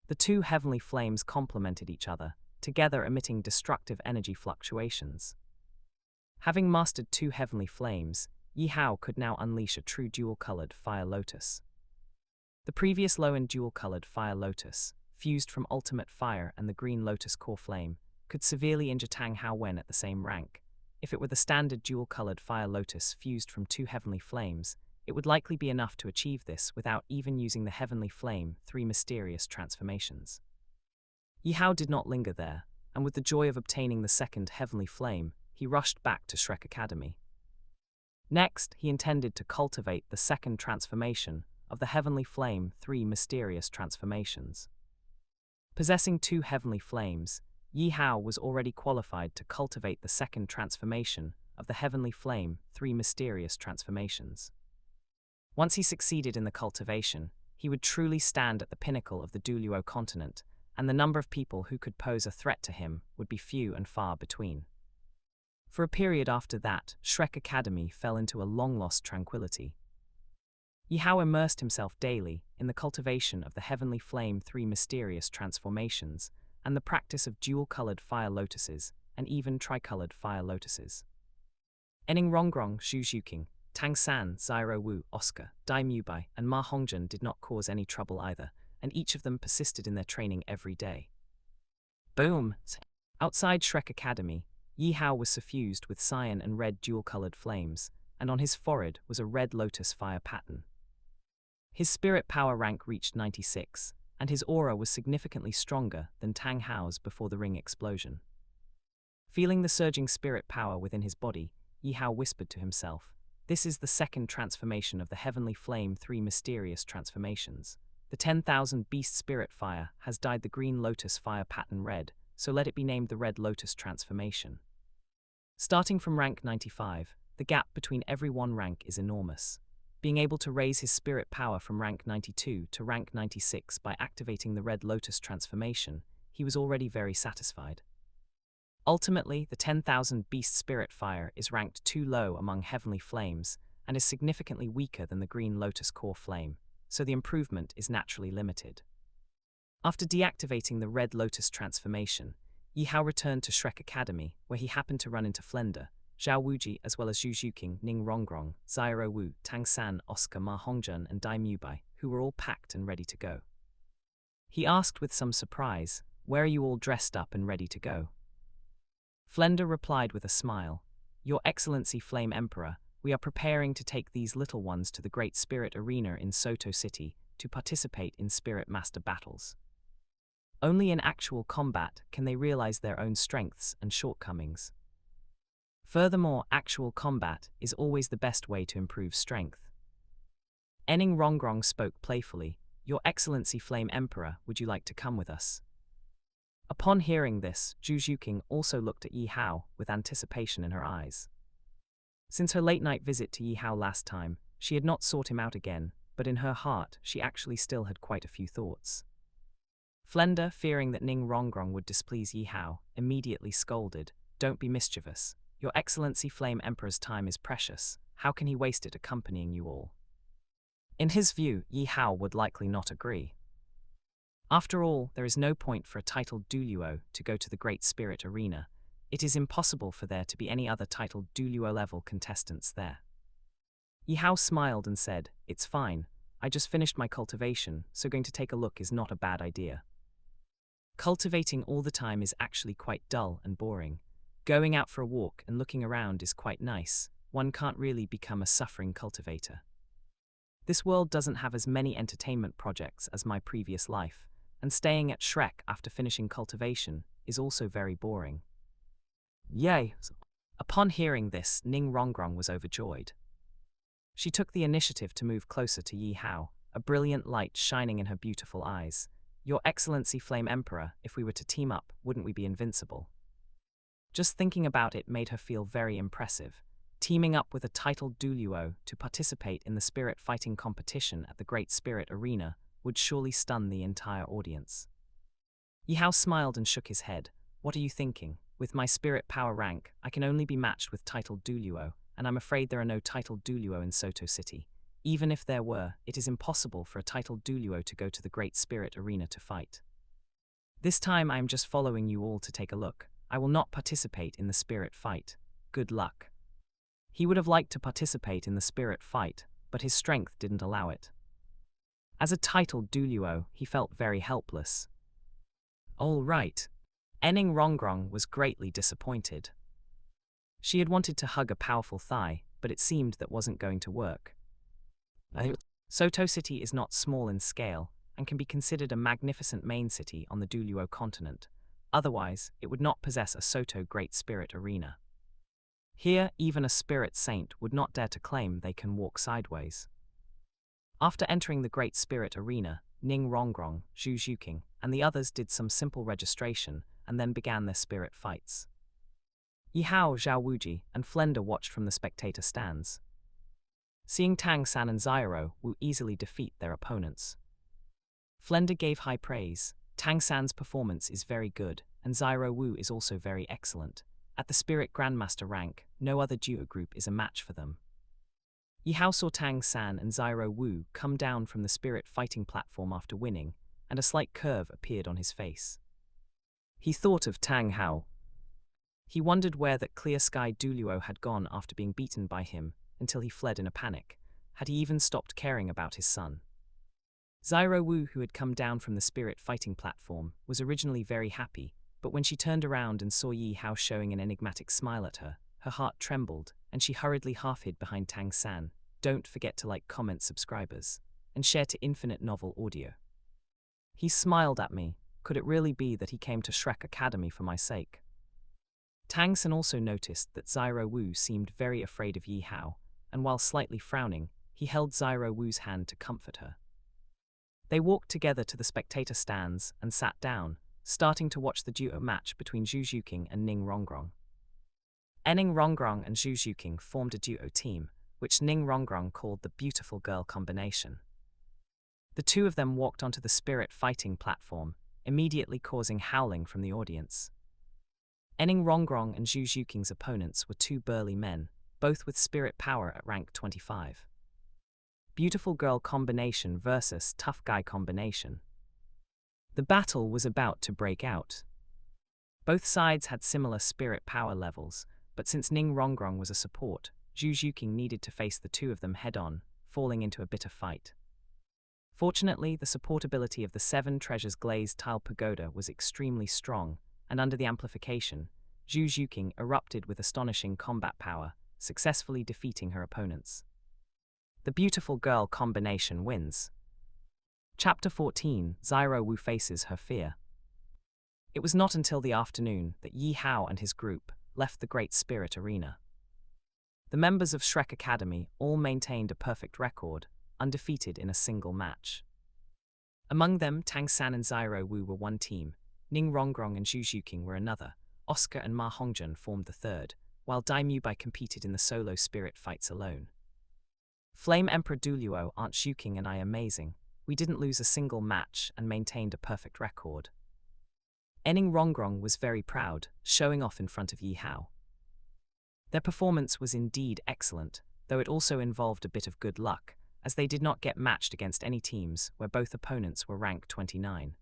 Speaker 1: The two heavenly flames complemented each other, together emitting destructive energy fluctuations. Having mastered two heavenly flames, Yi Hao could now unleash a true dual-colored Fire Lotus. The previous low-end dual-colored Fire Lotus, fused from Ultimate Fire and the green Lotus core flame, could severely injure Tang Hao when at the same rank. If it were the standard dual-colored Fire Lotus fused from two heavenly flames, it would likely be enough to achieve this without even using the heavenly flame 3 mysterious transformations. Yi Hao did not linger there, and with the joy of obtaining the second heavenly flame, he rushed back to Shrek Academy. Next, he intended to cultivate the second transformation of the heavenly flame 3 mysterious transformations. Possessing 2 heavenly flames, Yi Hao was already qualified to cultivate the second transformation of the heavenly flame 3 mysterious transformations. Once he succeeded in the cultivation, he would truly stand at the pinnacle of the Douluo Continent, and the number of people who could pose a threat to him would be few and far between. For a period after that, Shrek Academy fell into a long-lost tranquility. Yi Hao immersed himself daily in the cultivation of the heavenly flame 3 mysterious transformations and the practice of dual-colored Fire Lotuses and even tricolored Fire Lotuses. Ening Rongrong, Zhu Zhuqing, Tang San, Zyro Wu, Oscar, Dai Mubai, and Ma Hongjun did not cause any trouble either, and each of them persisted in their training every day. Boom! Outside Shrek Academy, Yi Hao was suffused with cyan and red dual-colored flames, and on his forehead was a red lotus fire pattern. His spirit power rank reached 96, and his aura was significantly stronger than Tang Hao's before the ring explosion. Feeling the surging spirit power within his body, Yi Hao whispered to himself, "This is the second transformation of the heavenly flame 3 mysterious transformations. The 10,000 Beast Spirit Fire has dyed the green lotus fire pattern red, so let it be named the Red Lotus Transformation." Starting from rank 95, the gap between every one rank is enormous. Being able to raise his spirit power from rank 92 to rank 96 by activating the Red Lotus Transformation, he was already very satisfied. Ultimately, the 10,000 Beast Spirit Fire is ranked too low among heavenly flames and is significantly weaker than the green Lotus core flame, so the improvement is naturally limited. After deactivating the Red Lotus Transformation, Yi Hao returned to Shrek Academy, where he happened to run into Flender, Zhao Wuji, as well as Zhu Zhuqing, Ning Rongrong, Zyro Wu, Tang San, Oscar, Ma Hongjun, and Dai Mubai, who were all packed and ready to go. He asked with some surprise, "Where are you all dressed up and ready to go?" Flender replied with a smile, "Your Excellency Flame Emperor, we are preparing to take these little ones to the Great Spirit Arena in Soto City to participate in Spirit Master battles. Only in actual combat can they realize their own strengths and shortcomings. Furthermore, actual combat is always the best way to improve strength." Ening Rongrong spoke playfully, "Your Excellency Flame Emperor, would you like to come with us?" Upon hearing this, Zhu Zhuqing also looked at Yi Hao with anticipation in her eyes. Since her late-night visit to Yi Hao last time, she had not sought him out again, but in her heart she actually still had quite a few thoughts. Flenda, fearing that Ning Rongrong would displease Yi Hao, immediately scolded, "Don't be mischievous. Your Excellency Flame Emperor's time is precious. How can he waste it accompanying you all?" In his view, Yi Hao would likely not agree. After all, there is no point for a titled Douluo to go to the Great Spirit Arena. It is impossible for there to be any other titled Douluo-level contestants there. Yi Hao smiled and said, "It's fine. I just finished my cultivation, so going to take a look is not a bad idea. Cultivating all the time is actually quite dull and boring. Going out for a walk and looking around is quite nice. One can't really become a suffering cultivator. This world doesn't have as many entertainment projects as my previous life, and staying at Shrek after finishing cultivation is also very boring." Yay! Upon hearing this, Ning Rongrong was overjoyed. She took the initiative to move closer to Yi Hao, a brilliant light shining in her beautiful eyes. "Your Excellency Flame Emperor, if we were to team up, wouldn't we be invincible?" Just thinking about it made her feel very impressive. Teaming up with a titled Douluo to participate in the spirit fighting competition at the Great Spirit Arena would surely stun the entire audience. Yi Hao smiled and shook his head. "What are you thinking? With my spirit power rank, I can only be matched with titled Douluo, and I'm afraid there are no titled Douluo in Soto City. Even if there were, it is impossible for a titled Douluo to go to the Great Spirit Arena to fight. This time I am just following you all to take a look. I will not participate in the spirit fight. Good luck." He would have liked to participate in the spirit fight, but his strength didn't allow it. As a titled Douluo, he felt very helpless. All right. Ning Rongrong was greatly disappointed. She had wanted to hug a powerful thigh, but it seemed that wasn't going to work. Soto City is not small in scale, and can be considered a magnificent main city on the Douluo Continent. Otherwise, it would not possess a Soto Great Spirit Arena. Here, even a spirit saint would not dare to claim they can walk sideways. After entering the Great Spirit Arena, Ning Rongrong, Zhu Zhuqing, and the others did some simple registration and then began their spirit fights. Yi Hao, Zhao Wuji, and Flenda watched from the spectator stands. Seeing Tang San and Zyro Wu easily defeat their opponents, Flenda gave high praise. Tang San's performance is very good, and Zyro Wu is also very excellent. At the Spirit Grandmaster rank, no other duo group is a match for them. Yi Hao saw Tang San and Zyro Wu come down from the spirit fighting platform after winning, and a slight curve appeared on his face. He thought of Tang Hao. He wondered where that clear sky Douluo had gone after being beaten by him, until he fled in a panic. Had he even stopped caring about his son? Zyro Wu, who had come down from the spirit fighting platform, was originally very happy, but when she turned around and saw Yi Hao showing an enigmatic smile at her, her heart trembled, and she hurriedly half-hid behind Tang San. Don't forget to like, comment, subscribers, and share to Infinite Novel Audio. He smiled at me. Could it really be that he came to Shrek Academy for my sake? Tang San also noticed that Zyro Wu seemed very afraid of Yi Hao, and while slightly frowning, he held Zyro Wu's hand to comfort her. They walked together to the spectator stands and sat down, starting to watch the duo match between Zhu Zhuqing and Ning Rongrong. Ning Rongrong and Zhu Zhuqing formed a duo team, which Ning Rongrong called the Beautiful Girl Combination. The two of them walked onto the spirit fighting platform, immediately causing howling from the audience. Ning Rongrong and Zhu Zhuqing's opponents were two burly men, both with spirit power at rank 25. Beautiful Girl Combination versus Tough Guy Combination. The battle was about to break out. Both sides had similar spirit power levels, but since Ning Rongrong was a support, Zhu Zhuqing needed to face the two of them head-on, falling into a bitter fight. Fortunately, the support ability of the Seven Treasures Glazed Tile Pagoda was extremely strong, and under the amplification, Zhu Zhuqing erupted with astonishing combat power, successfully defeating her opponents. The Beautiful Girl Combination wins. Chapter 14, Zyro Wu faces her fear. It was not until the afternoon that Yi Hao and his group left the Great Spirit Arena. The members of Shrek Academy all maintained a perfect record, undefeated in a single match. Among them, Tang San and Zyro Wu were one team, Ning Rongrong and Zhu Xuqing were another. Oscar and Ma Hongjun formed the third, while Dai Mubai competed in the solo spirit fights alone. Flame Emperor Douluo, Aunt Xuqing and I amazing. We didn't lose a single match and maintained a perfect record. Ning Rongrong was very proud, showing off in front of Yi Hao. Their performance was indeed excellent, though it also involved a bit of good luck, as they did not get matched against any teams where both opponents were rank 29.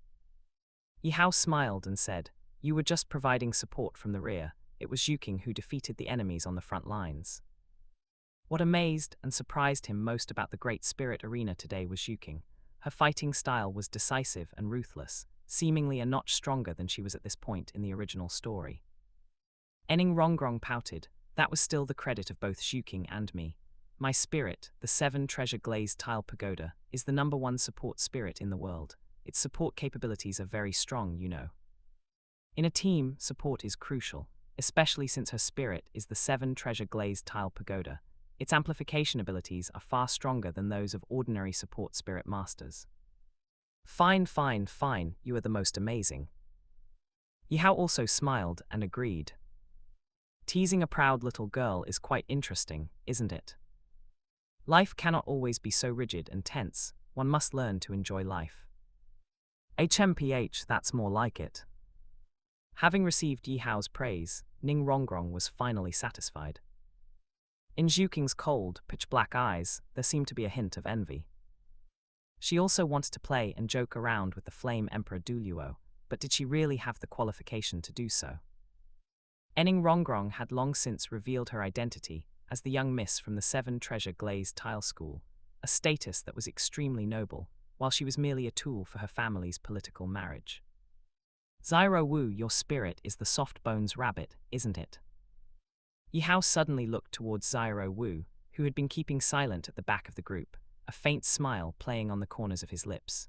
Speaker 1: Yi Hao smiled and said, "You were just providing support from the rear. It was Xuqing who defeated the enemies on the front lines." What amazed and surprised him most about the Great Spirit Arena today was Xuqing. Her fighting style was decisive and ruthless, seemingly a notch stronger than she was at this point in the original story. Ning Rongrong pouted. "That was still the credit of both Xuqing and me. My spirit, the 7 treasure glazed tile pagoda, is the #1 support spirit in the world. Its support capabilities are very strong, you know. In a team, support is crucial, especially since her spirit is the 7 treasure glazed tile pagoda. Its amplification abilities are far stronger than those of ordinary support spirit masters." Fine, you are the most amazing. Yi Hao also smiled and agreed. Teasing a proud little girl is quite interesting, isn't it? Life cannot always be so rigid and tense, one must learn to enjoy life. HMPH, that's more like it. Having received Yi Hao's praise, Ning Rongrong was finally satisfied. In Xuqing's cold, pitch-black eyes, there seemed to be a hint of envy. She also wanted to play and joke around with the Flame Emperor Douluo, but did she really have the qualification to do so? Ning Rongrong had long since revealed her identity as the young miss from the 7 treasure glazed tile school, a status that was extremely noble, while she was merely a tool for her family's political marriage. "Zyro Wu, your spirit is the soft bones rabbit, isn't it?" Yi Hao suddenly looked towards Zyro Wu, who had been keeping silent at the back of the group, a faint smile playing on the corners of his lips.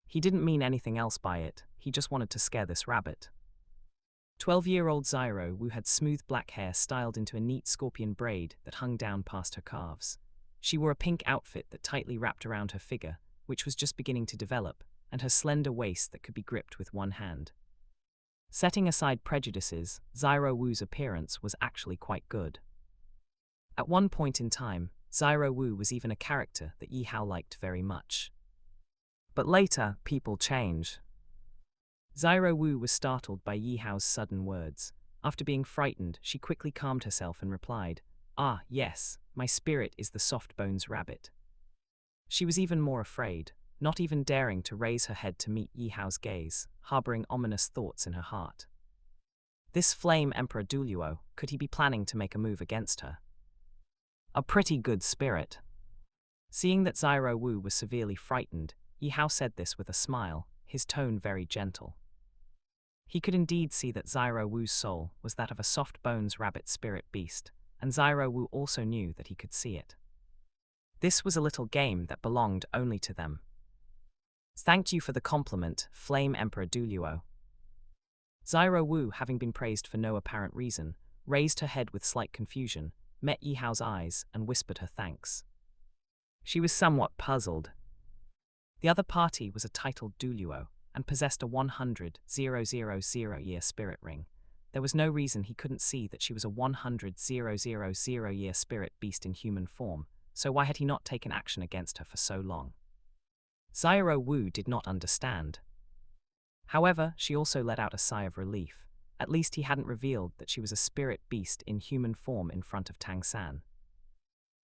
Speaker 1: He didn't mean anything else by it, he just wanted to scare this rabbit. 12-year-old Zyro Wu had smooth black hair styled into a neat scorpion braid that hung down past her calves. She wore a pink outfit that tightly wrapped around her figure, which was just beginning to develop, and her slender waist that could be gripped with one hand. Setting aside prejudices, Zyro Wu's appearance was actually quite good. At one point in time, Zyro Wu was even a character that Yi Hao liked very much. But later, people change. Zyro Wu was startled by Yi Hao's sudden words. After being frightened, she quickly calmed herself and replied, "Ah, yes, my spirit is the soft bones rabbit." She was even more afraid, not even daring to raise her head to meet Yi Hao's gaze, harboring ominous thoughts in her heart. This Flame Emperor Douluo, could he be planning to make a move against her? A pretty good spirit. Seeing that Zyro Wu was severely frightened, Yi Hao said this with a smile, his tone very gentle. He could indeed see that Zyro Wu's soul was that of a soft bones rabbit spirit beast, and Zyro Wu also knew that he could see it. This was a little game that belonged only to them. "Thank you for the compliment, Flame Emperor Douluo." Zyro Wu, having been praised for no apparent reason, raised her head with slight confusion, met Yi Hao's eyes, and whispered her thanks. She was somewhat puzzled. The other party was a titled Douluo, and possessed a 100,000-year spirit ring. There was no reason he couldn't see that she was a 100,000-year spirit beast in human form, so why had he not taken action against her for so long? Zyro Wu did not understand. However, she also let out a sigh of relief. At least he hadn't revealed that she was a spirit beast in human form in front of Tang San.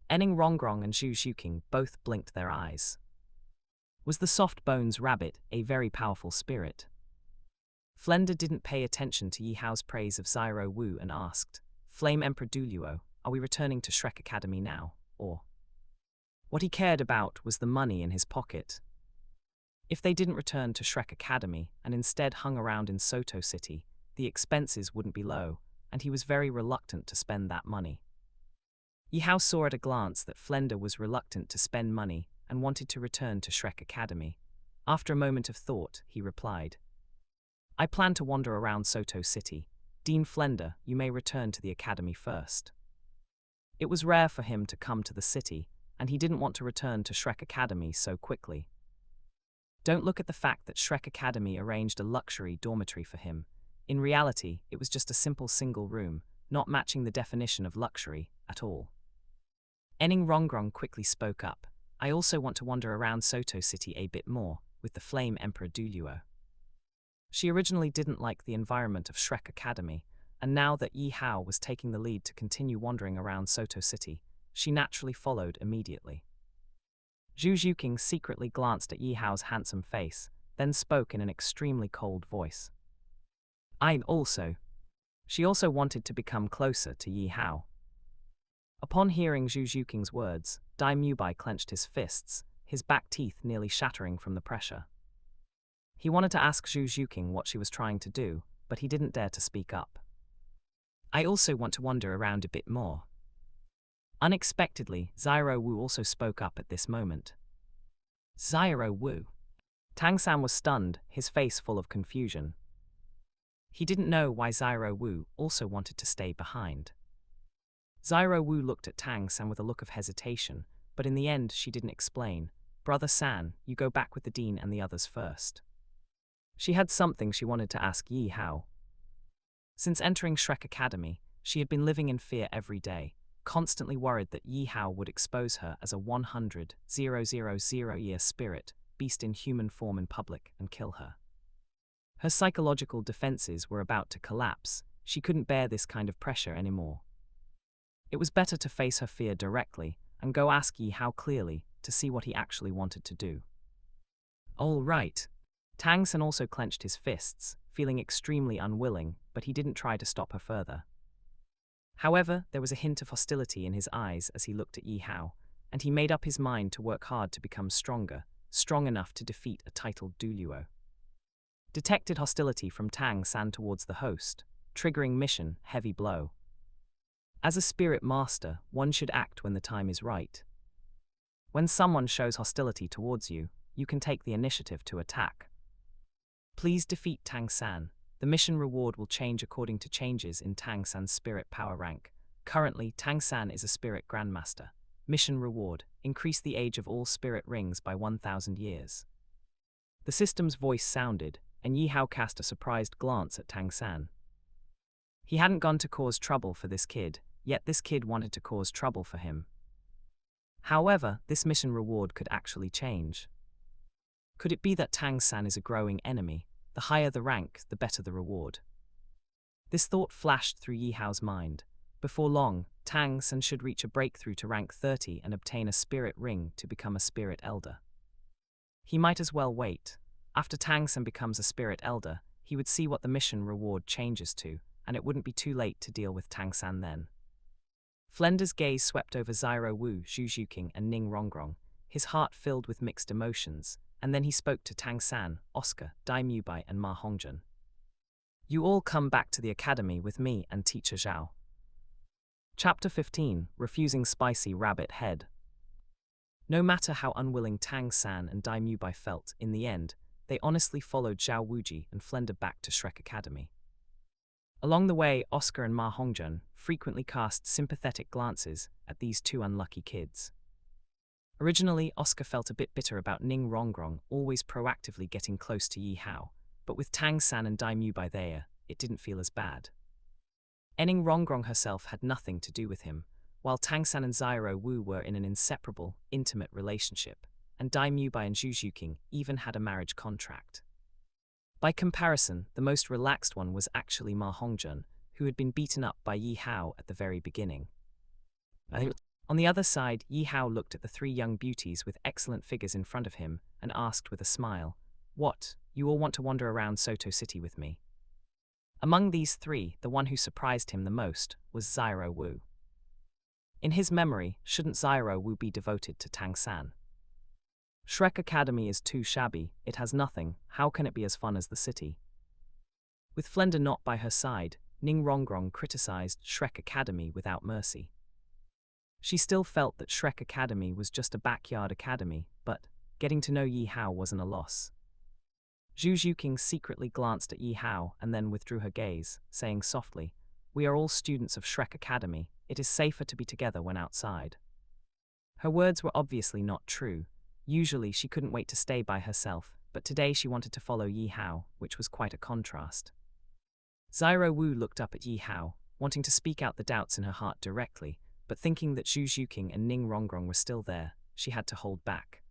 Speaker 1: Ning Rongrong and Zhu Xuqing both blinked their eyes. Was the soft bones rabbit a very powerful spirit? Flender didn't pay attention to Yi Hao's praise of Zyro Wu and asked, "Flame Emperor Douluo, are we returning to Shrek Academy now, or?" What he cared about was the money in his pocket. If they didn't return to Shrek Academy and instead hung around in Soto City, the expenses wouldn't be low, and he was very reluctant to spend that money. Yi Hao saw at a glance that Flender was reluctant to spend money and wanted to return to Shrek Academy. After a moment of thought, he replied, "I plan to wander around Soto City. Dean Flender, you may return to the academy first." It was rare for him to come to the city, and he didn't want to return to Shrek Academy so quickly. Don't look at the fact that Shrek Academy arranged a luxury dormitory for him. In reality, it was just a simple single room, not matching the definition of luxury at all. Ning Rongrong quickly spoke up. I also want to wander around Soto City a bit more, with the Flame Emperor Douluo. She originally didn't like the environment of Shrek Academy, and now that Yi Hao was taking the lead to continue wandering around Soto City, she naturally followed immediately. Zhu Zhuqing secretly glanced at Yi Hao's handsome face, then spoke in an extremely cold voice. She also wanted to become closer to Yi Hao. Upon hearing Zhu Zhuqing's words, Dai Mubai clenched his fists, his back teeth nearly shattering from the pressure. He wanted to ask Zhu Zhuqing what she was trying to do, but he didn't dare to speak up. I also want to wander around a bit more. Unexpectedly, Zyro Wu also spoke up at this moment. Zyro Wu. Tang San was stunned, his face full of confusion. He didn't know why Zyro Wu also wanted to stay behind. Zyro Wu looked at Tang San with a look of hesitation, but in the end she didn't explain. Brother San, you go back with the dean and the others first. She had something she wanted to ask Yi Hao. Since entering Shrek Academy, she had been living in fear every day, constantly worried that Yi Hao would expose her as a 100,000-year spirit, beast in human form in public, and kill her. Her psychological defenses were about to collapse. She couldn't bear this kind of pressure anymore. It was better to face her fear directly and go ask Yi Hao clearly to see what he actually wanted to do. All right. Tang San also clenched his fists, feeling extremely unwilling, but he didn't try to stop her further. However, there was a hint of hostility in his eyes as he looked at Yi Hao, and he made up his mind to work hard to become stronger, strong enough to defeat a titled Douluo. Detected hostility from Tang San towards the host, triggering mission, heavy blow. As a spirit master, one should act when the time is right. When someone shows hostility towards you, you can take the initiative to attack. Please defeat Tang San. The mission reward will change according to changes in Tang San's spirit power rank. Currently, Tang San is a spirit grandmaster. Mission reward: increase the age of all spirit rings by 1,000 years. The system's voice sounded, and Yi Hao cast a surprised glance at Tang San. He hadn't gone to cause trouble for this kid, yet this kid wanted to cause trouble for him. However, this mission reward could actually change. Could it be that Tang San is a growing enemy? The higher the rank, the better the reward. This thought flashed through Yi Hao's mind. Before long, Tang San should reach a breakthrough to rank 30 and obtain a spirit ring to become a spirit elder. He might as well wait. After Tang San becomes a spirit elder, he would see what the mission reward changes to, and it wouldn't be too late to deal with Tang San then. Flender's gaze swept over Zyro Wu, Zhu Zhuqing, and Ning Rongrong, his heart filled with mixed emotions, and then he spoke to Tang San, Oscar, Dai Mubai, and Ma Hongjun. You all come back to the academy with me and Teacher Zhao. Chapter 15, Refusing Spicy Rabbit Head. No matter how unwilling Tang San and Dai Mubai felt, in the end, they honestly followed Zhao Wuji and Flender back to Shrek Academy. Along the way, Oscar and Ma Hongjun frequently cast sympathetic glances at these two unlucky kids. Originally, Oscar felt a bit bitter about Ning Rongrong always proactively getting close to Yi Hao, but with Tang San and Dai Mubai there, it didn't feel as bad. Ning Rongrong herself had nothing to do with him, while Tang San and Zyro Wu were in an inseparable, intimate relationship, and Dai Mubai and Zhu Zhuqing even had a marriage contract. By comparison, the most relaxed one was actually Ma Hongjun, who had been beaten up by Yi Hao at the very beginning. On the other side, Yi Hao looked at the three young beauties with excellent figures in front of him and asked with a smile, "What, you all want to wander around Soto City with me?" Among these three, the one who surprised him the most was Zyro Wu. In his memory, shouldn't Zyro Wu be devoted to Tang San? Shrek Academy is too shabby, it has nothing, how can it be as fun as the city? With Flender not by her side, Ning Rongrong criticized Shrek Academy without mercy. She still felt that Shrek Academy was just a backyard academy, but getting to know Yi Hao wasn't a loss. Zhu Zhuqing secretly glanced at Yi Hao and then withdrew her gaze, saying softly, "We are all students of Shrek Academy, it is safer to be together when outside." Her words were obviously not true. Usually she couldn't wait to stay by herself, but today she wanted to follow Yi Hao, which was quite a contrast. Xiao Wu looked up at Yi Hao, wanting to speak out the doubts in her heart directly, but thinking that Zhu Xuqing and Ning Rongrong were still there, she had to hold back.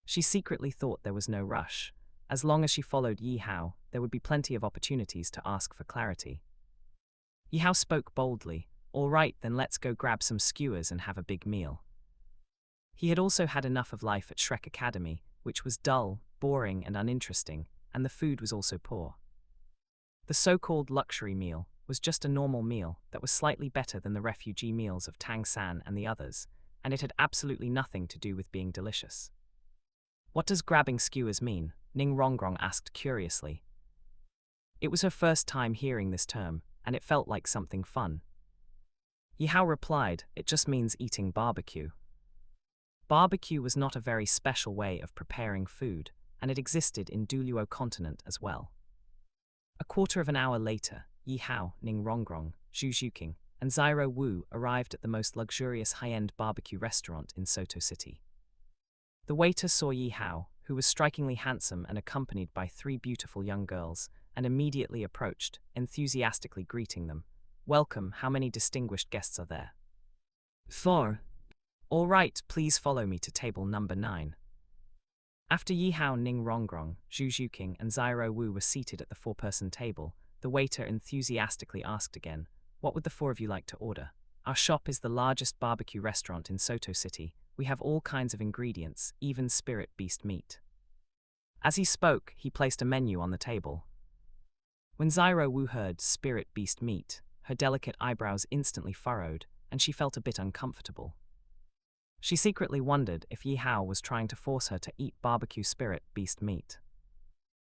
Speaker 1: She secretly thought there was no rush. As long as she followed Yi Hao, there would be plenty of opportunities to ask for clarity. Yi Hao spoke boldly. "All right, then let's go grab some skewers and have a big meal." He had also had enough of life at Shrek Academy, which was dull, boring and uninteresting, and the food was also poor. The so-called luxury meal was just a normal meal that was slightly better than the refugee meals of Tang San and the others, and it had absolutely nothing to do with being delicious. "What does grabbing skewers mean?" Ning Rongrong asked curiously. It was her first time hearing this term, and it felt like something fun. Yi Hao replied, "It just means eating barbecue." Barbecue was not a very special way of preparing food, and it existed in Douluo Continent as well. A quarter of an hour later, Yi Hao, Ning Rongrong, Zhu Xuqing, and Xiao Wu arrived at the most luxurious high-end barbecue restaurant in Soto City. The waiter saw Yi Hao, who was strikingly handsome and accompanied by 3 beautiful young girls, and immediately approached, enthusiastically greeting them. "Welcome, how many distinguished guests are there?" 4. "All right, please follow me to table number 9. After Yi Hao, Ning Rongrong, Zhu Xuqing, and Xiao Wu were seated at the 4-person table, the waiter enthusiastically asked again, "What would the 4 of you like to order? Our shop is the largest barbecue restaurant in Soto City. We have all kinds of ingredients, even spirit beast meat." As he spoke, he placed a menu on the table. When Xiao Wu heard spirit beast meat, her delicate eyebrows instantly furrowed, and she felt a bit uncomfortable. She secretly wondered if Yi Hao was trying to force her to eat barbecue spirit beast meat.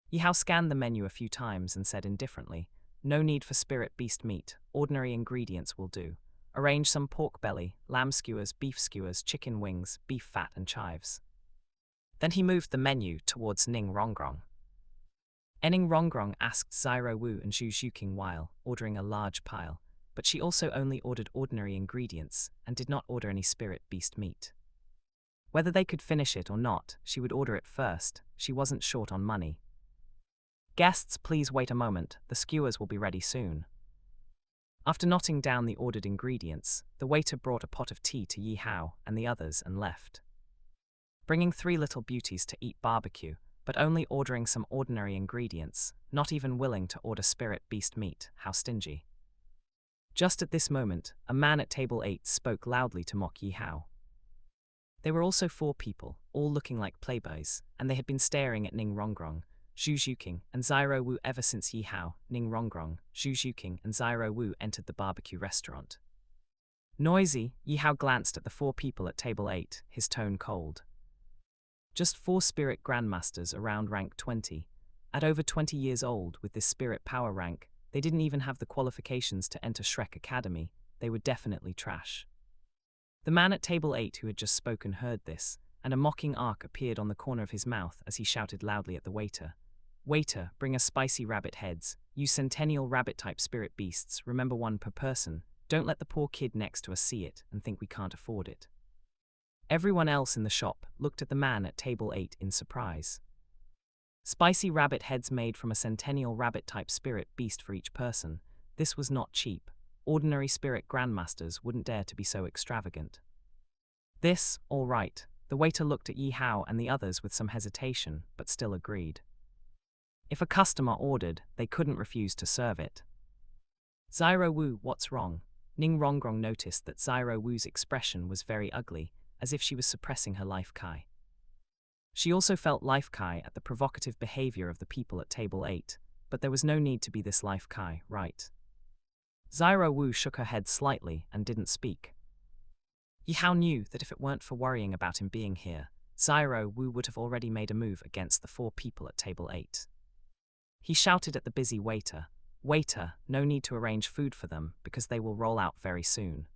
Speaker 1: Yi Hao scanned the menu a few times and said indifferently, "No need for spirit beast meat, ordinary ingredients will do. Arrange some pork belly, lamb skewers, beef skewers, chicken wings, beef fat and chives." Then he moved the menu towards Ning Rongrong. Ning Rongrong asked Xiao Wu and Zhu Xuqing while ordering a large pile, but she also only ordered ordinary ingredients and did not order any spirit beast meat. Whether they could finish it or not, she would order it first. She wasn't short on money. "Guests, please wait a moment, the skewers will be ready soon." After noting down the ordered ingredients, the waiter brought a pot of tea to Yi Hao and the others and left. Bringing 3 little beauties to eat barbecue, but only ordering some ordinary ingredients, not even willing to order spirit beast meat, how stingy. Just at this moment, a man at table 8 spoke loudly to mock Yi Hao. There were also 4 people, all looking like playboys, and they had been staring at Ning Rongrong, Zhu Xuqing, and Xiao Wu ever since Yi Hao, Ning Rongrong, Zhu Xuqing, and Xiao Wu entered the barbecue restaurant. Noisy, Yi Hao glanced at the 4 people at table 8, his tone cold. Just 4 spirit grandmasters around rank 20. At over 20 years old with this spirit power rank, they didn't even have the qualifications to enter Shrek Academy. They were definitely trash. The man at table 8 who had just spoken heard this, and a mocking arc appeared on the corner of his mouth as he shouted loudly at the waiter. "Waiter, bring us spicy rabbit heads. Use centennial rabbit-type spirit beasts, remember 1 per person. Don't let the poor kid next to us see it and think we can't afford it." Everyone else in the shop looked at the man at table 8 in surprise. Spicy rabbit heads made from a centennial rabbit-type spirit beast for each person. This was not cheap. Ordinary spirit grandmasters wouldn't dare to be so extravagant. This, all right. The waiter looked at Yi Hao and the others with some hesitation, but still agreed. If a customer ordered, they couldn't refuse to serve it. "Xiao Wu, what's wrong?" Ning Rongrong noticed that Xiao Wu's expression was very ugly, as if she was suppressing her life kai. She also felt life kai at the provocative behavior of the people at table 8, but there was no need to be this life kai, right? Xiao Wu shook her head slightly and didn't speak. Yi Hao knew that if it weren't for worrying about him being here, Xiao Wu would have already made a move against the 4 people at table 8. He shouted at the busy waiter, "Waiter, no need to arrange food for them because they will roll out very soon."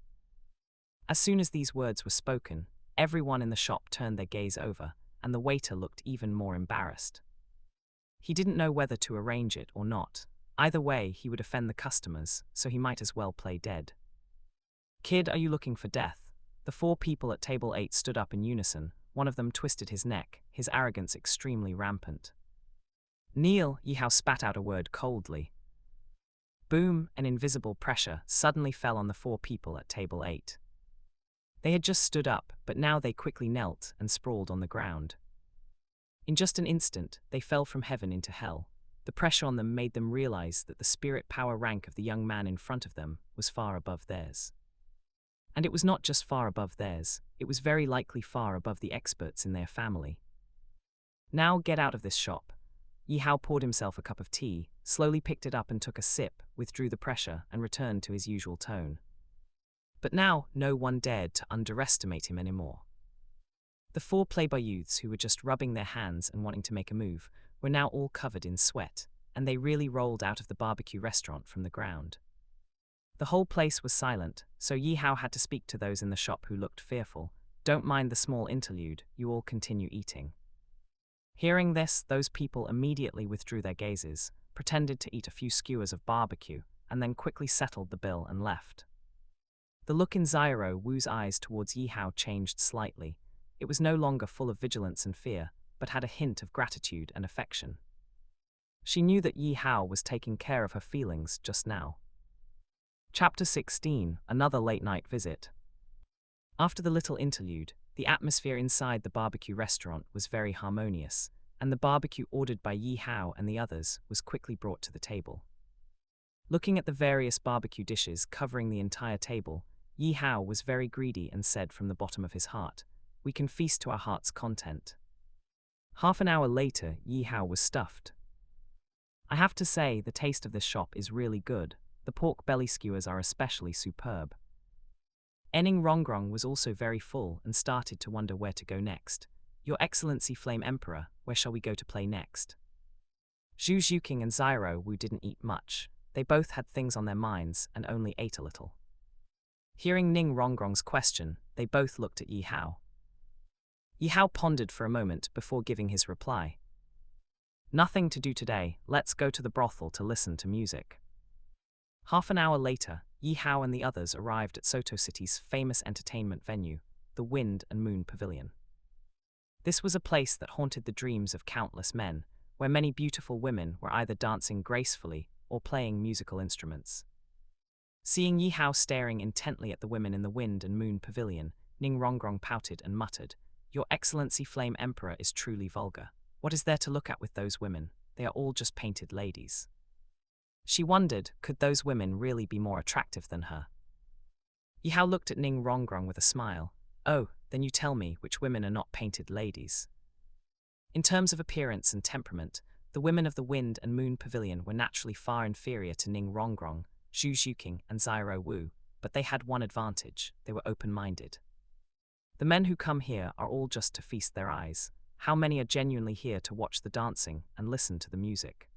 Speaker 1: As soon as these words were spoken, everyone in the shop turned their gaze over, and the waiter looked even more embarrassed. He didn't know whether to arrange it or not. Either way, he would offend the customers, so he might as well play dead. "Kid, are you looking for death?" The 4 people at table 8 stood up in unison, one of them twisted his neck, his arrogance extremely rampant. "Kneel," Yi Hao spat out a word coldly. Boom, an invisible pressure suddenly fell on the 4 people at table 8. They had just stood up, but now they quickly knelt and sprawled on the ground. In just an instant, they fell from heaven into hell. The pressure on them made them realize that the spirit power rank of the young man in front of them was far above theirs. And it was not just far above theirs, it was very likely far above the experts in their family. "Now get out of this shop." Yi Hao poured himself a cup of tea, slowly picked it up and took a sip, withdrew the pressure, and returned to his usual tone. But now, no one dared to underestimate him anymore. The 4 playboy youths who were just rubbing their hands and wanting to make a move were now all covered in sweat, and they really rolled out of the barbecue restaurant from the ground. The whole place was silent, so Yi Hao had to speak to those in the shop who looked fearful. "Don't mind the small interlude, you all continue eating." Hearing this, those people immediately withdrew their gazes, pretended to eat a few skewers of barbecue, and then quickly settled the bill and left. The look in Xiao Wu's eyes towards Yi Hao changed slightly. It was no longer full of vigilance and fear, but had a hint of gratitude and affection. She knew that Yi Hao was taking care of her feelings just now. Chapter 16, Another Late-Night Visit. After the little interlude, the atmosphere inside the barbecue restaurant was very harmonious, and the barbecue ordered by Yi Hao and the others was quickly brought to the table. Looking at the various barbecue dishes covering the entire table, Yi Hao was very greedy and said from the bottom of his heart, "We can feast to our heart's content." Half an hour later, Yi Hao was stuffed. "I have to say, the taste of this shop is really good. The pork belly skewers are especially superb." Enning Rongrong was also very full and started to wonder where to go next. "Your Excellency Flame Emperor, where shall we go to play next?" Zhu Zhuqing and Xiao Wu didn't eat much. They both had things on their minds and only ate a little. Hearing Ning Rongrong's question, they both looked at Yi Hao. Yi Hao pondered for a moment before giving his reply. "Nothing to do today, let's go to the brothel to listen to music." Half an hour later, Yi Hao and the others arrived at Soto City's famous entertainment venue, the Wind and Moon Pavilion. This was a place that haunted the dreams of countless men, where many beautiful women were either dancing gracefully or playing musical instruments. Seeing Yi Hao staring intently at the women in the Wind and Moon Pavilion, Ning Rongrong pouted and muttered, "Your Excellency Flame Emperor is truly vulgar. What is there to look at with those women? They are all just painted ladies." She wondered, could those women really be more attractive than her? Yi Hao looked at Ning Rongrong with a smile. "Oh, then you tell me which women are not painted ladies." In terms of appearance and temperament, the women of the Wind and Moon Pavilion were naturally far inferior to Ning Rongrong, Zhu Zhuqing, and Xiao Wu, but they had one advantage: they were open-minded. The men who come here are all just to feast their eyes. How many are genuinely here to watch the dancing and listen to the music?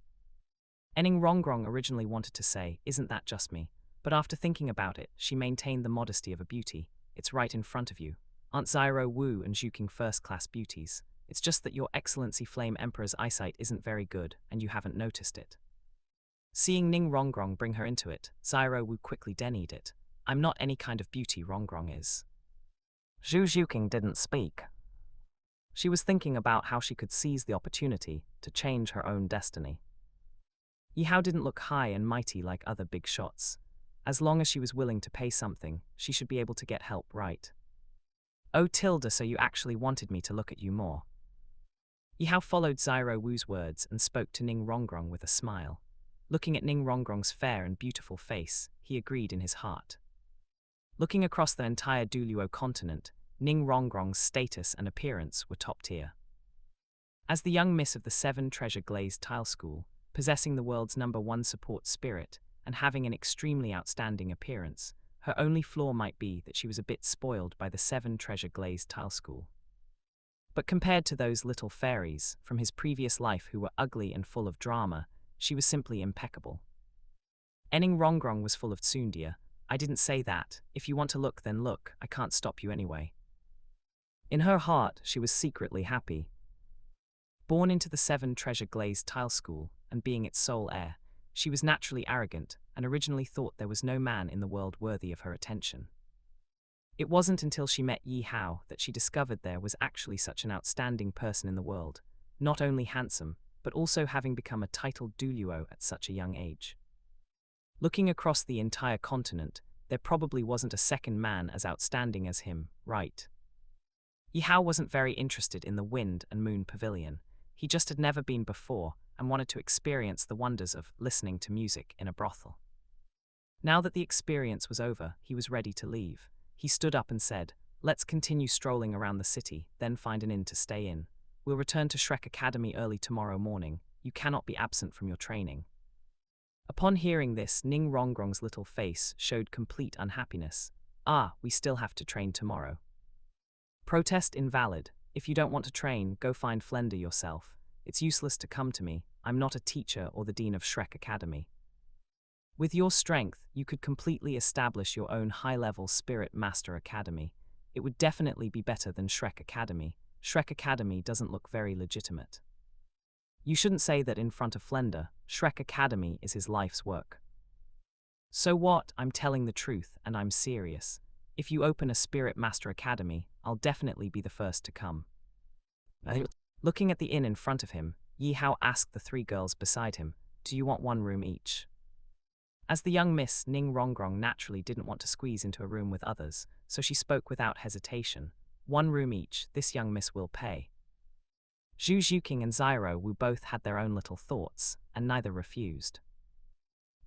Speaker 1: Enning Rongrong originally wanted to say, "Isn't that just me?" But after thinking about it, she maintained the modesty of a beauty. "It's right in front of you. Aren't Xiao Wu and Zhuqing first-class beauties? It's just that your Excellency Flame Emperor's eyesight isn't very good, and you haven't noticed it." Seeing Ning Rongrong bring her into it, Xiao Wu quickly denied it. "I'm not any kind of beauty, Rongrong is." Zhu Zhuqing didn't speak. She was thinking about how she could seize the opportunity to change her own destiny. Yi Hao didn't look high and mighty like other big shots. As long as she was willing to pay something, she should be able to get help, right? "Oh Tilda, so you actually wanted me to look at you more." Yi Hao followed Xiao Wu's words and spoke to Ning Rongrong with a smile. Looking at Ning Rongrong's fair and beautiful face, he agreed in his heart. Looking across the entire Douluo Continent, Ning Rongrong's status and appearance were top tier. As the young miss of the 7 Treasure Glazed Tile School, possessing the world's #1 support spirit, and having an extremely outstanding appearance, her only flaw might be that she was a bit spoiled by the 7 Treasure Glazed Tile School. But compared to those little fairies from his previous life who were ugly and full of drama, she was simply impeccable. Enning Rongrong was full of tsundia. "I didn't say that. If you want to look, then look. I can't stop you anyway." In her heart, she was secretly happy. Born into the 7 Treasure Glazed Tile School, and being its sole heir, she was naturally arrogant and originally thought there was no man in the world worthy of her attention. It wasn't until she met Yi Hao that she discovered there was actually such an outstanding person in the world, not only handsome, but also having become a titled Douluo at such a young age. Looking across the entire continent, there probably wasn't a second man as outstanding as him, right? Yi Hao wasn't very interested in the Wind and Moon Pavilion. He just had never been before and wanted to experience the wonders of listening to music in a brothel. Now that the experience was over, he was ready to leave. He stood up and said, "Let's continue strolling around the city, then find an inn to stay in. We'll return to Shrek Academy early tomorrow morning. You cannot be absent from your training." Upon hearing this, Ning Rongrong's little face showed complete unhappiness. "Ah, we still have to train tomorrow." "Protest invalid. If you don't want to train, go find Flender yourself. It's useless to come to me. I'm not a teacher or the dean of Shrek Academy. With your strength, you could completely establish your own high-level Spirit Master Academy. It would definitely be better than Shrek Academy. Shrek Academy doesn't look very legitimate. You shouldn't say that in front of Flender. Shrek Academy is his life's work." "So what? I'm telling the truth, and I'm serious. If you open a Spirit Master Academy, I'll definitely be the first to come." Looking at the inn in front of him, Yi Hao asked the three girls beside him, "Do you want one room each?" As the young Miss Ning Rongrong naturally didn't want to squeeze into a room with others, so she spoke without hesitation. "One room each, this young miss will pay." Zhu Zhuqing and Zyro Wu both had their own little thoughts, and neither refused.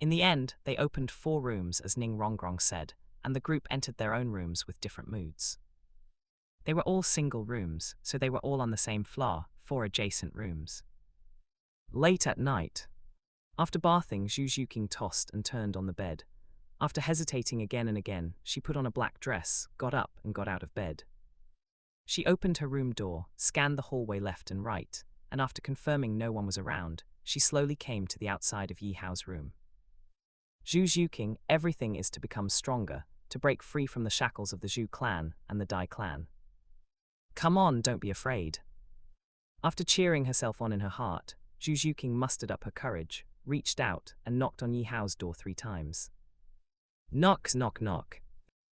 Speaker 1: In the end, they opened 4 rooms as Ning Rongrong said, and the group entered their own rooms with different moods. They were all single rooms, so they were all on the same floor, 4 adjacent rooms. Late at night, after bathing, Zhu Zhuqing tossed and turned on the bed. After hesitating again and again, she put on a black dress, got up and got out of bed. She opened her room door, scanned the hallway left and right, and after confirming no one was around, she slowly came to the outside of Yi Hao's room. Zhu Zhuqing, everything is to become stronger, to break free from the shackles of the Zhu clan and the Dai clan. Come on, don't be afraid. After cheering herself on in her heart, Zhu Zhuqing mustered up her courage, reached out, and knocked on Yi Hao's door 3 times. Knock, knock, knock.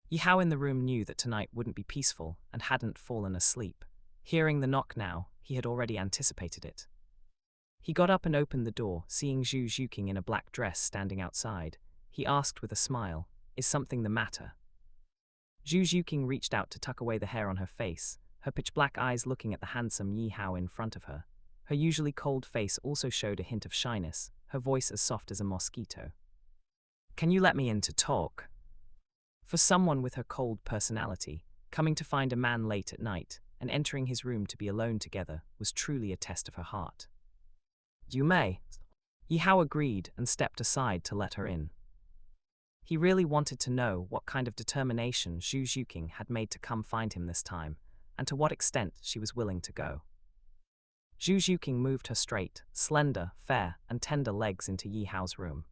Speaker 1: Yi Hao in the room knew that tonight wouldn't be peaceful and hadn't fallen asleep. Hearing the knock now, he had already anticipated it. He got up and opened the door, seeing Zhu Zhuqing in a black dress standing outside. He asked with a smile, "Is something the matter?" Zhu Zhuqing reached out to tuck away the hair on her face, her pitch-black eyes looking at the handsome Yi Hao in front of her. Her usually cold face also showed a hint of shyness, her voice as soft as a mosquito. "Can you let me in to talk?" For someone with her cold personality, coming to find a man late at night and entering his room to be alone together was truly a test of her heart. "You may." Yi Hao agreed and stepped aside to let her in. He really wanted to know what kind of determination Zhu Zhuqing had made to come find him this time, and to what extent she was willing to go. Zhu Zhuqing moved her straight, slender, fair, and tender legs into Yi Hao's room.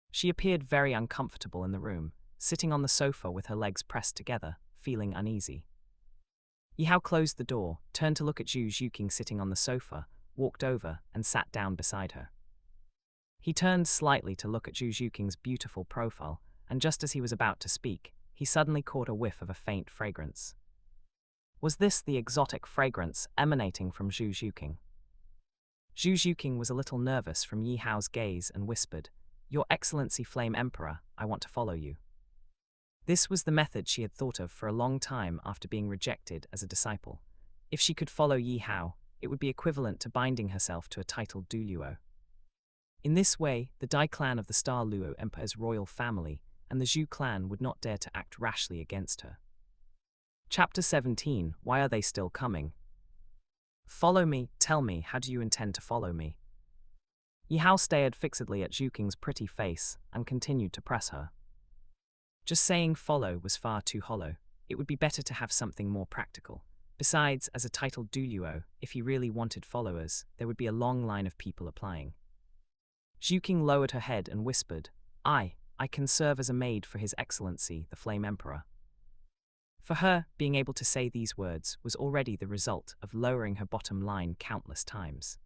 Speaker 1: She appeared very uncomfortable in the room, sitting on the sofa with her legs pressed together, feeling uneasy. Yi Hao closed the door, turned to look at Zhu Zhuqing sitting on the sofa, walked over, and sat down beside her. He turned slightly to look at Zhu Zhuqing's beautiful profile, and just as he was about to speak, he suddenly caught a whiff of a faint fragrance. Was this the exotic fragrance emanating from Zhu Zhuqing? Zhu Zhuqing was a little nervous from Yi Hao's gaze and whispered, "Your Excellency Flame Emperor, I want to follow you." This was the method she had thought of for a long time after being rejected as a disciple. If she could follow Yi Hao, it would be equivalent to binding herself to a titled Douluo. In this way, the Dai clan of the Star Luo Emperor's royal family and the Zhu clan would not dare to act rashly against her. Chapter 17. Why are they still coming? Follow me, tell me, how do you intend to follow me? Yi Hao stared fixedly at Zhuqing's pretty face and continued to press her. Just saying follow was far too hollow. It would be better to have something more practical. Besides, as a titled Douluo, if he really wanted followers, there would be a long line of people applying. Zhuqing lowered her head and whispered, I can serve as a maid for His Excellency, the Flame Emperor." For her, being able to say these words was already the result of lowering her bottom line countless times.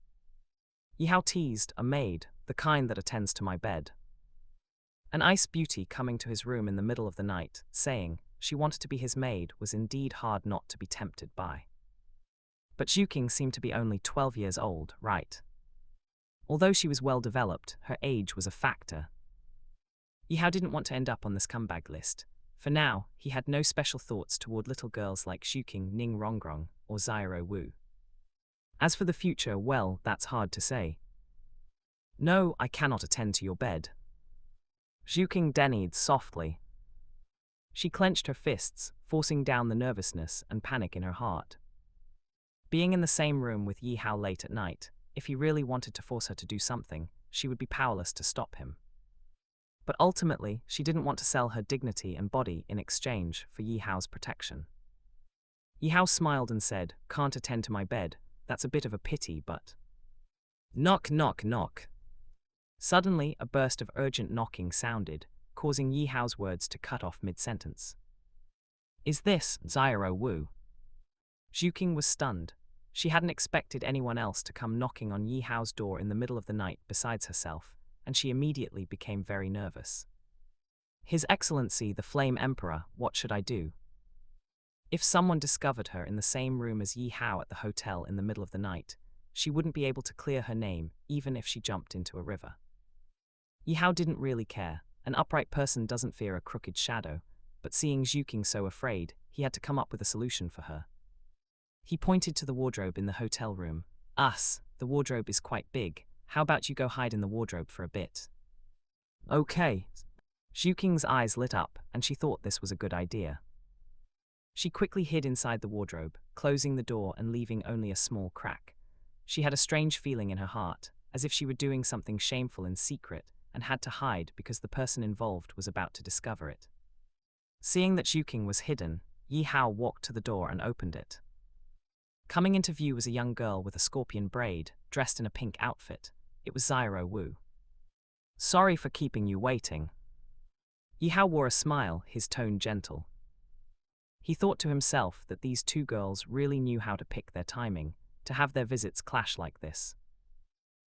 Speaker 1: Yi Hao teased, "A maid, the kind that attends to my bed." An ice beauty coming to his room in the middle of the night, saying, she wanted to be his maid was indeed hard not to be tempted by. But Zhuking seemed to be only 12 years old, right? Although she was well developed, her age was a factor. Yi Hao didn't want to end up on the scumbag list. For now, he had no special thoughts toward little girls like Zhuking Ning Rongrong or Zyro Wu. As for the future, well, that's hard to say. No, I cannot attend to your bed. Zhuking denied softly. She clenched her fists, forcing down the nervousness and panic in her heart. Being in the same room with Yi Hao late at night, if he really wanted to force her to do something, she would be powerless to stop him. But ultimately, she didn't want to sell her dignity and body in exchange for Yi Hao's protection. Yi Hao smiled and said, "Can't attend to my bed, that's a bit of a pity, but..." Knock, knock, knock. Suddenly, a burst of urgent knocking sounded, causing Yi Hao's words to cut off mid-sentence. "Is this Zyro Wu?" Zhuking was stunned. She hadn't expected anyone else to come knocking on Yi Hao's door in the middle of the night besides herself, and she immediately became very nervous. "His Excellency, the Flame Emperor, what should I do?" If someone discovered her in the same room as Yi Hao at the hotel in the middle of the night, she wouldn't be able to clear her name even if she jumped into a river. Yi Hao didn't really care. An upright person doesn't fear a crooked shadow, but seeing Zhuking so afraid, he had to come up with a solution for her. He pointed to the wardrobe in the hotel room. The wardrobe is quite big. How about you go hide in the wardrobe for a bit?" "Okay." Zhuking's eyes lit up, and she thought this was a good idea. She quickly hid inside the wardrobe, closing the door and leaving only a small crack. She had a strange feeling in her heart, as if she were doing something shameful in secret and had to hide because the person involved was about to discover it. Seeing that Zhuking was hidden, Yi Hao walked to the door and opened it. Coming into view was a young girl with a scorpion braid, dressed in a pink outfit. It was Zyro Wu. "Sorry for keeping you waiting." Yi Hao wore a smile, his tone gentle. He thought to himself that these two girls really knew how to pick their timing, to have their visits clash like this.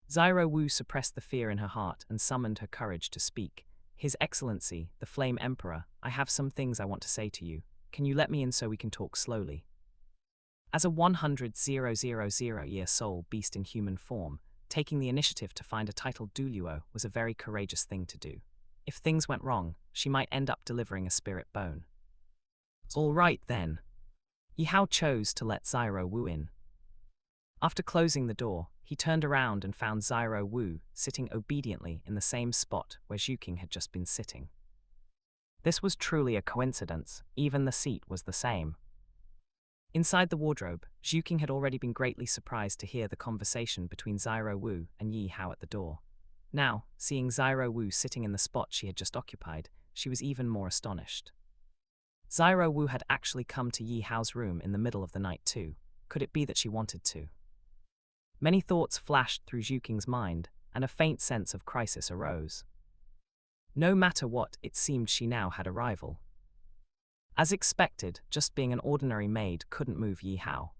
Speaker 1: Zyro Wu suppressed the fear in her heart and summoned her courage to speak. "His Excellency, the Flame Emperor, I have some things I want to say to you. Can you let me in so we can talk slowly?" As a 100,000-year soul beast in human form, taking the initiative to find a titled Douluo was a very courageous thing to do. If things went wrong, she might end up delivering a spirit bone. "All right then." Yi Hao chose to let Zyro Wu in. After closing the door, he turned around and found Zyro Wu sitting obediently in the same spot where Zhuking had just been sitting. This was truly a coincidence, even the seat was the same. Inside the wardrobe, Zhuking had already been greatly surprised to hear the conversation between Zyro Wu and Yi Hao at the door. Now, seeing Zyro Wu sitting in the spot she had just occupied, she was even more astonished. Zyro Wu had actually come to Yi Hao's room in the middle of the night too. Could it be that she wanted to? Many thoughts flashed through Zhuking's mind, and a faint sense of crisis arose. No matter what, it seemed she now had a rival. As expected, just being an ordinary maid couldn't move Yi Hao.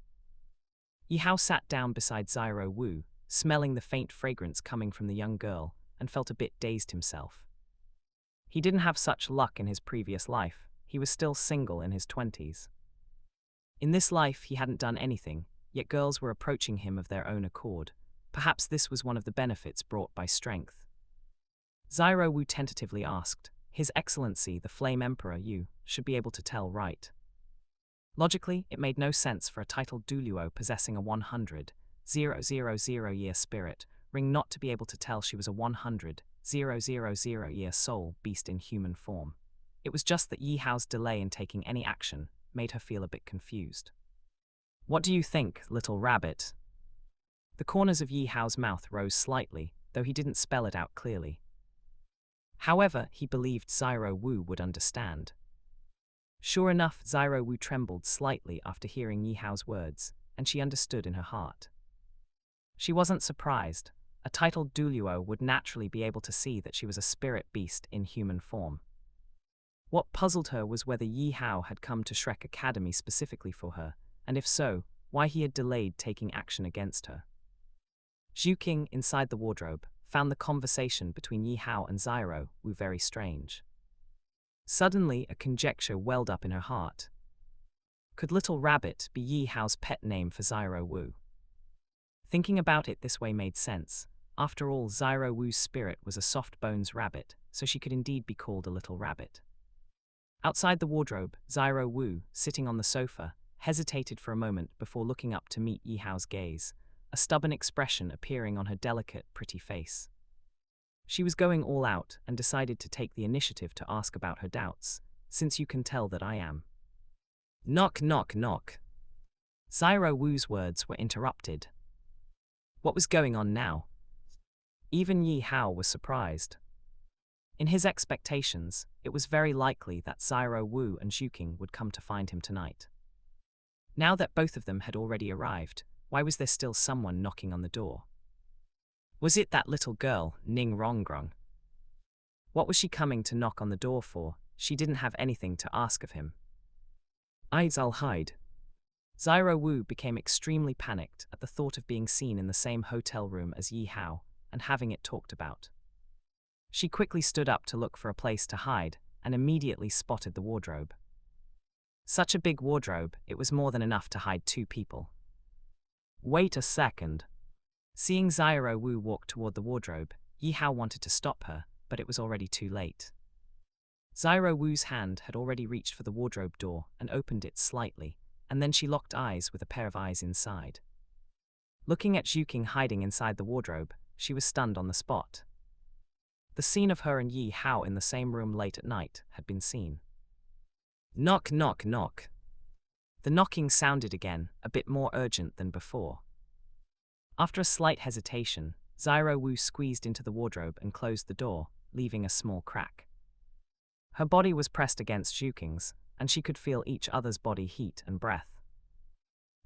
Speaker 1: Yi Hao sat down beside Zyro Wu, smelling the faint fragrance coming from the young girl, and felt a bit dazed himself. He didn't have such luck in his previous life. He was still single in his 20s. In this life, he hadn't done anything, yet girls were approaching him of their own accord. Perhaps this was one of the benefits brought by strength. Zyro Wu tentatively asked, "His Excellency, the Flame Emperor, you should be able to tell, right?" Logically, it made no sense for a titled Douluo possessing a 100,000-year spirit ring not to be able to tell she was a 100,000-year soul beast in human form. It was just that Yi Hao's delay in taking any action made her feel a bit confused. "What do you think, little rabbit?" The corners of Yi Hao's mouth rose slightly, though he didn't spell it out clearly. However, he believed Zyro Wu would understand. Sure enough, Zyro Wu trembled slightly after hearing Yi Hao's words, and she understood in her heart. She wasn't surprised. A titled Douluo would naturally be able to see that she was a spirit beast in human form. What puzzled her was whether Yi Hao had come to Shrek Academy specifically for her, and if so, why he had delayed taking action against her. Zhuking, inside the wardrobe, found the conversation between Yi Hao and Zyro Wu very strange. Suddenly, a conjecture welled up in her heart. Could Little Rabbit be Yi Hao's pet name for Zyro Wu? Thinking about it this way made sense. After all, Zyro Wu's spirit was a soft-bones rabbit, so she could indeed be called a little rabbit. Outside the wardrobe, Zyro Wu, sitting on the sofa, hesitated for a moment before looking up to meet Yi Hao's gaze, a stubborn expression appearing on her delicate, pretty face. She was going all out and decided to take the initiative to ask about her doubts, since you can tell that I am. Knock, knock, knock. Zyro Wu's words were interrupted. What was going on now? Even Yi Hao was surprised. In his expectations, it was very likely that Zyro Wu and Zhuking would come to find him tonight. Now that both of them had already arrived, why was there still someone knocking on the door? Was it that little girl, Ning Rongrong? What was she coming to knock on the door for? She didn't have anything to ask of him. I'll hide. Zyro Wu became extremely panicked at the thought of being seen in the same hotel room as Yi Hao and having it talked about. She quickly stood up to look for a place to hide and immediately spotted the wardrobe. Such a big wardrobe, it was more than enough to hide two people. Wait a second. Seeing Zyro Wu walk toward the wardrobe, Yi Hao wanted to stop her, but it was already too late. Zyro Wu's hand had already reached for the wardrobe door and opened it slightly, and then she locked eyes with a pair of eyes inside. Looking at Zhuking hiding inside the wardrobe, she was stunned on the spot. The scene of her and Yi Hao in the same room late at night had been seen. Knock, knock, knock. The knocking sounded again, a bit more urgent than before. After a slight hesitation, Zyro Wu squeezed into the wardrobe and closed the door, leaving a small crack. Her body was pressed against Zhuking's, and she could feel each other's body heat and breath.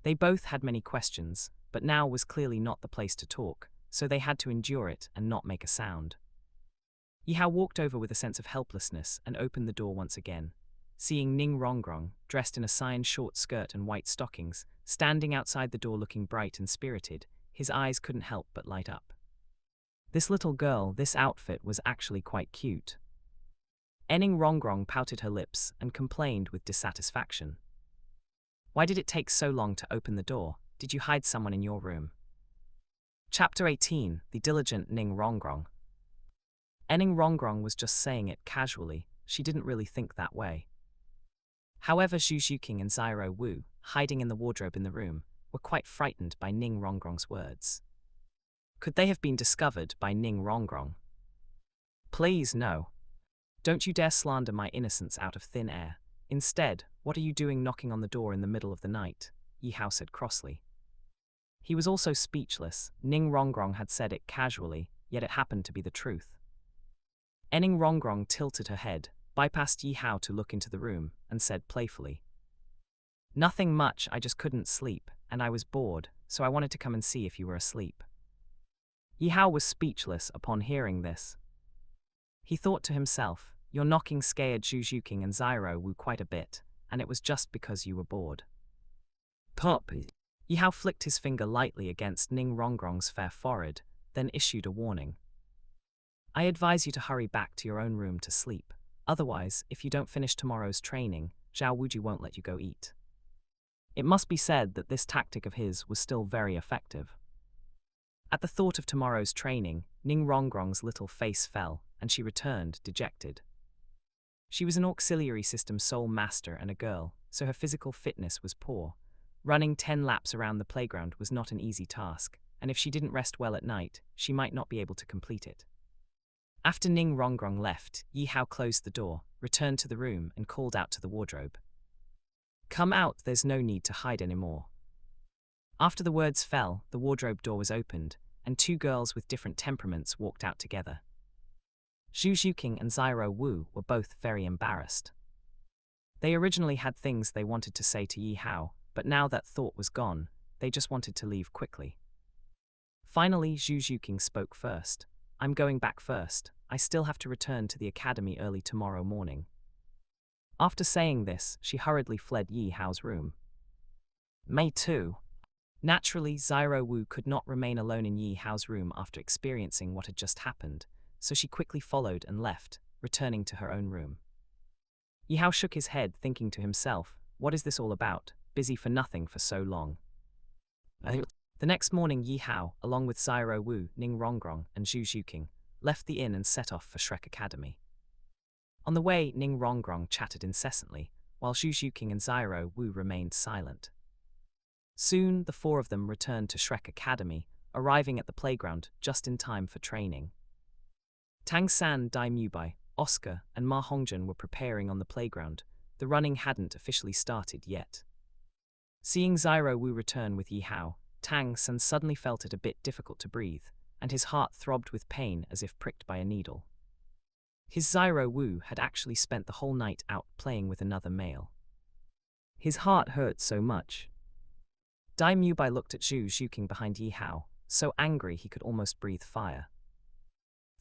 Speaker 1: They both had many questions, but now was clearly not the place to talk, so they had to endure it and not make a sound. Yi Hao walked over with a sense of helplessness and opened the door once again, seeing Ning Rongrong, dressed in a cyan short skirt and white stockings, standing outside the door looking bright and spirited. His eyes couldn't help but light up. This little girl, this outfit was actually quite cute. Ning Rongrong pouted her lips and complained with dissatisfaction. Why did it take so long to open the door? Did you hide someone in your room? Chapter 18, The Diligent Ning Rongrong. Ning Rongrong was just saying it casually, she didn't really think that way. However, Zhuking and Zyro Wu, hiding in the wardrobe in the room, were quite frightened by Ning Rongrong's words. Could they have been discovered by Ning Rongrong? Please, no. Don't you dare slander my innocence out of thin air. Instead, what are you doing knocking on the door in the middle of the night? Yi Hao said crossly. He was also speechless. Ning Rongrong had said it casually, yet it happened to be the truth. Ning Rongrong tilted her head, bypassed Yi Hao to look into the room, and said playfully, Nothing much, I just couldn't sleep, and I was bored, so I wanted to come and see if you were asleep. Yi Hao was speechless upon hearing this. He thought to himself, your knocking scared Zhuking and Zyro Wu quite a bit, and it was just because you were bored. Pop! Yi Hao flicked his finger lightly against Ning Rongrong's fair forehead, then issued a warning. I advise you to hurry back to your own room to sleep. Otherwise, if you don't finish tomorrow's training, Zhao Wuji won't let you go eat. It must be said that this tactic of his was still very effective. At the thought of tomorrow's training, Ning Rongrong's little face fell, and she returned, dejected. She was an auxiliary system soul master and a girl, so her physical fitness was poor. Running 10 laps around the playground was not an easy task, and if she didn't rest well at night, she might not be able to complete it. After Ning Rongrong left, Yi Hao closed the door, returned to the room, and called out to the wardrobe. Come out, there's no need to hide anymore. After the words fell, the wardrobe door was opened, and two girls with different temperaments walked out together. Zhuking and Zyro Wu were both very embarrassed. They originally had things they wanted to say to Yi Hao, but now that thought was gone, they just wanted to leave quickly. Finally, Zhuking spoke first. I'm going back first. I still have to return to the academy early tomorrow morning. After saying this, she hurriedly fled Yi Hao's room. Me too. Naturally, Zyro Wu could not remain alone in Yi Hao's room after experiencing what had just happened, so she quickly followed and left, returning to her own room. Yi Hao shook his head, thinking to himself, what is this all about, busy for nothing for so long? The next morning, Yi Hao, along with Zyro Wu, Ning Rongrong, and Zhu Zhuqing, left the inn and set off for Shrek Academy. On the way, Ning Rongrong chatted incessantly, while Zhu Zhuqing and Zyro Wu remained silent. Soon, the four of them returned to Shrek Academy, arriving at the playground just in time for training. Tang San, Dai Mubai, Oscar, and Ma Hongjun were preparing on the playground. The running hadn't officially started yet. Seeing Zyro Wu return with Yi Hao, Tang San suddenly felt it a bit difficult to breathe, and his heart throbbed with pain as if pricked by a needle. His Zyro Wu had actually spent the whole night out playing with another male. His heart hurt so much. Dai Mubai looked at Zhu Zhuqing behind Yi Hao, so angry he could almost breathe fire.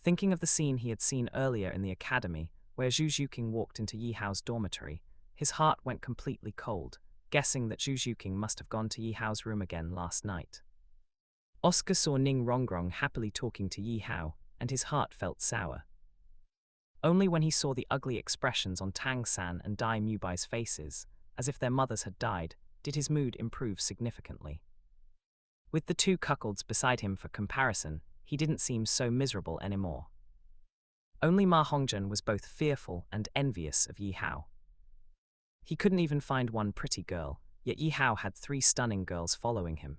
Speaker 1: Thinking of the scene he had seen earlier in the academy, where Zhu Zhuqing walked into Yi Hao's dormitory, his heart went completely cold, guessing that Zhu Zhuqing must have gone to Yi Hao's room again last night. Oscar saw Ning Rongrong happily talking to Yi Hao, and his heart felt sour. Only when he saw the ugly expressions on Tang San and Dai Mubai's faces, as if their mothers had died, did his mood improve significantly. With the two cuckolds beside him for comparison, he didn't seem so miserable anymore. Only Ma Hongjun was both fearful and envious of Yi Hao. He couldn't even find one pretty girl, yet Yi Hao had 3 stunning girls following him.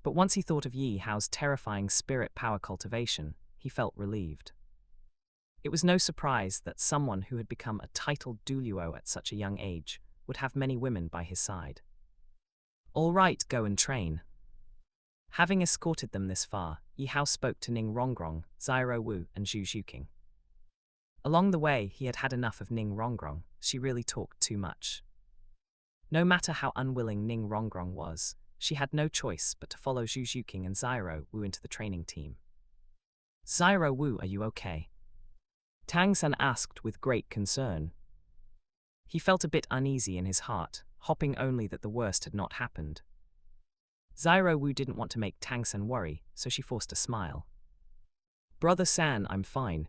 Speaker 1: But once he thought of Yi Hao's terrifying spirit power cultivation, he felt relieved. It was no surprise that someone who had become a titled Douluo at such a young age would have many women by his side. All right, go and train. Having escorted them this far, Yi Hao spoke to Ning Rongrong, Zyro Wu, and Zhu Zhuqing. Along the way, he had had enough of Ning Rongrong. She really talked too much. No matter how unwilling Ning Rongrong was, she had no choice but to follow Zhu Zhuqing and Zyro Wu into the training team. Zyro Wu, are you okay? Tang San asked with great concern. He felt a bit uneasy in his heart, hoping only that the worst had not happened. Zyro Wu didn't want to make Tang San worry, so she forced a smile. Brother San, I'm fine.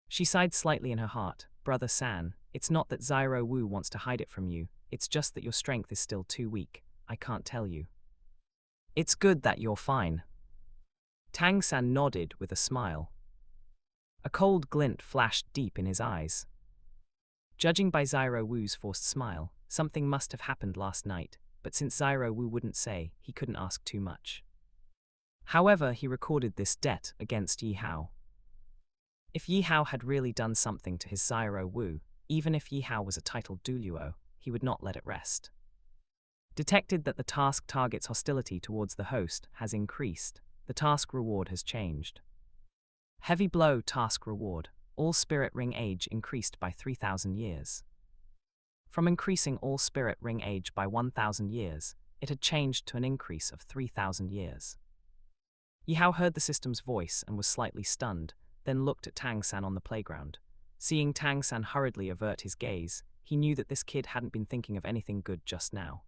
Speaker 1: She sighed slightly in her heart. Brother San, it's not that Zyro Wu wants to hide it from you, it's just that your strength is still too weak, I can't tell you. It's good that you're fine. Tang San nodded with a smile. A cold glint flashed deep in his eyes. Judging by Zyro Wu's forced smile, something must have happened last night, but since Zyro Wu wouldn't say, he couldn't ask too much. However, he recorded this debt against Yi Hao. If Yi Hao had really done something to his Zyro Wu, even if Yi Hao was a titled Douluo, he would not let it rest. Detected that the task target's hostility towards the host has increased, the task reward has changed. Heavy blow task reward, all spirit ring age increased by 3,000 years. From increasing all spirit ring age by 1,000 years, it had changed to an increase of 3,000 years. Yi Hao heard the system's voice and was slightly stunned, then looked at Tang San on the playground. Seeing Tang San hurriedly avert his gaze, he knew that this kid hadn't been thinking of anything good just now.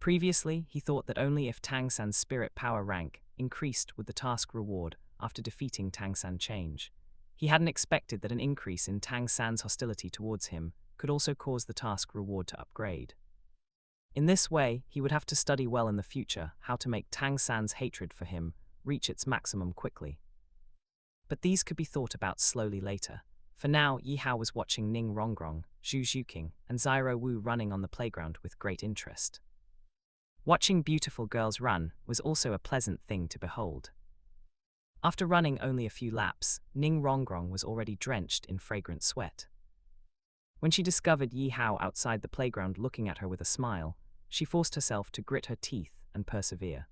Speaker 1: Previously, he thought that only if Tang San's spirit power rank increased would the task reward after defeating Tang San change. He hadn't expected that an increase in Tang San's hostility towards him could also cause the task reward to upgrade. In this way, he would have to study well in the future how to make Tang San's hatred for him reach its maximum quickly. But these could be thought about slowly later. For now, Yi Hao was watching Ning Rongrong, Zhu Zhuqing, and Zyro Wu running on the playground with great interest. Watching beautiful girls run was also a pleasant thing to behold. After running only a few laps, Ning Rongrong was already drenched in fragrant sweat. When she discovered Yi Hao outside the playground looking at her with a smile, she forced herself to grit her teeth and persevere.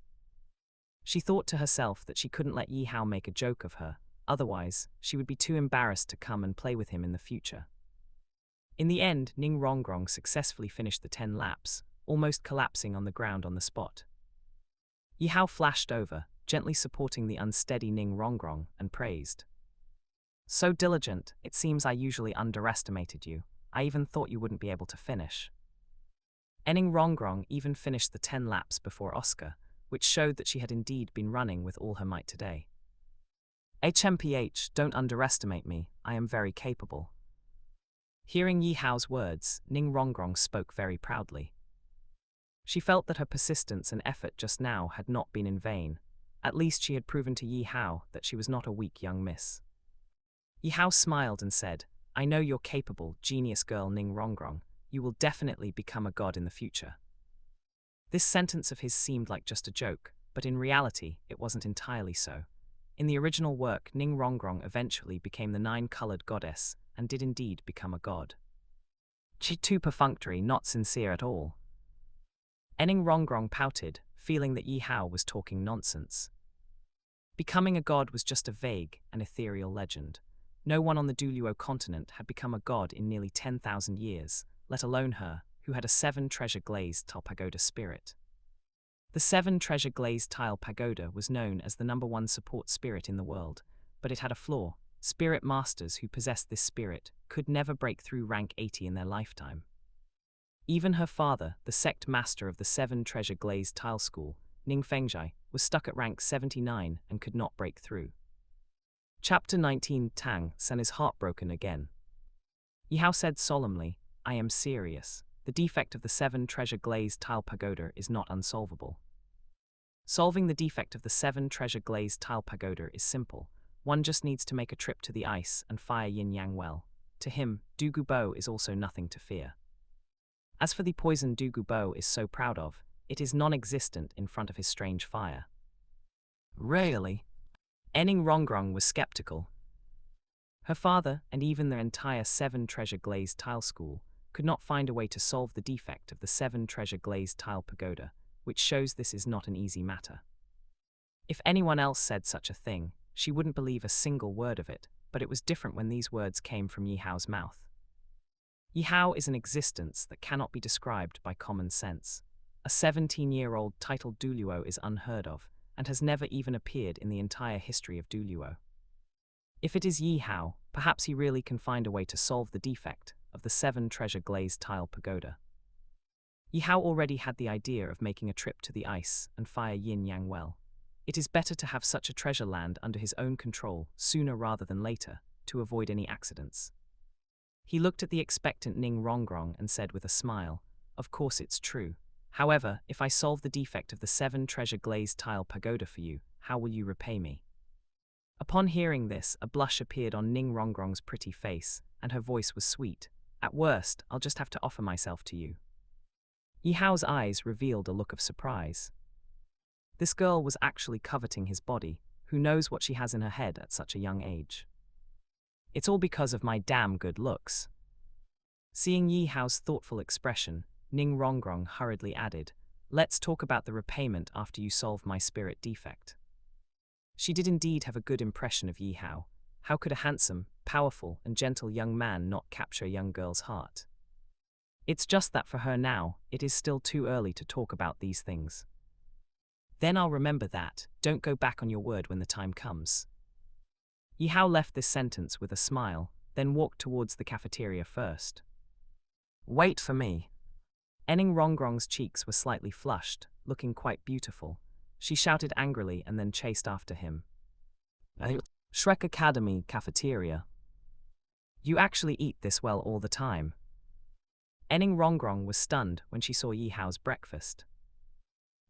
Speaker 1: She thought to herself that she couldn't let Yi Hao make a joke of her, otherwise she would be too embarrassed to come and play with him in the future. In the end, Ning Rongrong successfully finished the 10 laps, almost collapsing on the ground on the spot. Yi Hao flashed over, gently supporting the unsteady Ning Rongrong, and praised. So diligent, it seems I usually underestimated you. I even thought you wouldn't be able to finish. Ning Rongrong even finished the 10 laps before Oscar, which showed that she had indeed been running with all her might today. HMPH, don't underestimate me, I am very capable. Hearing Yi Hao's words, Ning Rongrong spoke very proudly. She felt that her persistence and effort just now had not been in vain. At least she had proven to Yi Hao that she was not a weak young miss. Yi Hao smiled and said, "I know you're capable, genius girl Ning Rongrong. You will definitely become a god in the future." This sentence of his seemed like just a joke, but in reality, it wasn't entirely so. In the original work, Ning Rongrong eventually became the nine-colored goddess, and did indeed become a god. Too perfunctory, not sincere at all. Ning Rongrong pouted, feeling that Yi Hao was talking nonsense. Becoming a god was just a vague and ethereal legend. No one on the Douluo Continent had become a god in nearly 10,000 years, let alone her, who had a 7-treasure glazed tile pagoda spirit. The 7-treasure glazed tile pagoda was known as the #1 support spirit in the world, but it had a flaw. Spirit masters who possessed this spirit could never break through rank 80 in their lifetime. Even her father, the sect master of the 7-treasure glazed tile school, Ning Fengjai, was stuck at rank 79 and could not break through. Chapter 19. Tang San is heartbroken again. Yi Hao said solemnly, "I am serious. The defect of the 7-treasure glazed tile pagoda is not unsolvable." Solving the defect of the 7-treasure glazed tile pagoda is simple. One just needs to make a trip to the ice and fire yin-yang well. To him, Douluo Bow is also nothing to fear. As for the poison Douluo Bow is so proud of, it is non-existent in front of his strange fire. Really? Ning Rongrong was skeptical. Her father, and even the entire 7-treasure glazed tile school, could not find a way to solve the defect of the 7-treasure glazed tile pagoda, which shows this is not an easy matter. If anyone else said such a thing, she wouldn't believe a single word of it, but it was different when these words came from Yi Hao's mouth. Yi Hao is an existence that cannot be described by common sense. A 17-year-old titled Douluo is unheard of, and has never even appeared in the entire history of Douluo. If it is Yi Hao, perhaps he really can find a way to solve the defect of the 7-treasure glazed tile pagoda. Yi Hao already had the idea of making a trip to the ice and fire yin-yang well. It is better to have such a treasure land under his own control sooner rather than later, to avoid any accidents. He looked at the expectant Ning Rongrong and said with a smile, "Of course it's true. However, if I solve the defect of the 7-treasure glazed tile pagoda for you, how will you repay me?" Upon hearing this, a blush appeared on Ning Rongrong's pretty face, and her voice was sweet. "At worst, I'll just have to offer myself to you." Yi Hao's eyes revealed a look of surprise. This girl was actually coveting his body. Who knows what she has in her head at such a young age? "It's all because of my damn good looks." Seeing Yi Hao's thoughtful expression, Ning Rongrong hurriedly added, "Let's talk about the repayment after you solve my spirit defect." She did indeed have a good impression of Yi Hao. How could a handsome, powerful, and gentle young man not capture a young girl's heart? It's just that for her now, it is still too early to talk about these things. "Then I'll remember that. Don't go back on your word when the time comes." Yi Hao left this sentence with a smile, then walked towards the cafeteria first. "Wait for me." Ning Rongrong's cheeks were slightly flushed, looking quite beautiful. She shouted angrily and then chased after him. Shrek Academy cafeteria. "You actually eat this well all the time?" Ning Rongrong was stunned when she saw Yi Hao's breakfast.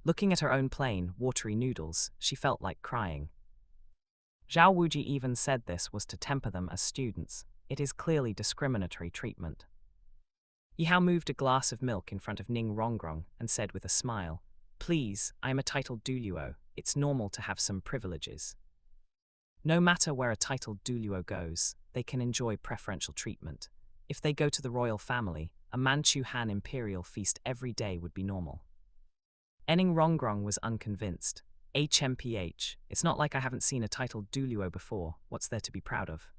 Speaker 1: Looking at her own plain, watery noodles, she felt like crying. Zhao Wuji even said this was to temper them as students. It is clearly discriminatory treatment. Yi Hao moved a glass of milk in front of Ning Rongrong and said with a smile, "Please, I am a titled Douluo. It's normal to have some privileges." No matter where a titled Douluo goes, they can enjoy preferential treatment. If they go to the royal family, a Manchu Han imperial feast every day would be normal. Ning Rongrong was unconvinced. HMPH, it's not like I haven't seen a titled Douluo before. What's there to be proud of?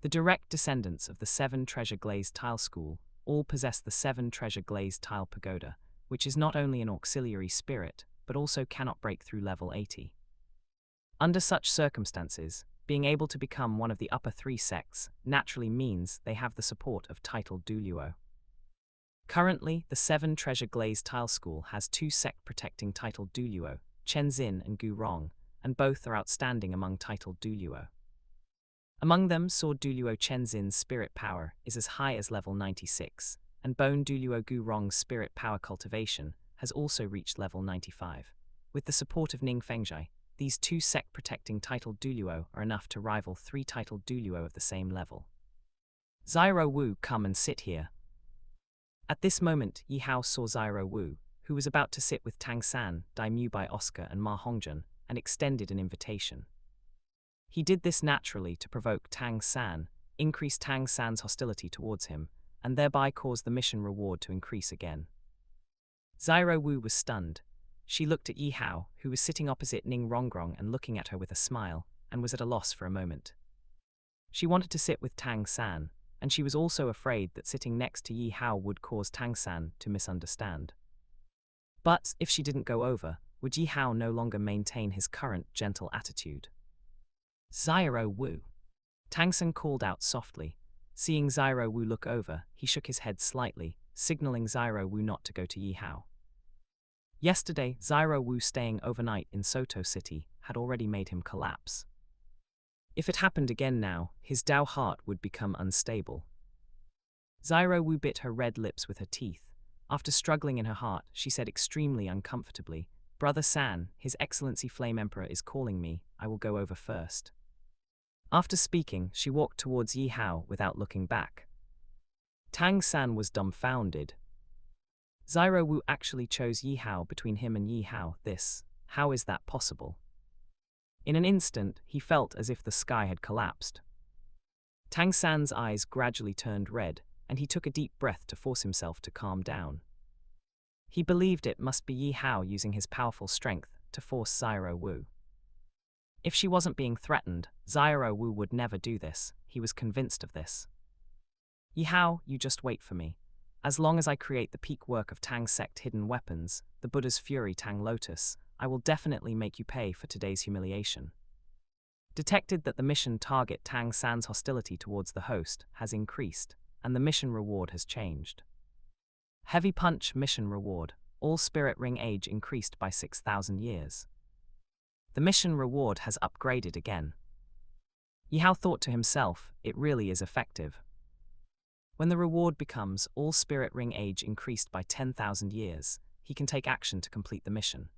Speaker 1: The direct descendants of the 7-treasure glazed tile school all possess the 7-treasure glazed tile pagoda, which is not only an auxiliary spirit, but also cannot break through level 80. Under such circumstances, being able to become one of the upper 3 sects naturally means they have the support of titled Douluo. Currently, the 7-treasure glazed tile school has 2 sect-protecting titled Douluo, Chen Xin and Gu Rong, and both are outstanding among titled Douluo. Among them, Sword Douluo Chenzin's spirit power is as high as level 96, and Bone Douluo Gurong's spirit power cultivation has also reached level 95. With the support of Ning Fengjai, these two sect-protecting titled Douluo are enough to rival 3 titled Douluo of the same level. Zyro Wu, come and sit here. At this moment, Yi Hao saw Zyro Wu, who was about to sit with Tang San, Daimyu by Oscar and Ma Hongjun, and extended an invitation. He did this naturally to provoke Tang San, increase Tang San's hostility towards him, and thereby cause the mission reward to increase again. Zyro Wu was stunned. She looked at Yi Hao, who was sitting opposite Ning Rongrong and looking at her with a smile, and was at a loss for a moment. She wanted to sit with Tang San, and she was also afraid that sitting next to Yi Hao would cause Tang San to misunderstand. But if she didn't go over, would Yi Hao no longer maintain his current gentle attitude? Zyro Wu. Tang San called out softly. Seeing Zyro Wu look over, he shook his head slightly, signaling Zyro Wu not to go to Yi Hao. Yesterday, Zyro Wu staying overnight in Soto City had already made him collapse. If it happened again now, his Dao heart would become unstable. Zyro Wu bit her red lips with her teeth. After struggling in her heart, she said extremely uncomfortably, "Brother San, His Excellency Flame Emperor is calling me, I will go over first." After speaking, she walked towards Yi Hao without looking back. Tang San was dumbfounded. Zyro Wu actually chose Yi Hao between him and Yi Hao. How is that possible? In an instant, he felt as if the sky had collapsed. Tang San's eyes gradually turned red, and he took a deep breath to force himself to calm down. He believed it must be Yi Hao using his powerful strength to force Zyro Wu. If she wasn't being threatened, Zyro Wu would never do this. He was convinced of this. Yi Hao, you just wait for me. As long as I create the peak work of Tang sect hidden weapons, the Buddha's fury Tang Lotus, I will definitely make you pay for today's humiliation. Detected that the mission target Tang San's hostility towards the host has increased, and the mission reward has changed. Heavy Punch mission reward, all spirit ring age increased by 6,000 years. The mission reward has upgraded again. Yi Hao thought to himself, it really is effective. When the reward becomes all spirit ring age increased by 10,000 years, he can take action to complete the mission.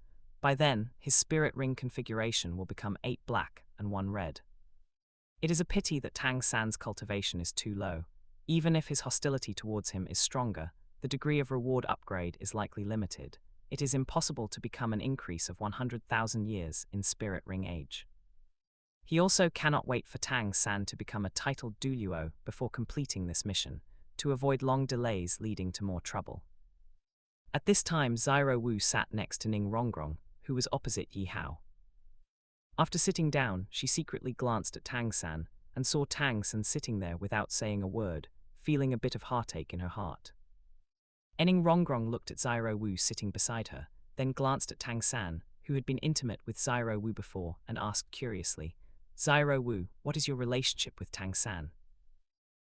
Speaker 1: By then, his spirit ring configuration will become 8 black and 1 red. It is a pity that Tang San's cultivation is too low. Even if his hostility towards him is stronger, the degree of reward upgrade is likely limited. It is impossible to become an increase of 100,000 years in spirit ring age. He also cannot wait for Tang San to become a titled Douluo before completing this mission, to avoid long delays leading to more trouble. At this time, Zyro Wu sat next to Ning Rongrong, who was opposite Yi Hao. After sitting down, she secretly glanced at Tang San and saw Tang San sitting there without saying a word, feeling a bit of heartache in her heart. Ning Rongrong looked at Zyro Wu sitting beside her, then glanced at Tang San, who had been intimate with Zyro Wu before, and asked curiously, "Zyro Wu, what is your relationship with Tang San?"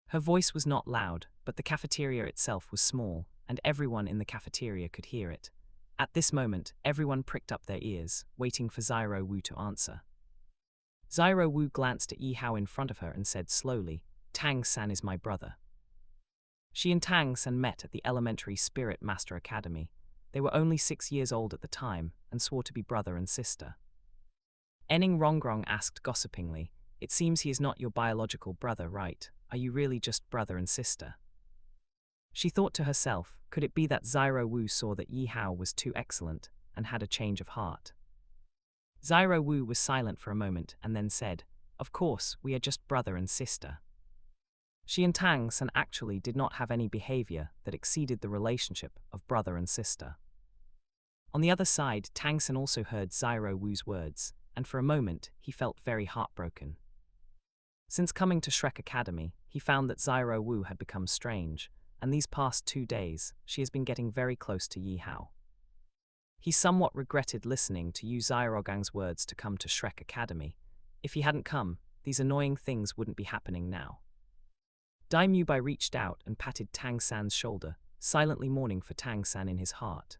Speaker 1: Her voice was not loud, but the cafeteria itself was small, and everyone in the cafeteria could hear it. At this moment, everyone pricked up their ears, waiting for Zyro Wu to answer. Zyro Wu glanced at Yi Hao in front of her and said slowly, "Tang San is my brother." She and Tang San met at the Elementary Spirit Master Academy. They were only 6 years old at the time and swore to be brother and sister. Ning Rongrong asked gossipingly, "It seems he is not your biological brother, right? Are you really just brother and sister?" She thought to herself, could it be that Zyro Wu saw that Yi Hao was too excellent and had a change of heart? Zyro Wu was silent for a moment and then said, "Of course, we are just brother and sister." She and Tang San actually did not have any behavior that exceeded the relationship of brother and sister. On the other side, Tang San also heard Zyro Wu's words, and for a moment, he felt very heartbroken. Since coming to Shrek Academy, he found that Zyro Wu had become strange, and these past 2 days, she has been getting very close to Yi Hao. He somewhat regretted listening to Yu Zyrogang's words to come to Shrek Academy. If he hadn't come, these annoying things wouldn't be happening now. Daimyu Bai reached out and patted Tang San's shoulder, silently mourning for Tang San in his heart.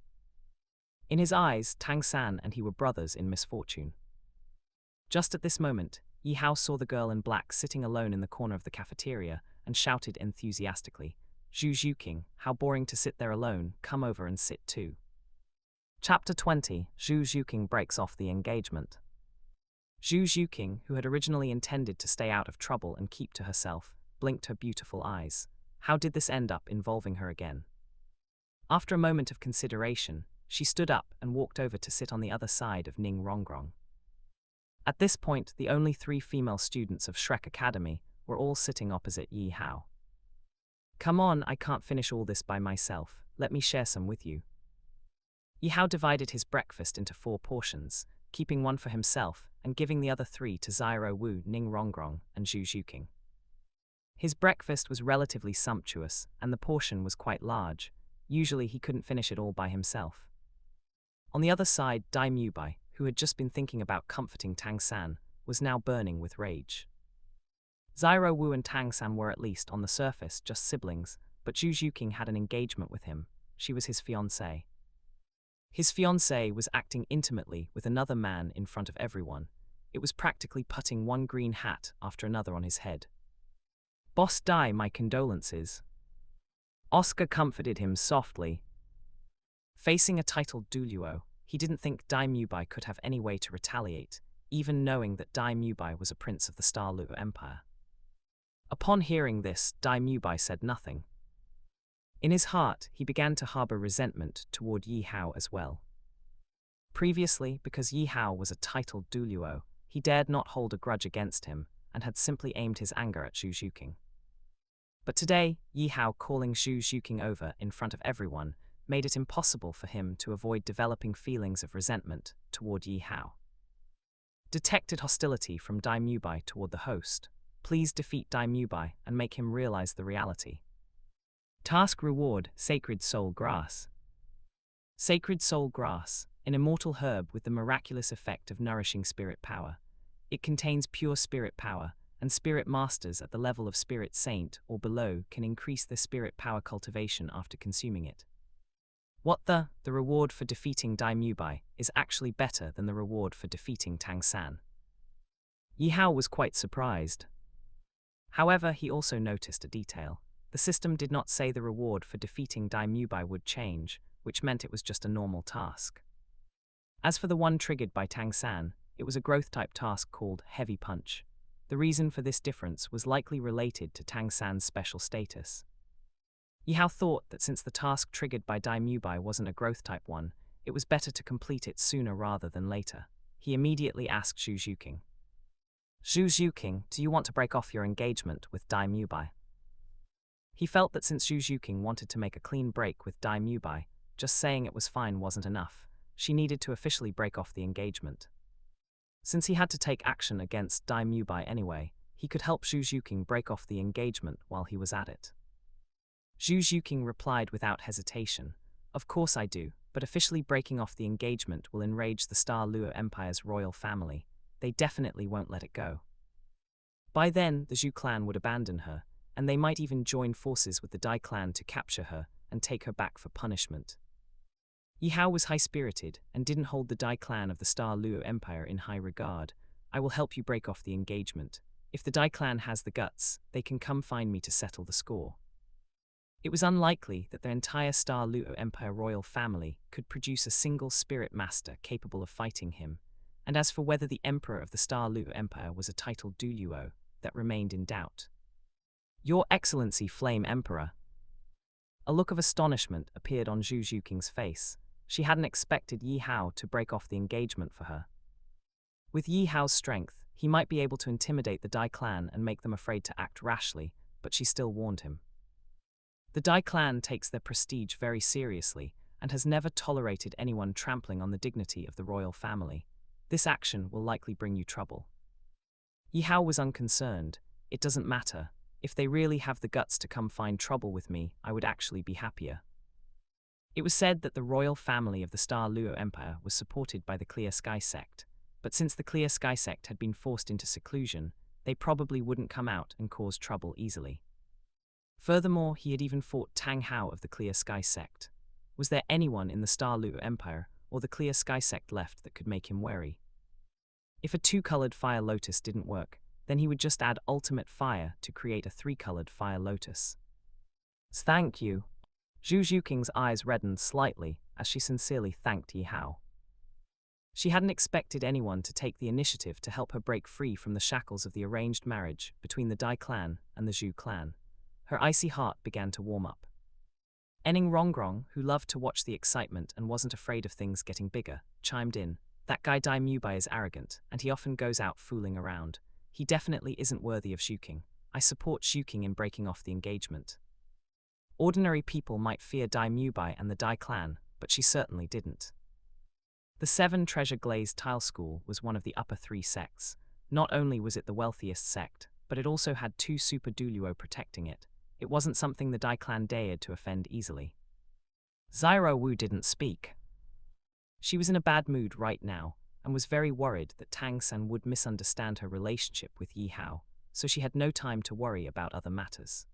Speaker 1: In his eyes, Tang San and he were brothers in misfortune. Just at this moment, Yi Hao saw the girl in black sitting alone in the corner of the cafeteria and shouted enthusiastically, "Zhu Zhuqing, how boring to sit there alone, come over and sit too." Chapter 20, Zhu Zhuqing breaks off the engagement. Zhu Zhuqing, who had originally intended to stay out of trouble and keep to herself, blinked her beautiful eyes. How did this end up involving her again? After a moment of consideration, she stood up and walked over to sit on the other side of Ning Rongrong. At this point, the only 3 female students of Shrek Academy were all sitting opposite Yi Hao. "Come on, I can't finish all this by myself, let me share some with you." Yi Hao divided his breakfast into 4 portions, keeping one for himself and giving the other 3 to Xiao Wu, Ning Rongrong, and Zhu Zhuqing. His breakfast was relatively sumptuous, and the portion was quite large. Usually he couldn't finish it all by himself. On the other side, Dai Mubai, who had just been thinking about comforting Tang San, was now burning with rage. Xiao Wu and Tang San were, at least on the surface, just siblings, but Zhu Zhuqing had an engagement with him. She was his fiancée. His fiancée was acting intimately with another man in front of everyone. It was practically putting one green hat after another on his head. "Boss Dai, my condolences." Oscar comforted him softly. Facing a titled Douluo, he didn't think Dai Mubai could have any way to retaliate, even knowing that Dai Mubai was a prince of the Star Luo Empire. Upon hearing this, Dai Mubai said nothing. In his heart, he began to harbor resentment toward Yi Hao as well. Previously, because Yi Hao was a titled Douluo, he dared not hold a grudge against him and had simply aimed his anger at Zhu Zhuqing. But today, Yi Hao calling Zhu Zhuqing over in front of everyone made it impossible for him to avoid developing feelings of resentment toward Yi Hao. Detected hostility from Dai Mubai toward the host. Please defeat Dai Mubai and make him realize the reality. Task Reward, Sacred Soul Grass. Sacred Soul Grass, an immortal herb with the miraculous effect of nourishing spirit power. It contains pure spirit power, and spirit masters at the level of spirit saint or below can increase their spirit power cultivation after consuming it. The reward for defeating Dai Mubai is actually better than the reward for defeating Tang San. Yi Hao was quite surprised. However, he also noticed a detail. The system did not say the reward for defeating Dai Mubai would change, which meant it was just a normal task. As for the one triggered by Tang San, it was a growth-type task called Heavy Punch. The reason for this difference was likely related to Tang San's special status. Yi Hao thought that since the task triggered by Dai Mubai wasn't a growth-type one, it was better to complete it sooner rather than later. He immediately asked Zhu Zhuqing. "Zhu Zhuqing, do you want to break off your engagement with Dai Mubai?" He felt that since Zhu Zhuqing wanted to make a clean break with Dai Mubai, just saying it was fine wasn't enough. She needed to officially break off the engagement. Since he had to take action against Dai Mubai anyway, he could help Zhu Zhuqing break off the engagement while he was at it. Zhu Zhuqing replied without hesitation, "Of course I do, but officially breaking off the engagement will enrage the Star Luo Empire's royal family. They definitely won't let it go. By then, the Zhu clan would abandon her, and they might even join forces with the Dai clan to capture her and take her back for punishment." Yi Hao was high-spirited and didn't hold the Dai clan of the Star Luo Empire in high regard. "I will help you break off the engagement. If the Dai clan has the guts, they can come find me to settle the score." It was unlikely that the entire Star Luo Empire royal family could produce a single spirit master capable of fighting him, and as for whether the emperor of the Star Luo Empire was a titled Douluo, that remained in doubt. "Your Excellency, Flame Emperor." A look of astonishment appeared on Zhu Zhuqing's face. She hadn't expected Yi Hao to break off the engagement for her. With Yi Hao's strength, he might be able to intimidate the Dai clan and make them afraid to act rashly, but she still warned him. The Dai clan takes their prestige very seriously and has never tolerated anyone trampling on the dignity of the royal family. This action will likely bring you trouble. Yi Hao was unconcerned. "It doesn't matter. If they really have the guts to come find trouble with me, I would actually be happier." It was said that the royal family of the Star Luo Empire was supported by the Clear Sky sect, but since the Clear Sky sect had been forced into seclusion, they probably wouldn't come out and cause trouble easily. Furthermore, he had even fought Tang Hao of the Clear Sky sect. Was there anyone in the Star Luo Empire or the Clear Sky sect left that could make him wary? If a two-colored fire lotus didn't work, then he would just add ultimate fire to create a three-colored fire lotus. Thank you. Zhu Zhuqing's eyes reddened slightly as she sincerely thanked Yi Hao. She hadn't expected anyone to take the initiative to help her break free from the shackles of the arranged marriage between the Dai clan and the Zhu clan. Her icy heart began to warm up. Enning Rongrong, who loved to watch the excitement and wasn't afraid of things getting bigger, chimed in. That guy Dai Mubai is arrogant, and he often goes out fooling around. He definitely isn't worthy of Zhuqing. I support Zhuqing in breaking off the engagement. Ordinary people might fear Dai Mubai and the Dai clan, but she certainly didn't. The Seven Treasure Glazed Tile School was one of the upper three sects. Not only was it the wealthiest sect, but it also had two super Douluo protecting it. It wasn't something the Dai clan dared to offend easily. Zyro Wu didn't speak. She was in a bad mood right now, and was very worried that Tang San would misunderstand her relationship with Yi Hao, so she had no time to worry about other matters.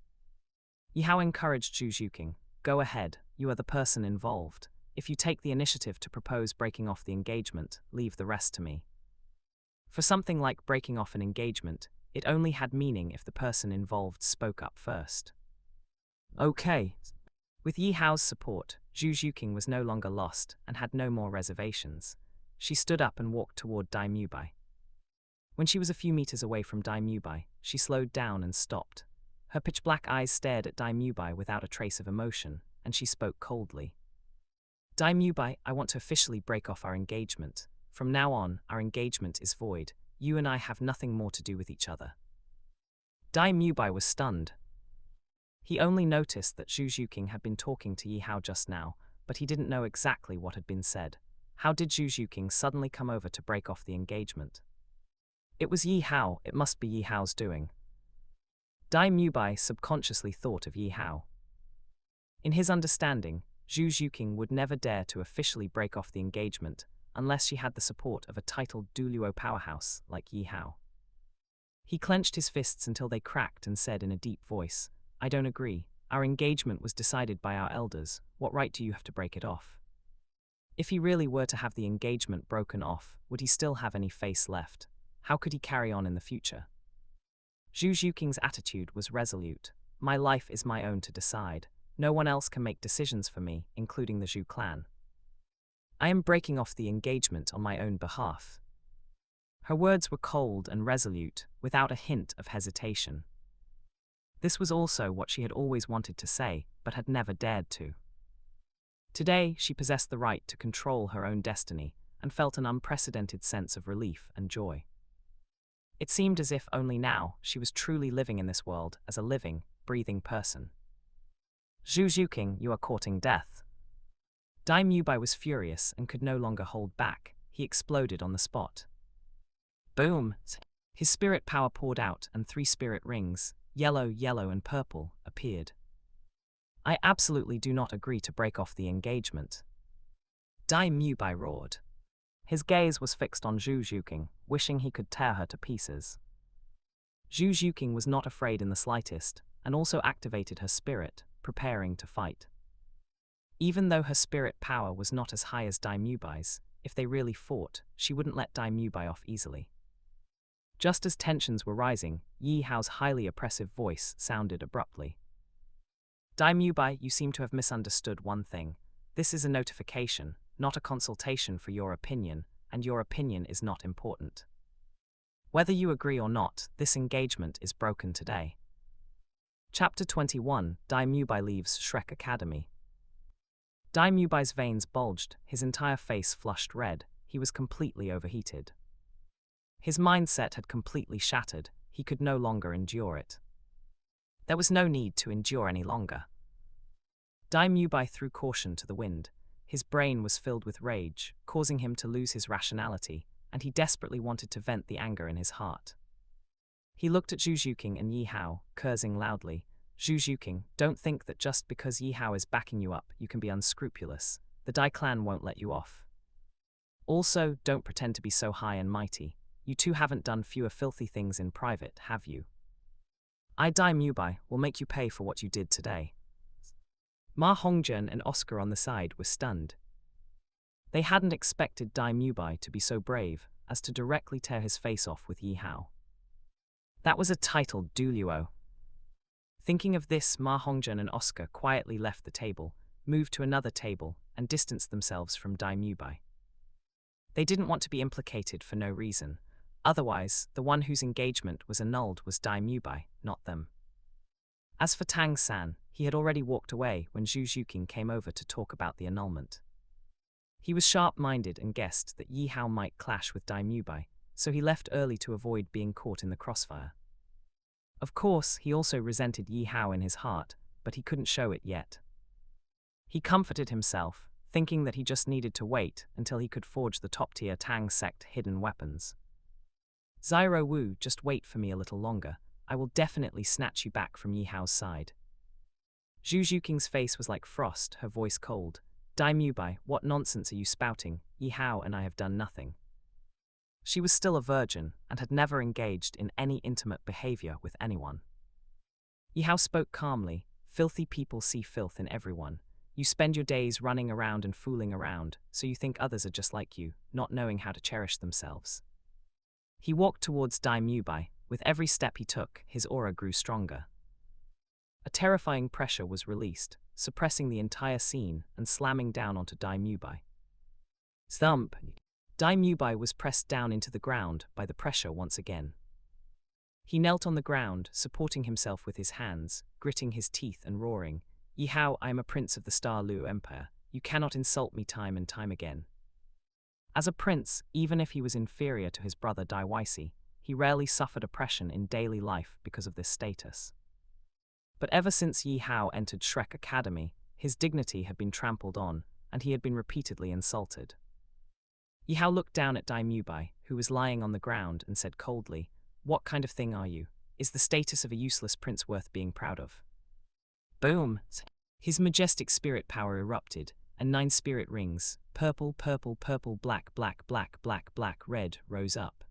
Speaker 1: Yi Hao encouraged Zhu Zhuqing. Go ahead, you are the person involved. If you take the initiative to propose breaking off the engagement, leave the rest to me. For something like breaking off an engagement, it only had meaning if the person involved spoke up first. Okay. With Yi Hao's support, Zhu Zhuqing was no longer lost and had no more reservations. She stood up and walked toward Dai Mubai. When she was a few meters away from Dai Mubai, she slowed down and stopped. Her pitch-black eyes stared at Dai Mubai without a trace of emotion, and she spoke coldly. Dai Mubai, I want to officially break off our engagement. From now on, our engagement is void. You and I have nothing more to do with each other. Dai Mubai was stunned. He only noticed that Zhu Zhuqing had been talking to Yi Hao just now, but he didn't know exactly what had been said. How did Zhu Zhuqing suddenly come over to break off the engagement? It was Yi Hao, it must be Yi Hao's doing. Dai Mubai subconsciously thought of Yi Hao. In his understanding, Zhu Zhuqing would never dare to officially break off the engagement unless she had the support of a titled Douluo powerhouse like Yi Hao. He clenched his fists until they cracked and said in a deep voice, I don't agree. Our engagement was decided by our elders. What right do you have to break it off? If he really were to have the engagement broken off, would he still have any face left? How could he carry on in the future? Zhu Zhuqing's attitude was resolute. My life is my own to decide. No one else can make decisions for me, including the Zhu clan. I am breaking off the engagement on my own behalf. Her words were cold and resolute, without a hint of hesitation. This was also what she had always wanted to say, but had never dared to. Today, she possessed the right to control her own destiny, and felt an unprecedented sense of relief and joy. It seemed as if only now she was truly living in this world as a living, breathing person. Zhu Zhuqing, you are courting death. Dai Mubai was furious and could no longer hold back. He exploded on the spot. Boom! His spirit power poured out and 3 spirit rings, yellow, yellow and purple, appeared. I absolutely do not agree to break off the engagement. Dai Mubai roared. His gaze was fixed on Zhu Zhuqing, wishing he could tear her to pieces. Zhu Zhuqing was not afraid in the slightest, and also activated her spirit, preparing to fight. Even though her spirit power was not as high as Dai Mubai's, if they really fought, she wouldn't let Dai Mubai off easily. Just as tensions were rising, Yi Hao's highly oppressive voice sounded abruptly. Dai Mubai, you seem to have misunderstood one thing. This is a notification, not a consultation for your opinion, and your opinion is not important. Whether you agree or not, this engagement is broken today. Chapter 21, Dai Mubai leaves Shrek Academy. Dai Mubai's veins bulged, his entire face flushed red, he was completely overheated. His mindset had completely shattered, he could no longer endure it. There was no need to endure any longer. Dai Mubai threw caution to the wind. His brain was filled with rage, causing him to lose his rationality, and he desperately wanted to vent the anger in his heart. He looked at Zhu Zhuqing and Yi Hao, cursing loudly. Zhu Zhuqing, don't think that just because Yi Hao is backing you up, you can be unscrupulous. The Dai clan won't let you off. Also, don't pretend to be so high and mighty. You two haven't done fewer filthy things in private, have you? I, Dai Mubai, will make you pay for what you did today. Ma Hongzhen and Oscar on the side were stunned. They hadn't expected Dai Mubai to be so brave, as to directly tear his face off with Yi Hao. That was a titled Douluo. Thinking of this, Ma Hongzhen and Oscar quietly left the table, moved to another table, and distanced themselves from Dai Mubai. They didn't want to be implicated for no reason. Otherwise, the one whose engagement was annulled was Dai Mubai, not them. As for Tang San, he had already walked away when Zhu Zhuqing came over to talk about the annulment. He was sharp-minded and guessed that Yi Hao might clash with Dai Mubai, so he left early to avoid being caught in the crossfire. Of course, he also resented Yi Hao in his heart, but he couldn't show it yet. He comforted himself, thinking that he just needed to wait until he could forge the top-tier Tang sect hidden weapons. Zyro Wu, just wait for me a little longer. I will definitely snatch you back from Yi Hao's side. Zhu Zhuqing's face was like frost, her voice cold. Dai Mubai, what nonsense are you spouting? Yi Hao and I have done nothing. She was still a virgin and had never engaged in any intimate behavior with anyone. Yi Hao spoke calmly. Filthy people see filth in everyone. You spend your days running around and fooling around, so you think others are just like you, not knowing how to cherish themselves. He walked towards Dai Mubai. With every step he took, his aura grew stronger. A terrifying pressure was released, suppressing the entire scene and slamming down onto Dai Mubai. Thump! Dai Mubai was pressed down into the ground by the pressure once again. He knelt on the ground, supporting himself with his hands, gritting his teeth and roaring, Yi Hao, I am a prince of the Star Luo Empire. You cannot insult me time and time again. As a prince, even if he was inferior to his brother Dai Weisi, he rarely suffered oppression in daily life because of this status. But ever since Yi Hao entered Shrek Academy, his dignity had been trampled on, and he had been repeatedly insulted. Yi Hao looked down at Dai Mubai, who was lying on the ground, and said coldly, What kind of thing are you? Is the status of a useless prince worth being proud of? Boom! His majestic spirit power erupted, and 9 spirit rings, purple, purple, purple, black, black, black, black, black, red, rose up.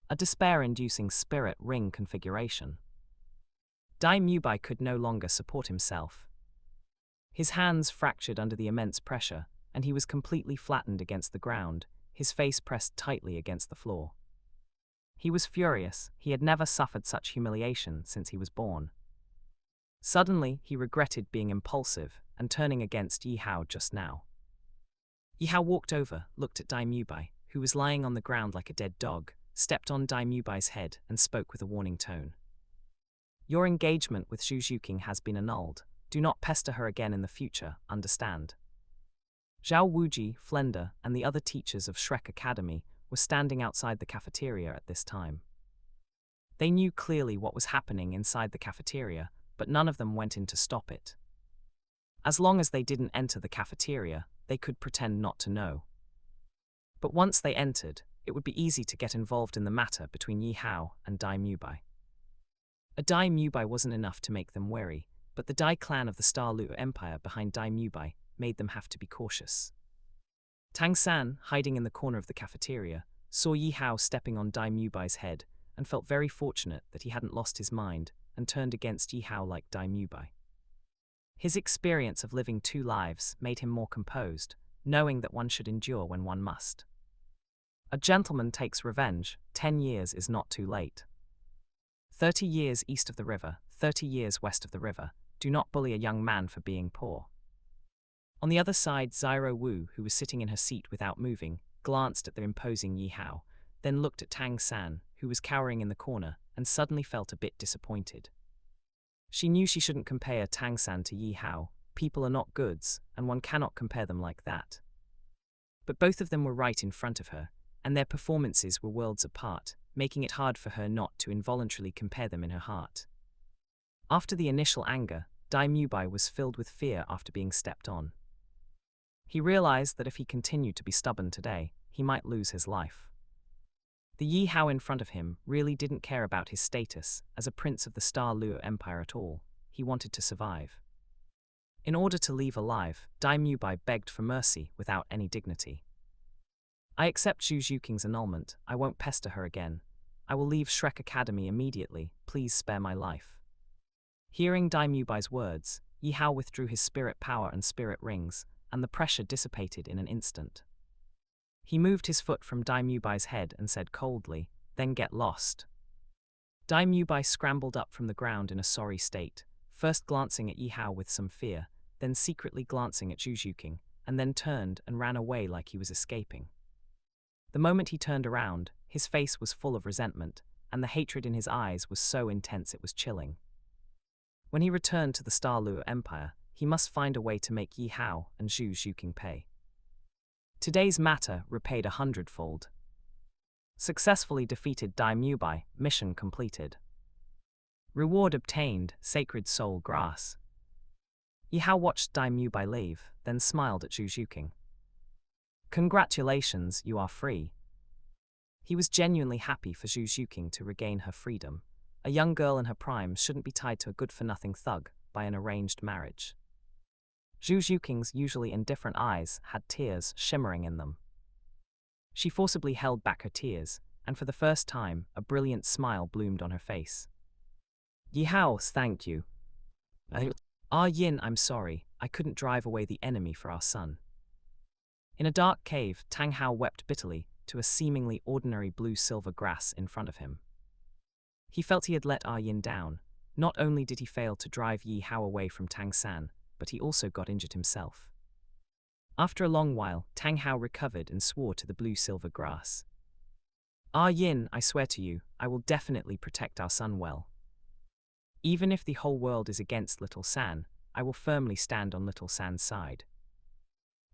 Speaker 1: A despair-inducing spirit ring configuration. Dai Mubai could no longer support himself. His hands fractured under the immense pressure, and he was completely flattened against the ground, his face pressed tightly against the floor. He was furious. He had never suffered such humiliation since he was born. Suddenly, he regretted being impulsive and turning against Yi Hao just now. Yi Hao walked over, looked at Dai Mubai, who was lying on the ground like a dead dog, stepped on Dai Mubai's head and spoke with a warning tone. Your engagement with Zhu Zhuqing has been annulled. Do not pester her again in the future, understand? Zhao Wuji, Flender, and the other teachers of Shrek Academy were standing outside the cafeteria at this time. They knew clearly what was happening inside the cafeteria, but none of them went in to stop it. As long as they didn't enter the cafeteria, they could pretend not to know. But once they entered, it would be easy to get involved in the matter between Yi Hao and Dai Mubai. A Dai Mubai wasn't enough to make them wary, but the Dai clan of the Star Luo Empire behind Dai Mubai made them have to be cautious. Tang San, hiding in the corner of the cafeteria, saw Yi Hao stepping on Dai Mubai's head and felt very fortunate that he hadn't lost his mind and turned against Yi Hao like Dai Mubai. His experience of living 2 lives made him more composed, knowing that one should endure when one must. A gentleman takes revenge. 10 years is not too late. 30 years east of the river, 30 years west of the river. Do not bully a young man for being poor. On the other side, Zyro Wu, who was sitting in her seat without moving, glanced at the imposing Yi Hao, then looked at Tang San, who was cowering in the corner, and suddenly felt a bit disappointed. She knew she shouldn't compare Tang San to Yi Hao. People are not goods, and one cannot compare them like that. But both of them were right in front of her, and their performances were worlds apart, making it hard for her not to involuntarily compare them in her heart. After the initial anger, Dai Mubai was filled with fear after being stepped on. He realized that if he continued to be stubborn today, he might lose his life. The Yi Hao in front of him really didn't care about his status as a prince of the Star Luo Empire at all. He wanted to survive. In order to leave alive, Dai Mubai begged for mercy without any dignity. I accept Zhu Zhuqing's annulment. I won't pester her again. I will leave Shrek Academy immediately. Please spare my life. Hearing Dai Mubai's words, Yi Hao withdrew his spirit power and spirit rings, and the pressure dissipated in an instant. He moved his foot from Dai Mubai's head and said coldly, "Then get lost." Dai Mubai scrambled up from the ground in a sorry state, first glancing at Yi Hao with some fear, then secretly glancing at Zhu Zhuqing, and then turned and ran away like he was escaping. The moment he turned around, his face was full of resentment, and the hatred in his eyes was so intense it was chilling. When he returned to the Star Luo Empire, he must find a way to make Yi Hao and Zhu Zhuqing pay. Today's matter repaid 100-fold. Successfully defeated Dai Mubai, mission completed. Reward obtained, Sacred Soul Grass. Yi Hao watched Dai Mubai leave, then smiled at Zhu Zhuqing. "Congratulations, you are free." He was genuinely happy for Zhu Zhuqing to regain her freedom. A young girl in her prime shouldn't be tied to a good-for-nothing thug by an arranged marriage. Zhu Zhuqing's usually indifferent eyes had tears shimmering in them. She forcibly held back her tears, and for the first time, a brilliant smile bloomed on her face. "Yi Hao, thank you." Yin, I'm sorry, I couldn't drive away the enemy for our son." In a dark cave, Tang Hao wept bitterly to a seemingly ordinary blue-silver grass in front of him. He felt he had let Yin down. Not only did he fail to drive Yi Hao away from Tang San, but he also got injured himself. After a long while, Tang Hao recovered and swore to the blue-silver grass. "Yin, I swear to you, I will definitely protect our son well. Even if the whole world is against Little San, I will firmly stand on Little San's side."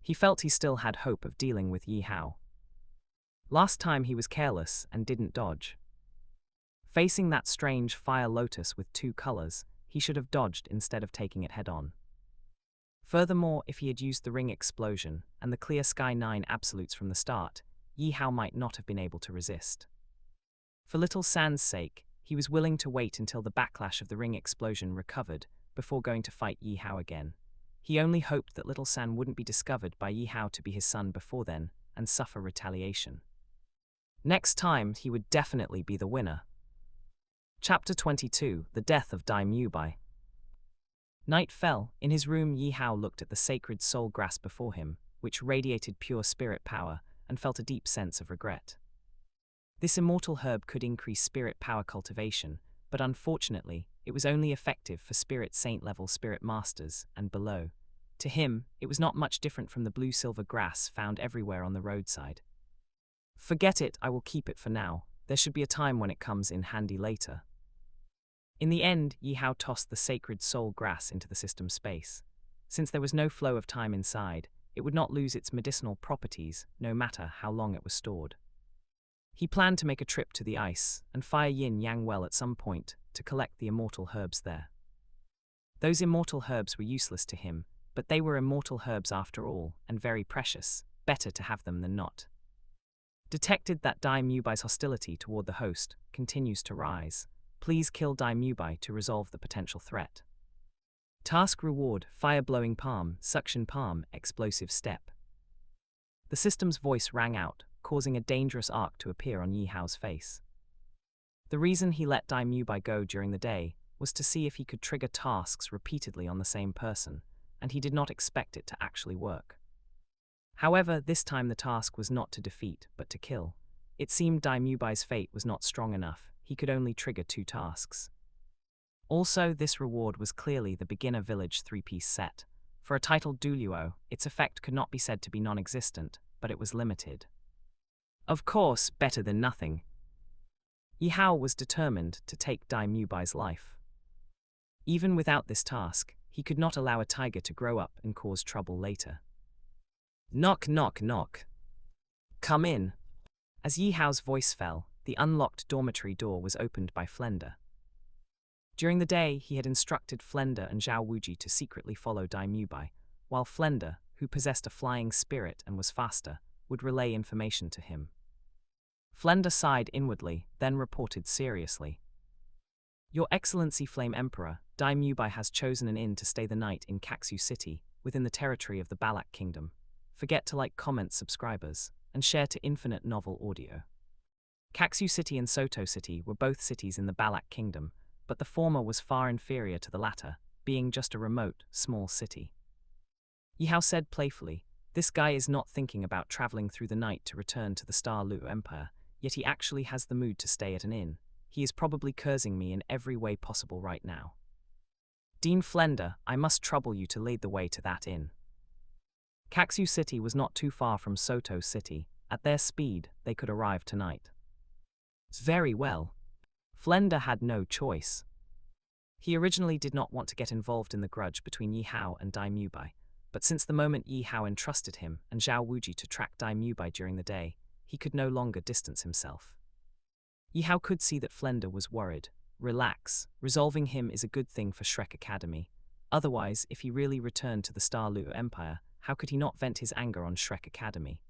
Speaker 1: He felt he still had hope of dealing with Yi Hao. Last time he was careless and didn't dodge. Facing that strange fire lotus with 2 colors, he should have dodged instead of taking it head-on. Furthermore, if he had used the ring explosion and the clear sky 9 absolutes from the start, Yi Hao might not have been able to resist. For Little San's sake, he was willing to wait until the backlash of the ring explosion recovered before going to fight Yi Hao again. He only hoped that Little San wouldn't be discovered by Yi Hao to be his son before then and suffer retaliation. Next time, he would definitely be the winner. Chapter 22: The Death of Dai Mubai. Night fell. In his room, Yi Hao looked at the sacred soul grass before him, which radiated pure spirit power, and felt a deep sense of regret. This immortal herb could increase spirit power cultivation, but unfortunately, it was only effective for spirit saint-level spirit masters and below. To him, it was not much different from the blue-silver grass found everywhere on the roadside. "Forget it, I will keep it for now. There should be a time when it comes in handy later." In the end, Yi Hao tossed the sacred soul grass into the system space. Since there was no flow of time inside, it would not lose its medicinal properties, no matter how long it was stored. He planned to make a trip to the ice and fire yin-yang well at some point to collect the immortal herbs there. Those immortal herbs were useless to him, but they were immortal herbs after all, and very precious, better to have them than not. Detected that Dai Mubai's hostility toward the host continues to rise. Please kill Dai Mubai to resolve the potential threat. Task reward: fire-blowing palm, suction palm, explosive step. The system's voice rang out, causing a dangerous arc to appear on Yi Hao's face. The reason he let Dai Mubai go during the day was to see if he could trigger tasks repeatedly on the same person, and he did not expect it to actually work. However, this time the task was not to defeat, but to kill. It seemed Dai Mubai's fate was not strong enough. He could only trigger 2 tasks. Also, this reward was clearly the beginner village 3-piece set. For a titled Douluo, its effect could not be said to be non-existent, but it was limited. Of course, better than nothing. Yi Hao was determined to take Dai Mubai's life. Even without this task, he could not allow a tiger to grow up and cause trouble later. Knock, knock, knock. Come in. As Yi Hao's voice fell, the unlocked dormitory door was opened by Flender. During the day, he had instructed Flender and Zhao Wuji to secretly follow Dai Mubai, while Flender, who possessed a flying spirit and was faster, would relay information to him. Flender sighed inwardly, then reported seriously. "Your Excellency Flame Emperor, Dai Mubai has chosen an inn to stay the night in Caxu City, within the territory of the Balak Kingdom. Forget to like, comment, subscribers, and share to Infinite Novel Audio." Caxu City and Soto City were both cities in the Balak Kingdom, but the former was far inferior to the latter, being just a remote, small city. Yi Hao said playfully, This guy is not thinking about traveling through the night to return to the Douluo Empire, yet he actually has the mood to stay at an inn. He is probably cursing me in every way possible right now. Dean Flender, I must trouble you to lead the way to that inn. Caxu City was not too far from Soto City. At their speed, they could arrive tonight. Very well. Flender had no choice. He originally did not want to get involved in the grudge between Yi Hao and Dai Mubai, but since the moment Yi Hao entrusted him and Zhao Wuji to track Dai Mubai during the day, he could no longer distance himself. Yi Hao could see that Flender was worried. Relax, resolving him is a good thing for Shrek Academy. Otherwise, if he really returned to the Douluo Empire, how could he not vent his anger on Shrek Academy?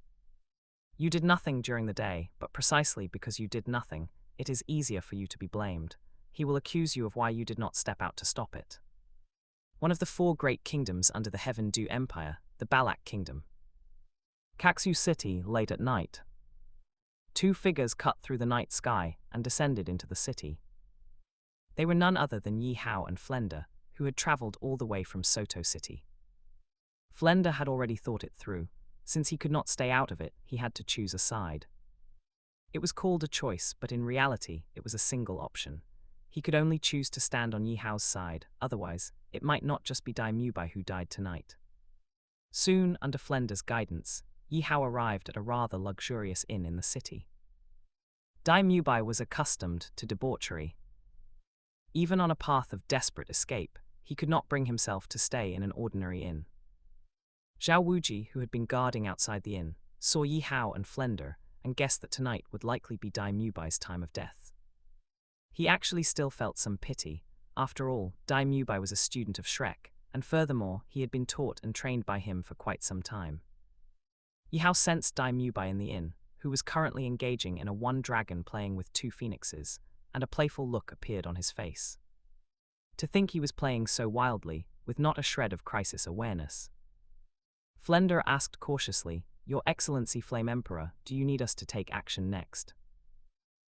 Speaker 1: You did nothing during the day, but precisely because you did nothing, it is easier for you to be blamed. He will accuse you of why you did not step out to stop it. One of the 4 great kingdoms under the Heaven Dew Empire, the Balak Kingdom. Caxu City, late at night. 2 figures cut through the night sky and descended into the city. They were none other than Yi Hao and Flender, who had traveled all the way from Soto City. Flender had already thought it through. Since he could not stay out of it, he had to choose a side. It was called a choice, but in reality, it was a single option. He could only choose to stand on Yi Hao's side, otherwise, it might not just be Dai Mubai who died tonight. Soon, under Flender's guidance, Yi Hao arrived at a rather luxurious inn in the city. Dai Mubai was accustomed to debauchery. Even on a path of desperate escape, he could not bring himself to stay in an ordinary inn. Zhao Wuji, who had been guarding outside the inn, saw Yi Hao and Flender and guessed that tonight would likely be Dai Mubai's time of death. He actually still felt some pity. After all, Dai Mubai was a student of Shrek, and furthermore, he had been taught and trained by him for quite some time. Yi Hao sensed Dai Mubai in the inn, who was currently engaging in a one dragon playing with 2 phoenixes, and a playful look appeared on his face. To think he was playing so wildly, with not a shred of crisis awareness. Flender asked cautiously, "Your Excellency Flame Emperor, do you need us to take action next?"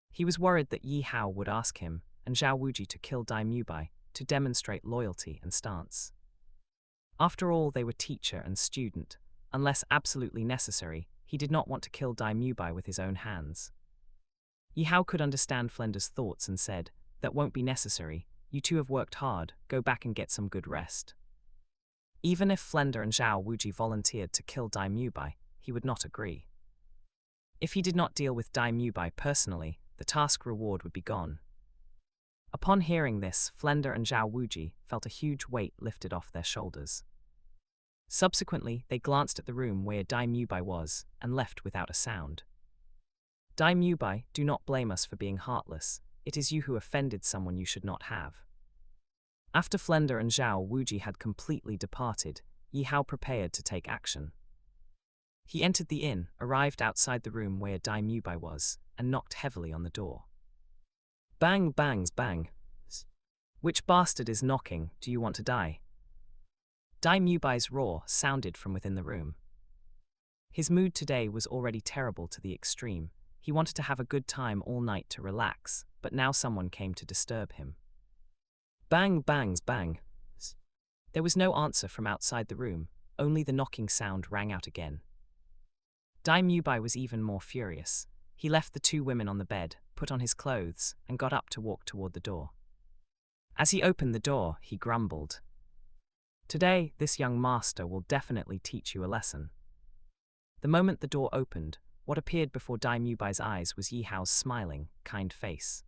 Speaker 1: He was worried that Yi Hao would ask him, and Zhao Wuji to kill Dai Mubai, to demonstrate loyalty and stance. After all, they were teacher and student. Unless absolutely necessary, he did not want to kill Dai Mubai with his own hands. Yi Hao could understand Flender's thoughts and said, "That won't be necessary. You 2 have worked hard, go back and get some good rest." Even if Flender and Zhao Wuji volunteered to kill Dai Mubai, he would not agree. If he did not deal with Dai Mubai personally, the task reward would be gone. Upon hearing this, Flender and Zhao Wuji felt a huge weight lifted off their shoulders. Subsequently, they glanced at the room where Dai Mubai was, and left without a sound. Dai Mubai, do not blame us for being heartless. It is you who offended someone you should not have. After Flender and Zhao Wuji had completely departed, Yi Hao prepared to take action. He entered the inn, arrived outside the room where Dai Mubai was, and knocked heavily on the door. Bang, bangs, bang. Which bastard is knocking? Do you want to die? Dai Mubai's roar sounded from within the room. His mood today was already terrible to the extreme. He wanted to have a good time all night to relax, but now someone came to disturb him. Bang, bangs, bang. There was no answer from outside the room, only the knocking sound rang out again. Dai Mubai was even more furious. He left the 2 women on the bed, put on his clothes, and got up to walk toward the door. As he opened the door, he grumbled. "Today, this young master will definitely teach you a lesson." The moment the door opened, what appeared before Dai Mubai's eyes was Yi Hao's smiling, kind face.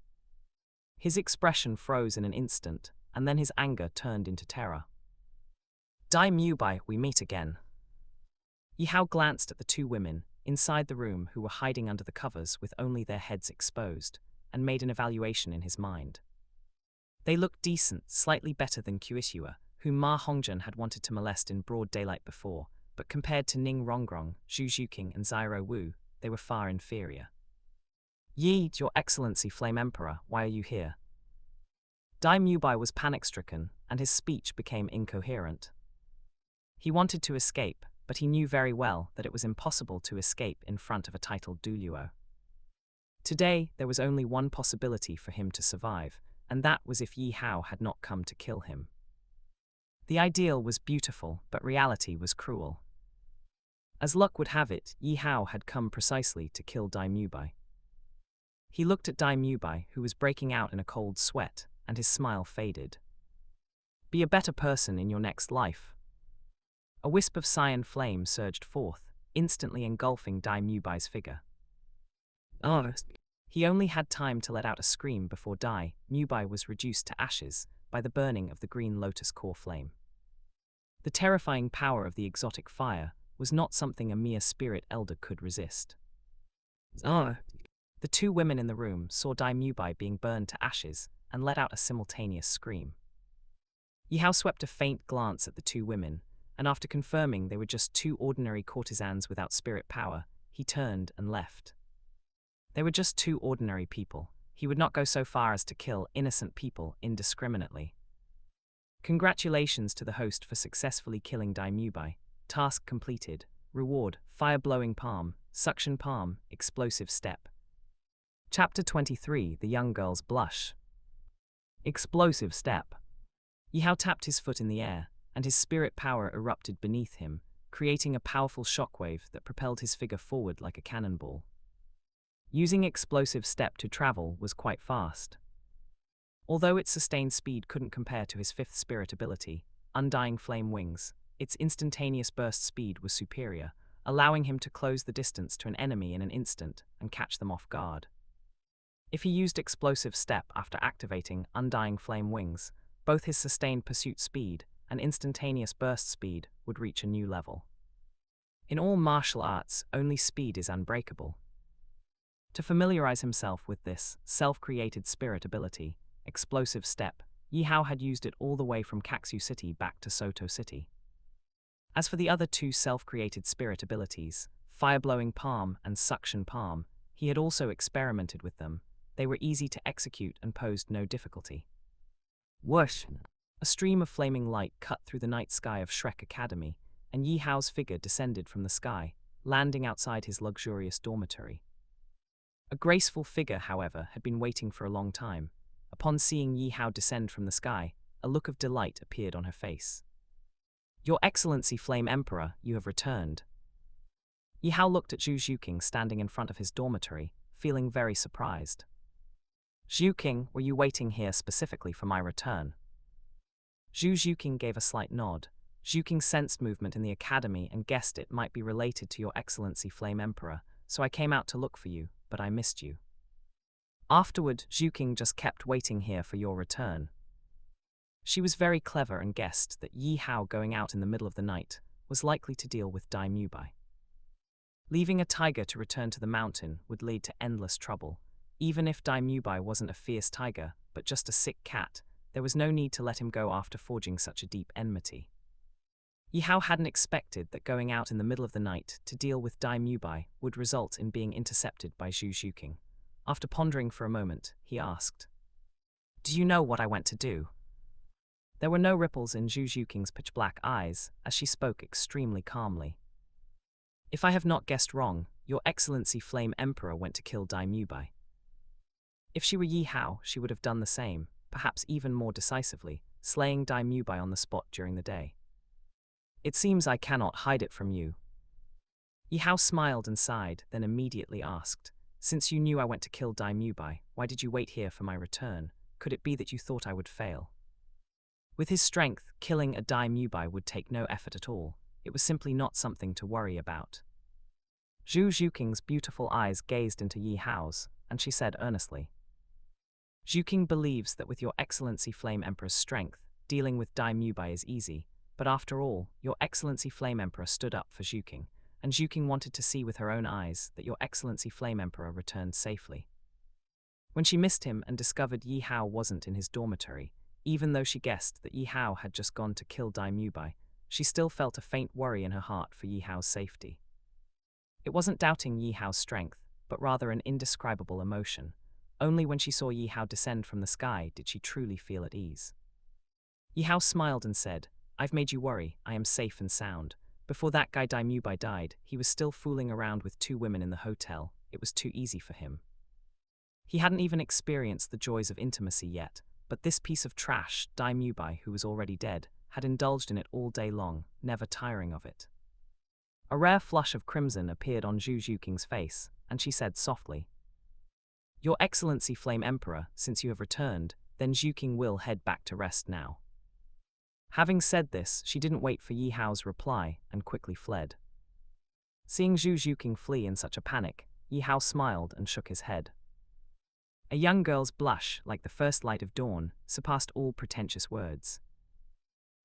Speaker 1: His expression froze in an instant, and then his anger turned into terror. "Dai Mubai, we meet again." Yi Hao glanced at the 2 women inside the room who were hiding under the covers with only their heads exposed, and made an evaluation in his mind. They looked decent, slightly better than Kuishua, whom Ma Hongzhen had wanted to molest in broad daylight before, but compared to Ning Rongrong, Zhu Zhuqing and Zyro Wu, they were far inferior. "Yi, Your Excellency Flame Emperor, why are you here?" Dai Mubai was panic-stricken, and his speech became incoherent. He wanted to escape, but he knew very well that it was impossible to escape in front of a titled Douluo. Today, there was only one possibility for him to survive, and that was if Yi Hao had not come to kill him. The ideal was beautiful, but reality was cruel. As luck would have it, Yi Hao had come precisely to kill Dai Mubai. He looked at Dai Mubai, who was breaking out in a cold sweat, and his smile faded. Be a better person in your next life. A wisp of cyan flame surged forth, instantly engulfing Dai Mubai's figure. He only had time to let out a scream before Dai Mubai was reduced to ashes by the burning of the green lotus core flame. The terrifying power of the exotic fire was not something a mere spirit elder could resist. The two women in the room saw Dai Mubai being burned to ashes and let out a simultaneous scream. Yi Hao swept a faint glance at the two women, and after confirming they were just two ordinary courtesans without spirit power, he turned and left. They were just two ordinary people. He would not go so far as to kill innocent people indiscriminately. Congratulations to the host for successfully killing Dai Mubai. Task completed. Reward: fire-blowing palm, suction palm, explosive step. Chapter 23: The Young Girl's Blush. Explosive step. Yi Hao tapped his foot in the air, and his spirit power erupted beneath him, creating a powerful shockwave that propelled his figure forward like a cannonball. Using explosive step to travel was quite fast. Although its sustained speed couldn't compare to his fifth spirit ability, Undying Flame Wings, its instantaneous burst speed was superior, allowing him to close the distance to an enemy in an instant and catch them off guard. If he used explosive step after activating Undying Flame Wings, both his sustained pursuit speed and instantaneous burst speed would reach a new level. In all martial arts, only speed is unbreakable. To familiarize himself with this self-created spirit ability, explosive step, Yi Hao had used it all the way from Kaksu City back to Soto City. As for the other two self-created spirit abilities, fire-blowing palm and suction palm, he had also experimented with them. They were easy to execute and posed no difficulty. Whoosh! A stream of flaming light cut through the night sky of Shrek Academy, and Yi Hao's figure descended from the sky, landing outside his luxurious dormitory. A graceful figure, however, had been waiting for a long time. Upon seeing Yi Hao descend from the sky, a look of delight appeared on her face. Your Excellency Flame Emperor, you have returned. Yi Hao looked at Zhu Zhuqing standing in front of his dormitory, feeling very surprised. Zhuqing, were you waiting here specifically for my return? Zhu Zhuqing gave a slight nod. Zhuqing sensed movement in the academy and guessed it might be related to Your Excellency Flame Emperor, so I came out to look for you, but I missed you. Afterward, Zhuqing just kept waiting here for your return. She was very clever and guessed that Yi Hao going out in the middle of the night was likely to deal with Dai Mubai. Leaving a tiger to return to the mountain would lead to endless trouble. Even if Dai Mubai wasn't a fierce tiger, but just a sick cat, there was no need to let him go after forging such a deep enmity. Yi Hao hadn't expected that going out in the middle of the night to deal with Dai Mubai would result in being intercepted by Zhu Zhuqing. After pondering for a moment, he asked, "Do you know what I went to do?" There were no ripples in Zhu Zhuqing's pitch-black eyes as she spoke extremely calmly. If I have not guessed wrong, Your Excellency Flame Emperor went to kill Dai Mubai. If she were Yi Hao, she would have done the same, perhaps even more decisively, slaying Dai Mubai on the spot during the day. It seems I cannot hide it from you. Yi Hao smiled and sighed, then immediately asked, "Since you knew I went to kill Dai Mubai, why did you wait here for my return? Could it be that you thought I would fail?" With his strength, killing a Dai Mubai would take no effort at all. It was simply not something to worry about. Zhu Zhuqing's beautiful eyes gazed into Yi Hao's, and she said earnestly, "Zhuqing believes that with Your Excellency Flame Emperor's strength, dealing with Dai Mubai is easy, but after all, Your Excellency Flame Emperor stood up for Zhuqing, and Zhuqing wanted to see with her own eyes that Your Excellency Flame Emperor returned safely." When she missed him and discovered Yi Hao wasn't in his dormitory, even though she guessed that Yi Hao had just gone to kill Dai Mubai, she still felt a faint worry in her heart for Yi Hao's safety. It wasn't doubting Yi Hao's strength, but rather an indescribable emotion. Only when she saw Yi Hao descend from the sky did she truly feel at ease. Yi Hao smiled and said, "I've made you worry, I am safe and sound. Before that guy Dai Mubai died, he was still fooling around with two women in the hotel. It was too easy for him. He hadn't even experienced the joys of intimacy yet, but this piece of trash, Dai Mubai, who was already dead, had indulged in it all day long, never tiring of it. A rare flush of crimson appeared on Zhu Zhuking's face, and she said softly, "Your Excellency Flame Emperor, since you have returned, then Zhuking will head back to rest now." Having said this, she didn't wait for Yi Hao's reply and quickly fled. Seeing Zhu Zhuking flee in such a panic, Yi Hao smiled and shook his head. A young girl's blush, like the first light of dawn, surpassed all pretentious words.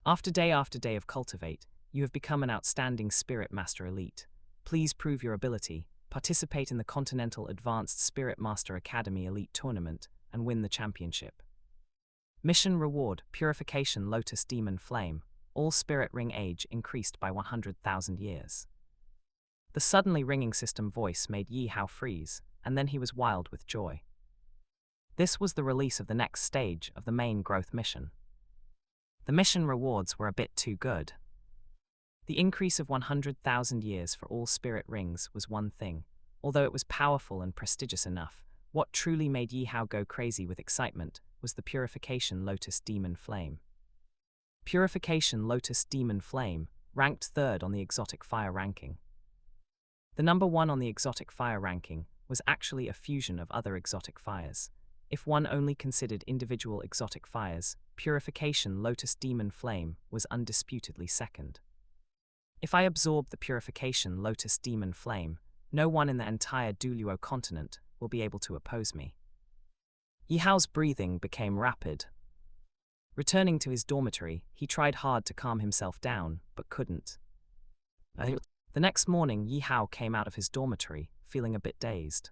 Speaker 1: After day of Cultivate, you have become an outstanding Spirit Master Elite. Please prove your ability, participate in the Continental Advanced Spirit Master Academy Elite Tournament, and win the championship. Mission Reward: Purification Lotus Demon Flame. All Spirit Ring age increased by 100,000 years. The suddenly ringing system voice made Yi Hao freeze, and then he was wild with joy. This was the release of the next stage of the main growth mission. The mission rewards were a bit too good. The increase of 100,000 years for all spirit rings was one thing. Although it was powerful and prestigious enough, what truly made Yi Hao go crazy with excitement was the Purification Lotus Demon Flame. Purification Lotus Demon Flame ranked third on the exotic fire ranking. The number 1 on the exotic fire ranking was actually a fusion of other exotic fires. If one only considered individual exotic fires, Purification Lotus Demon Flame was undisputedly second. If I absorb the Purification Lotus Demon Flame, no one in the entire Douluo Continent will be able to oppose me. Yi Hao's breathing became rapid. Returning to his dormitory, he tried hard to calm himself down, but couldn't. The next morning, Yi Hao came out of his dormitory, feeling a bit dazed.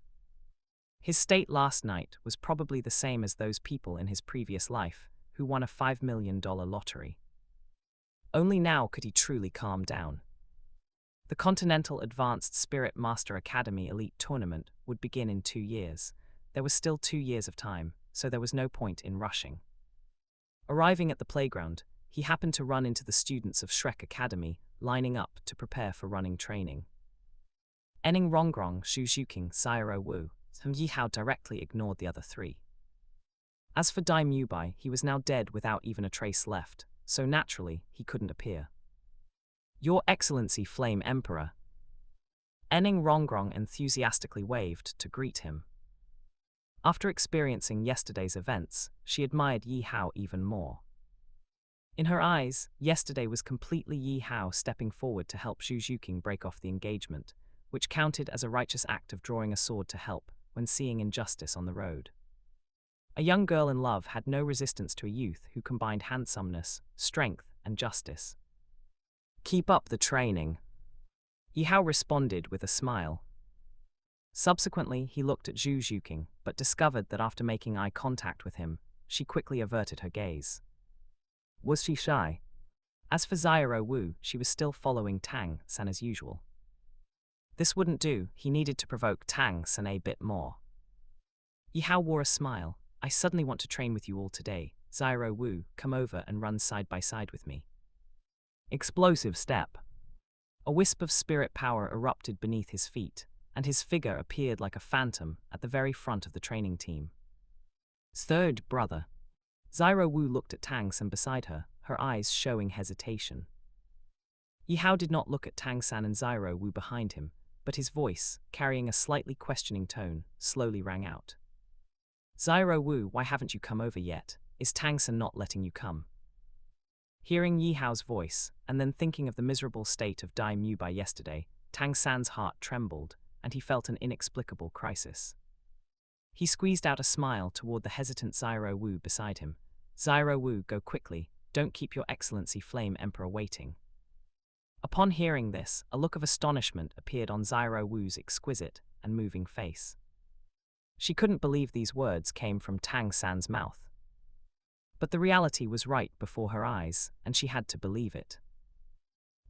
Speaker 1: His state last night was probably the same as those people in his previous life who won a $5 million lottery. Only now could he truly calm down. The Continental Advanced Spirit Master Academy Elite Tournament would begin in 2 years. There was still 2 years of time, so there was no point in rushing. Arriving at the playground, he happened to run into the students of Shrek Academy, lining up to prepare for running training. Enning Rongrong, Zhu Zhuking, Xiao Wu, and Yi Hao directly ignored the other 3. As for Dai Mubai, he was now dead without even a trace left, so naturally he couldn't appear. Your Excellency Flame Emperor. Enning Rongrong enthusiastically waved to greet him. After experiencing yesterday's events, she admired Yi Hao even more. In her eyes, yesterday was completely Yi Hao stepping forward to help Zhu Zhuking break off the engagement, which counted as a righteous act of drawing a sword to help when seeing injustice on the road. A young girl in love had no resistance to a youth who combined handsomeness, strength, and justice. Keep up the training. Yi Hao responded with a smile. Subsequently, he looked at Zhu Zhuking, but discovered that after making eye contact with him, she quickly averted her gaze. Was she shy? As for Xiao Wu, she was still following Tang San as usual. This wouldn't do, he needed to provoke Tang San a bit more. Yi Hao wore a smile. I suddenly want to train with you all today. Xiao Wu, come over and run side by side with me. Explosive step. A wisp of spirit power erupted beneath his feet, and his figure appeared like a phantom at the very front of the training team. Third brother. Xiao Wu looked at Tang San beside her, her eyes showing hesitation. Yi Hao did not look at Tang San and Xiao Wu behind him, but his voice, carrying a slightly questioning tone, slowly rang out. Xiao Wu, why haven't you come over yet? Is Tang San not letting you come? Hearing Yi Hao's voice, and then thinking of the miserable state of Dai Mubai yesterday, Tang San's heart trembled, and he felt an inexplicable crisis. He squeezed out a smile toward the hesitant Xiao Wu beside him. Xiao Wu, go quickly, don't keep your Excellency Flame Emperor waiting. Upon hearing this, a look of astonishment appeared on Xiao Wu's exquisite and moving face. She couldn't believe these words came from Tang San's mouth. But the reality was right before her eyes, and she had to believe it.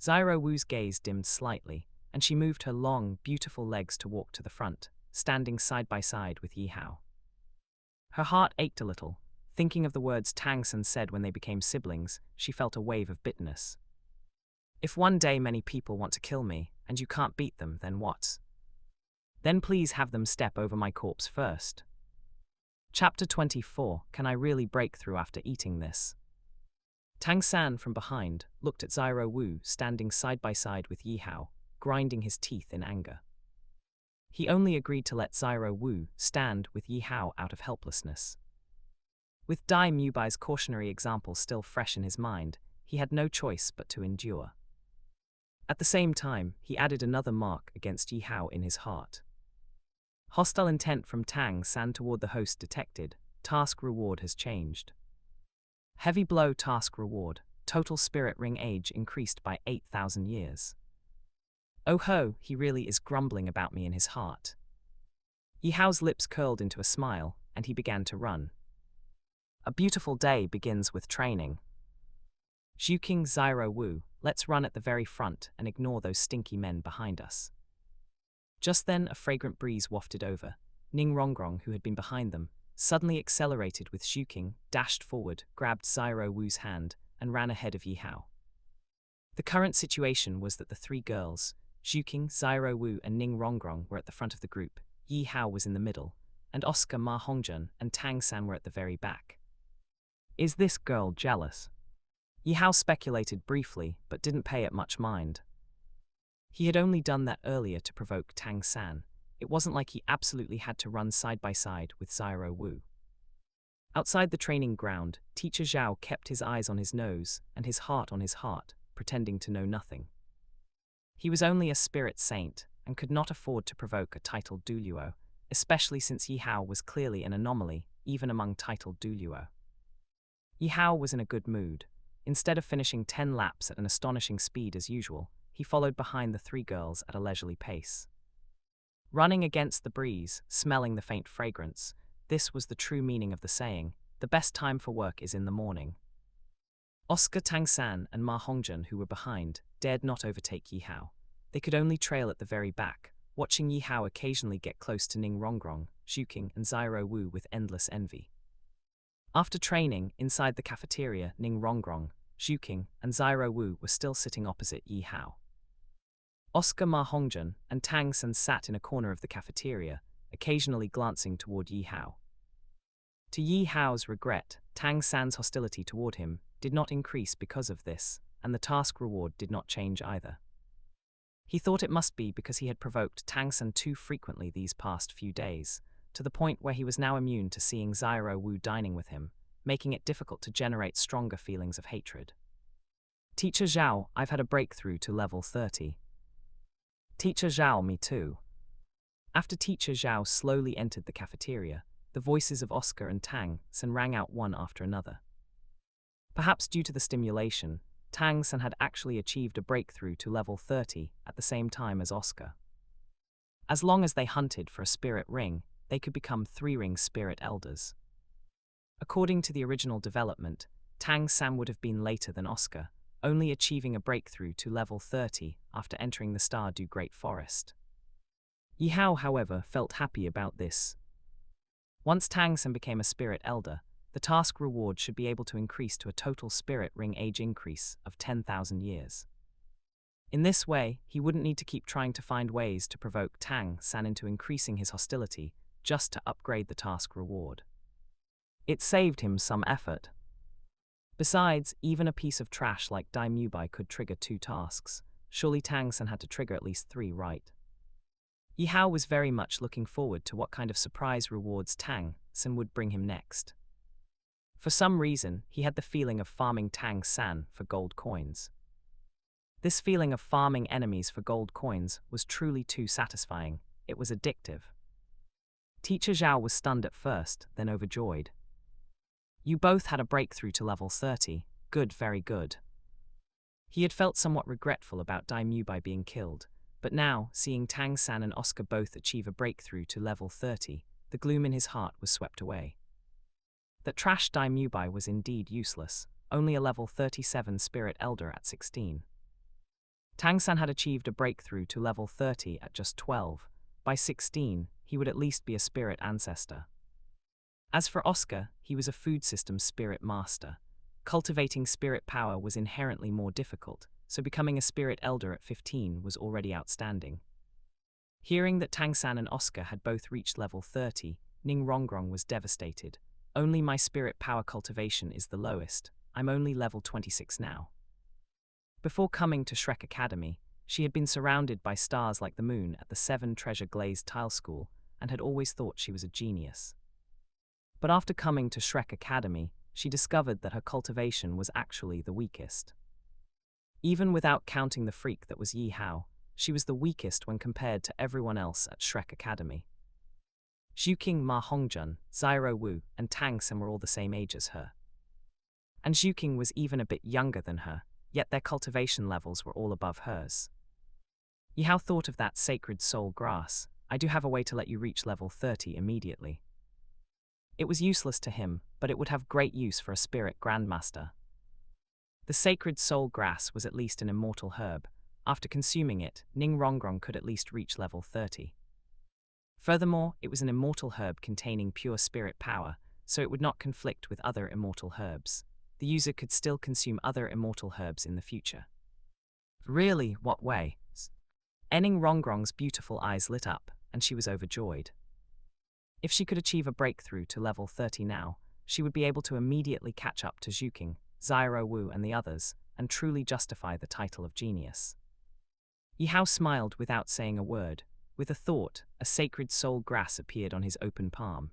Speaker 1: Xiao Wu's gaze dimmed slightly, and she moved her long, beautiful legs to walk to the front, standing side by side with Yi Hao. Her heart ached a little. Thinking of the words Tang San said when they became siblings, she felt a wave of bitterness. If one day many people want to kill me, and you can't beat them, then what? Then please have them step over my corpse first. Chapter 24, Can I really break through after eating this? Tang San from behind looked at Xiao Wu standing side by side with Yi Hao, grinding his teeth in anger. He only agreed to let Zyro Wu stand with Yi Hao out of helplessness. With Dai Mubai's cautionary example still fresh in his mind, he had no choice but to endure. At the same time, he added another mark against Yi Hao in his heart. Hostile intent from Tang San toward the host detected. Task reward has changed. Heavy blow task reward. Total spirit ring age increased by 8,000 years. Oh ho, he really is grumbling about me in his heart. Yi Hao's lips curled into a smile, and he began to run. A beautiful day begins with training. Zhuking Zyro Wu, let's run at the very front and ignore those stinky men behind us. Just then a fragrant breeze wafted over. Ning Rongrong, who had been behind them, suddenly accelerated with Zhuking, dashed forward, grabbed Zyro Wu's hand, and ran ahead of Yi Hao. The current situation was that the three girls, Zhuking, Zyro Wu and Ning Rongrong, were at the front of the group, Yi Hao was in the middle, and Oscar Ma Hongjun and Tang San were at the very back. Is this girl jealous? Yi Hao speculated briefly, but didn't pay it much mind. He had only done that earlier to provoke Tang San. It wasn't like he absolutely had to run side by side with Zyro Wu. Outside the training ground, Teacher Zhao kept his eyes on his nose and his heart on his heart, pretending to know nothing. He was only a spirit saint and could not afford to provoke a titled Douluo, especially since Yi Hao was clearly an anomaly, even among titled Douluo. Yi Hao was in a good mood. Instead of finishing 10 laps at an astonishing speed as usual, he followed behind the three girls at a leisurely pace. Running against the breeze, smelling the faint fragrance, this was the true meaning of the saying, the best time for work is in the morning. Oscar, Tang San and Ma Hongjun, who were behind, dared not overtake Yi Hao. They could only trail at the very back, watching Yi Hao occasionally get close to Ning Rongrong, Zhuking and Zyro Wu with endless envy. After training, inside the cafeteria, Ning Rongrong, Zhuking and Zyro Wu were still sitting opposite Yi Hao. Oscar Ma Hongjun and Tang San sat in a corner of the cafeteria, occasionally glancing toward Yi Hao. To Yi Hao's regret, Tang San's hostility toward him did not increase because of this, and the task reward did not change either. He thought it must be because he had provoked Tang San too frequently these past few days, to the point where he was now immune to seeing Zyro Wu dining with him, making it difficult to generate stronger feelings of hatred. Teacher Zhao, I've had a breakthrough to level 30. Teacher Zhao, me too. After Teacher Zhao slowly entered the cafeteria, the voices of Oscar and Tang San rang out one after another. Perhaps due to the stimulation, Tang San had actually achieved a breakthrough to level 30 at the same time as Oscar. As long as they hunted for a spirit ring, they could become 3-ring spirit elders. According to the original development, Tang San would have been later than Oscar, only achieving a breakthrough to level 30 after entering the Stardew Great Forest. Yi Hao, however, felt happy about this. Once Tang San became a spirit elder, the task reward should be able to increase to a total spirit ring age increase of 10,000 years. In this way, he wouldn't need to keep trying to find ways to provoke Tang San into increasing his hostility just to upgrade the task reward. It saved him some effort. Besides, even a piece of trash like Dai Mubai could trigger 2 tasks. Surely Tang San had to trigger at least 3, right? Yi Hao was very much looking forward to what kind of surprise rewards Tang San would bring him next. For some reason, he had the feeling of farming Tang San for gold coins. This feeling of farming enemies for gold coins was truly too satisfying. It was addictive. Teacher Zhao was stunned at first, then overjoyed. You both had a breakthrough to level 30. Good, very good. He had felt somewhat regretful about Dai Mubai being killed, but now, seeing Tang San and Oscar both achieve a breakthrough to level 30, the gloom in his heart was swept away. That trash Dai Mubai was indeed useless, only a level 37 spirit elder at 16. Tang San had achieved a breakthrough to level 30 at just 12. By 16, he would at least be a spirit ancestor. As for Oscar, he was a food system spirit master. Cultivating spirit power was inherently more difficult, so becoming a spirit elder at 15 was already outstanding. Hearing that Tang San and Oscar had both reached level 30, Ning Rongrong was devastated. Only my spirit power cultivation is the lowest. I'm only level 26 now. Before coming to Shrek Academy, She had been surrounded by stars like the moon at the 7 Treasure Glazed Tile School and had always thought she was a genius. But after coming to Shrek Academy, she discovered that her cultivation was actually the weakest. Even without counting the freak that was Yi Hao, she was the weakest when compared to everyone else at Shrek Academy. Zhuqing, Ma Hongjun, Zyro Wu, and Tang Hao were all the same age as her. And Zhuqing was even a bit younger than her, yet their cultivation levels were all above hers. Yi Hao thought of that sacred soul grass. I do have a way to let you reach level 30 immediately. It was useless to him, but it would have great use for a spirit grandmaster. The sacred soul grass was at least an immortal herb. After consuming it, Ning Rongrong could at least reach level 30. Furthermore, it was an immortal herb containing pure spirit power, so it would not conflict with other immortal herbs. The user could still consume other immortal herbs in the future. Really, what way? Ning Rongrong's beautiful eyes lit up, and she was overjoyed. If she could achieve a breakthrough to level 30 now, she would be able to immediately catch up to Zhuqing, Zyro Wu and the others, and truly justify the title of genius. Yi Hao smiled without saying a word. With a thought, a sacred soul grass appeared on his open palm.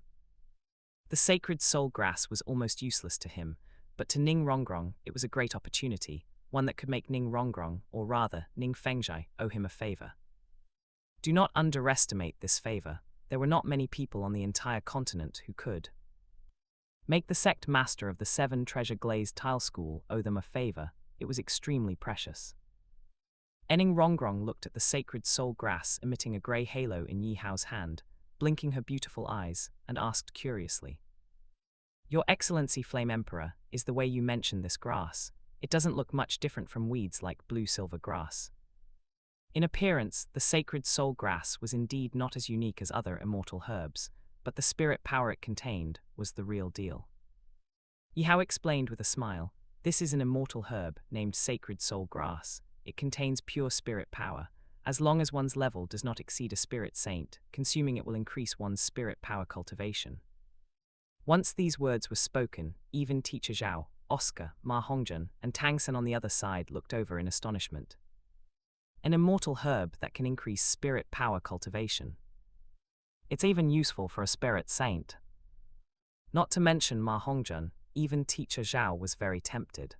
Speaker 1: The sacred soul grass was almost useless to him, but to Ning Rongrong it was a great opportunity, one that could make Ning Rongrong, or rather Ning Fengzhai, owe him a favor. Do not underestimate this favor. There were not many people on the entire continent who could make the sect master of the 7 Treasure Glazed Tile School owe them a favor. It was extremely precious. Ning Rongrong looked at the sacred soul grass emitting a grey halo in Yi Hao's hand, blinking her beautiful eyes, and asked curiously, "Your Excellency Flame Emperor, is the way you mention this grass? It doesn't look much different from weeds like blue-silver grass." In appearance, the sacred soul grass was indeed not as unique as other immortal herbs, but the spirit power it contained was the real deal. Yi Hao explained with a smile, "This is an immortal herb named Sacred Soul Grass. It contains pure spirit power. As long as one's level does not exceed a spirit saint, consuming it will increase one's spirit power cultivation." Once these words were spoken, even Teacher Zhao, Oscar, Ma Hongjun, and Tang Hao on the other side looked over in astonishment. An immortal herb that can increase spirit power cultivation. It's even useful for a spirit saint. Not to mention Ma Hongjun, even Teacher Zhao was very tempted.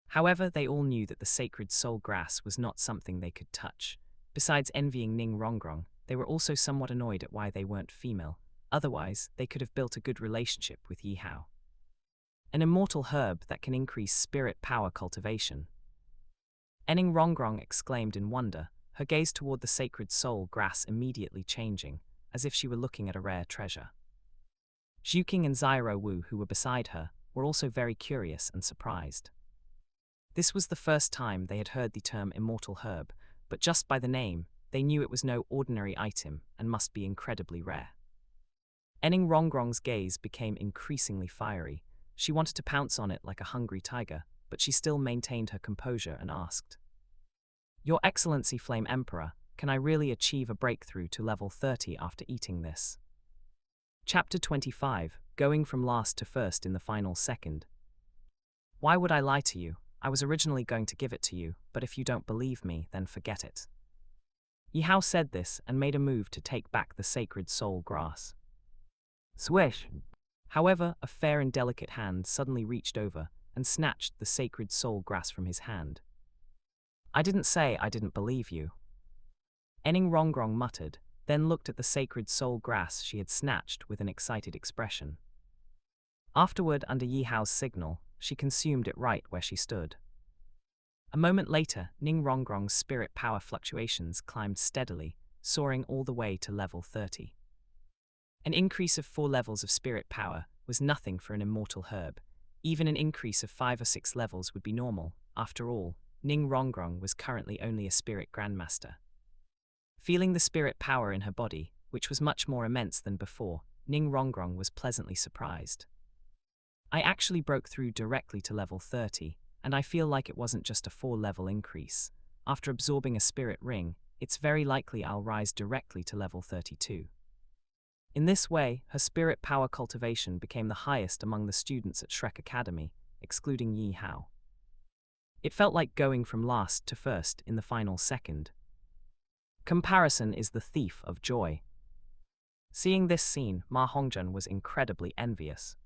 Speaker 1: However, they all knew that the sacred soul grass was not something they could touch. Besides envying Ning Rongrong, they were also somewhat annoyed at why they weren't female. Otherwise, they could have built a good relationship with Yi Hao. An immortal herb that can increase spirit power cultivation. Ning Rongrong exclaimed in wonder, her gaze toward the sacred soul grass immediately changing, as if she were looking at a rare treasure. Zhuqing and Zyro Wu, who were beside her, were also very curious and surprised. This was the first time they had heard the term immortal herb, but just by the name, they knew it was no ordinary item and must be incredibly rare. Ning Rongrong's gaze became increasingly fiery. She wanted to pounce on it like a hungry tiger, but she still maintained her composure and asked, "Your Excellency Flame Emperor, can I really achieve a breakthrough to level 30 after eating this?" Chapter 25, Going from Last to First in the Final Second. Why would I lie to you? I was originally going to give it to you, but if you don't believe me, then forget it. Yi Hao said this and made a move to take back the sacred soul grass. Swish! However, a fair and delicate hand suddenly reached over and snatched the sacred soul grass from his hand. "I didn't say I didn't believe you." Ning Rongrong muttered, then looked at the sacred soul grass she had snatched with an excited expression. Afterward, under Yi Hao's signal, she consumed it right where she stood. A moment later, Ning Rongrong's spirit power fluctuations climbed steadily, soaring all the way to level 30. An increase of 4 levels of spirit power was nothing for an immortal herb. Even an increase of 5 or 6 levels would be normal. After all, Ning Rongrong was currently only a spirit grandmaster. Feeling the spirit power in her body, which was much more immense than before, Ning Rongrong was pleasantly surprised. "I actually broke through directly to level 30, and I feel like it wasn't just a 4-level increase. After absorbing a spirit ring, it's very likely I'll rise directly to level 32. In this way, her spirit power cultivation became the highest among the students at Shrek Academy, excluding Yi Hao. It felt like going from last to first in the final second. Comparison is the thief of joy. Seeing this scene, Ma Hongjun was incredibly envious.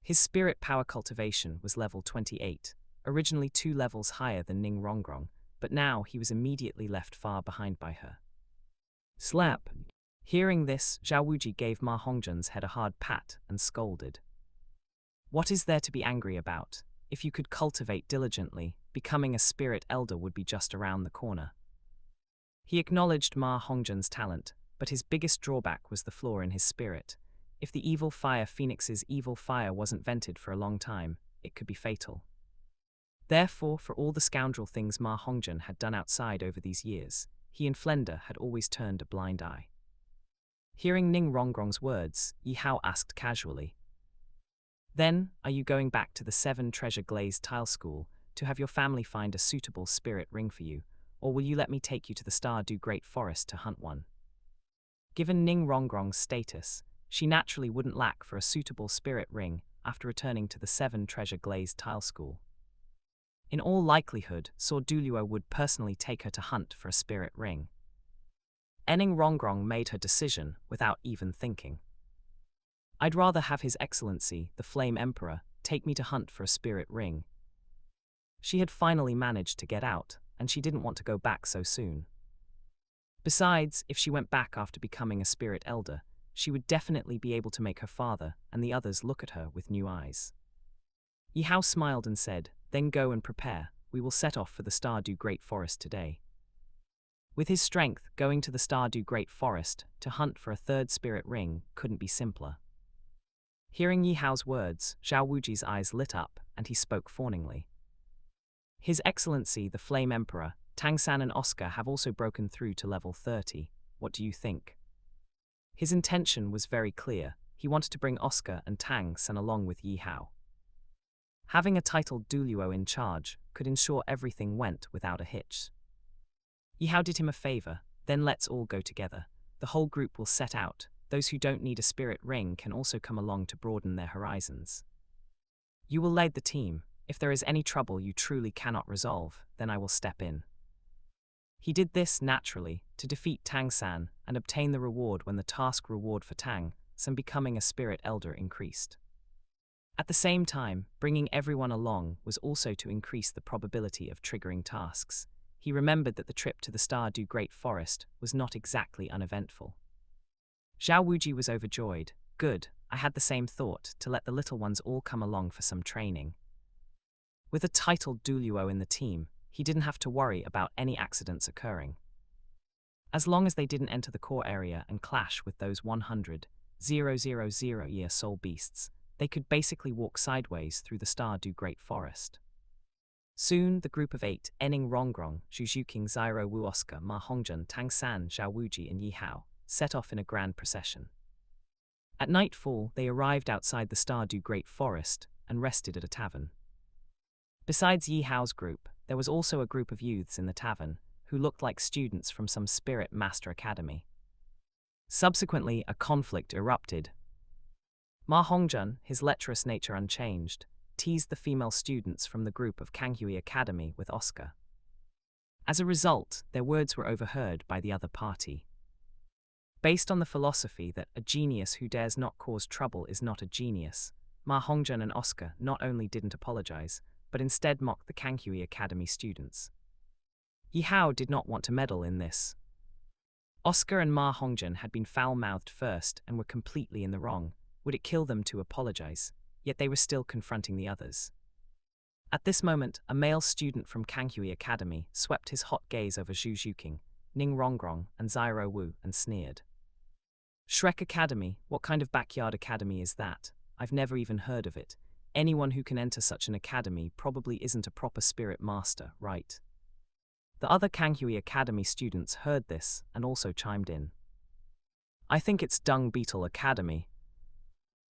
Speaker 1: His spirit power cultivation was level 28, originally 2 levels higher than Ning Rongrong, but now he was immediately left far behind by her. Slap! Hearing this, Zhao Wuji gave Ma Hongjun's head a hard pat and scolded. What is there to be angry about? If you could cultivate diligently, becoming a spirit elder would be just around the corner. He acknowledged Ma Hongjun's talent, but his biggest drawback was the flaw in his spirit. If the evil fire phoenix's evil fire wasn't vented for a long time, it could be fatal. Therefore, for all the scoundrel things Ma Hongjun had done outside over these years, he and Flender had always turned a blind eye. Hearing Ning Rongrong's words, Yi Hao asked casually, "Then, are you going back to the 7 Treasure Glazed Tile School to have your family find a suitable spirit ring for you, or will you let me take you to the Stardew Great Forest to hunt one?" Given Ning Rongrong's status, she naturally wouldn't lack for a suitable spirit ring after returning to the 7 Treasure Glazed Tile School. In all likelihood, Douluo would personally take her to hunt for a spirit ring. Ning Rongrong made her decision without even thinking. "I'd rather have His Excellency, the Flame Emperor, take me to hunt for a spirit ring." She had finally managed to get out, and she didn't want to go back so soon. Besides, if she went back after becoming a spirit elder, she would definitely be able to make her father and the others look at her with new eyes. Yi Hao smiled and said, "Then go and prepare, we will set off for the Stardew Great Forest today." With his strength, going to the Stardew Great Forest to hunt for a 3rd spirit ring couldn't be simpler. Hearing Yi Hao's words, Zhao Wuji's eyes lit up and he spoke fawningly. "His Excellency, the Flame Emperor, Tang San and Oscar have also broken through to level 30. What do you think?" His intention was very clear. He wanted to bring Oscar and Tang San along with Yi Hao. Having a titled Douluo in charge could ensure everything went without a hitch. Yi Hao did him a favor, "Then let's all go together. The whole group will set out. Those who don't need a spirit ring can also come along to broaden their horizons. You will lead the team. If there is any trouble you truly cannot resolve, then I will step in." He did this naturally, to defeat Tang San and obtain the reward when the task reward for Tang San becoming a spirit elder increased. At the same time, bringing everyone along was also to increase the probability of triggering tasks. He remembered that the trip to the Stardew Great Forest was not exactly uneventful. Zhao Wuji was overjoyed. "Good, I had the same thought, to let the little ones all come along for some training." With a titled Douluo in the team, he didn't have to worry about any accidents occurring. As long as they didn't enter the core area and clash with those 100,000-year soul beasts, they could basically walk sideways through the Stardew Great Forest. Soon, the group of 8, Ning Rongrong, Zhujuking, Zyro Wu, Oscar, Ma Hongjun, Tang San, Zhao Wuji and Yi Hao, set off in a grand procession. At nightfall, they arrived outside the Stardew Great Forest and rested at a tavern. Besides Yi Hao's group, there was also a group of youths in the tavern who looked like students from some spirit master academy. Subsequently, a conflict erupted. Ma Hongjun, his lecherous nature unchanged, teased the female students from the group of Kanghui Academy with Oscar. As a result, their words were overheard by the other party. Based on the philosophy that a genius who dares not cause trouble is not a genius, Ma Hongjun and Oscar not only didn't apologize, but instead mocked the Kanghui Academy students. Yi Hao did not want to meddle in this. Oscar and Ma Hongjun had been foul-mouthed first and were completely in the wrong. Would it kill them to apologize? Yet they were still confronting the others. At this moment, a male student from Kanghui Academy swept his hot gaze over Zhu Juqing, Ning Rongrong, and Zyro Wu and sneered. "Shrek Academy, what kind of backyard academy is that? I've never even heard of it. Anyone who can enter such an academy probably isn't a proper spirit master, right?" The other Kanghui Academy students heard this and also chimed in. "I think it's Dung Beetle Academy.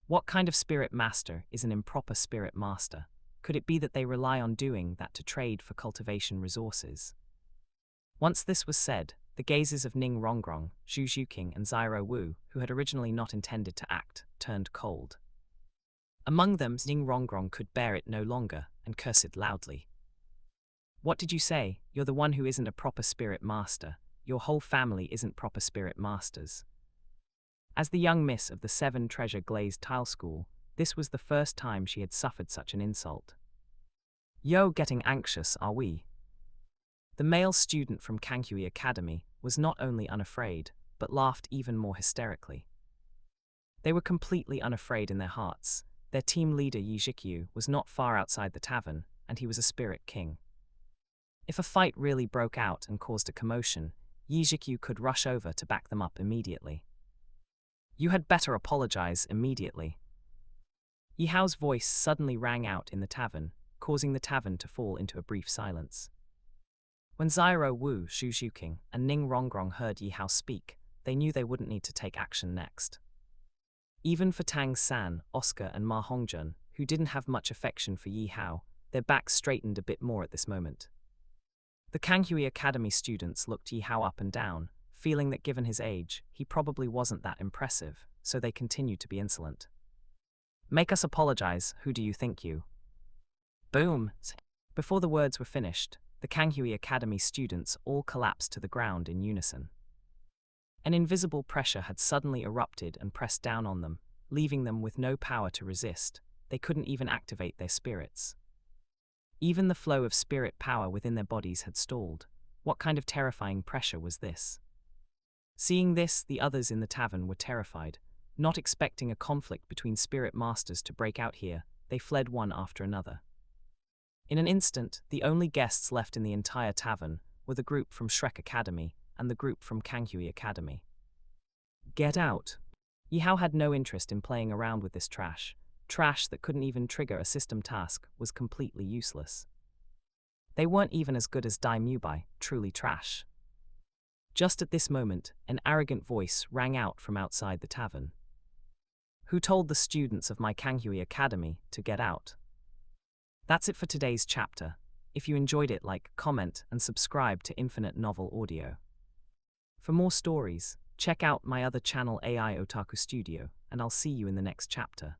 Speaker 1: What kind of spirit master is an improper spirit master? Could it be that they rely on doing that to trade for cultivation resources?" Once this was said, the gazes of Ning Rongrong, Zhu Juqing and Zyro Wu, who had originally not intended to act, turned cold. Among them, Ning Rongrong could bear it no longer and cursed loudly. What did you say? You're the one who isn't a proper spirit master. Your whole family isn't proper spirit masters. As the young miss of the 7 Treasure glazed tile school, this was the first time she had suffered such an insult. Yo, getting anxious, are we? The male student from Kanghui Academy was not only unafraid, but laughed even more hysterically. They were completely unafraid in their hearts. Their team leader Yi Jikyu was not far outside the tavern, and he was a spirit king. If a fight really broke out and caused a commotion, Yi Jikyu could rush over to back them up immediately. You had better apologize immediately. Yi Hao's voice suddenly rang out in the tavern, causing the tavern to fall into a brief silence. When Zyro Wu, Xu Zhuqing, and Ning Rongrong heard Yi Hao speak, they knew they wouldn't need to take action next. Even for Tang San, Oscar, and Ma Hongjun, who didn't have much affection for Yi Hao, their backs straightened a bit more at this moment. The Kanghui Academy students looked Yi Hao up and down, feeling that given his age, he probably wasn't that impressive, so they continued to be insolent. Make us apologize, who do you think you? Boom! Before the words were finished, the Kanghui Academy students all collapsed to the ground in unison. An invisible pressure had suddenly erupted and pressed down on them, leaving them with no power to resist. They couldn't even activate their spirits. Even the flow of spirit power within their bodies had stalled. What kind of terrifying pressure was this? Seeing this, the others in the tavern were terrified. Not expecting a conflict between spirit masters to break out here, they fled one after another. In an instant, the only guests left in the entire tavern were the group from Shrek Academy and the group from Kanghui Academy. Get out! Yi Hao had no interest in playing around with this trash. Trash that couldn't even trigger a system task was completely useless. They weren't even as good as Dai Mubai, truly trash. Just at this moment, an arrogant voice rang out from outside the tavern. Who told the students of my Kanghui Academy to get out? That's it for today's chapter. If you enjoyed it, like, comment, and subscribe to Infinite Novel Audio. For more stories, check out my other channel AI Otaku Studio, and I'll see you in the next chapter.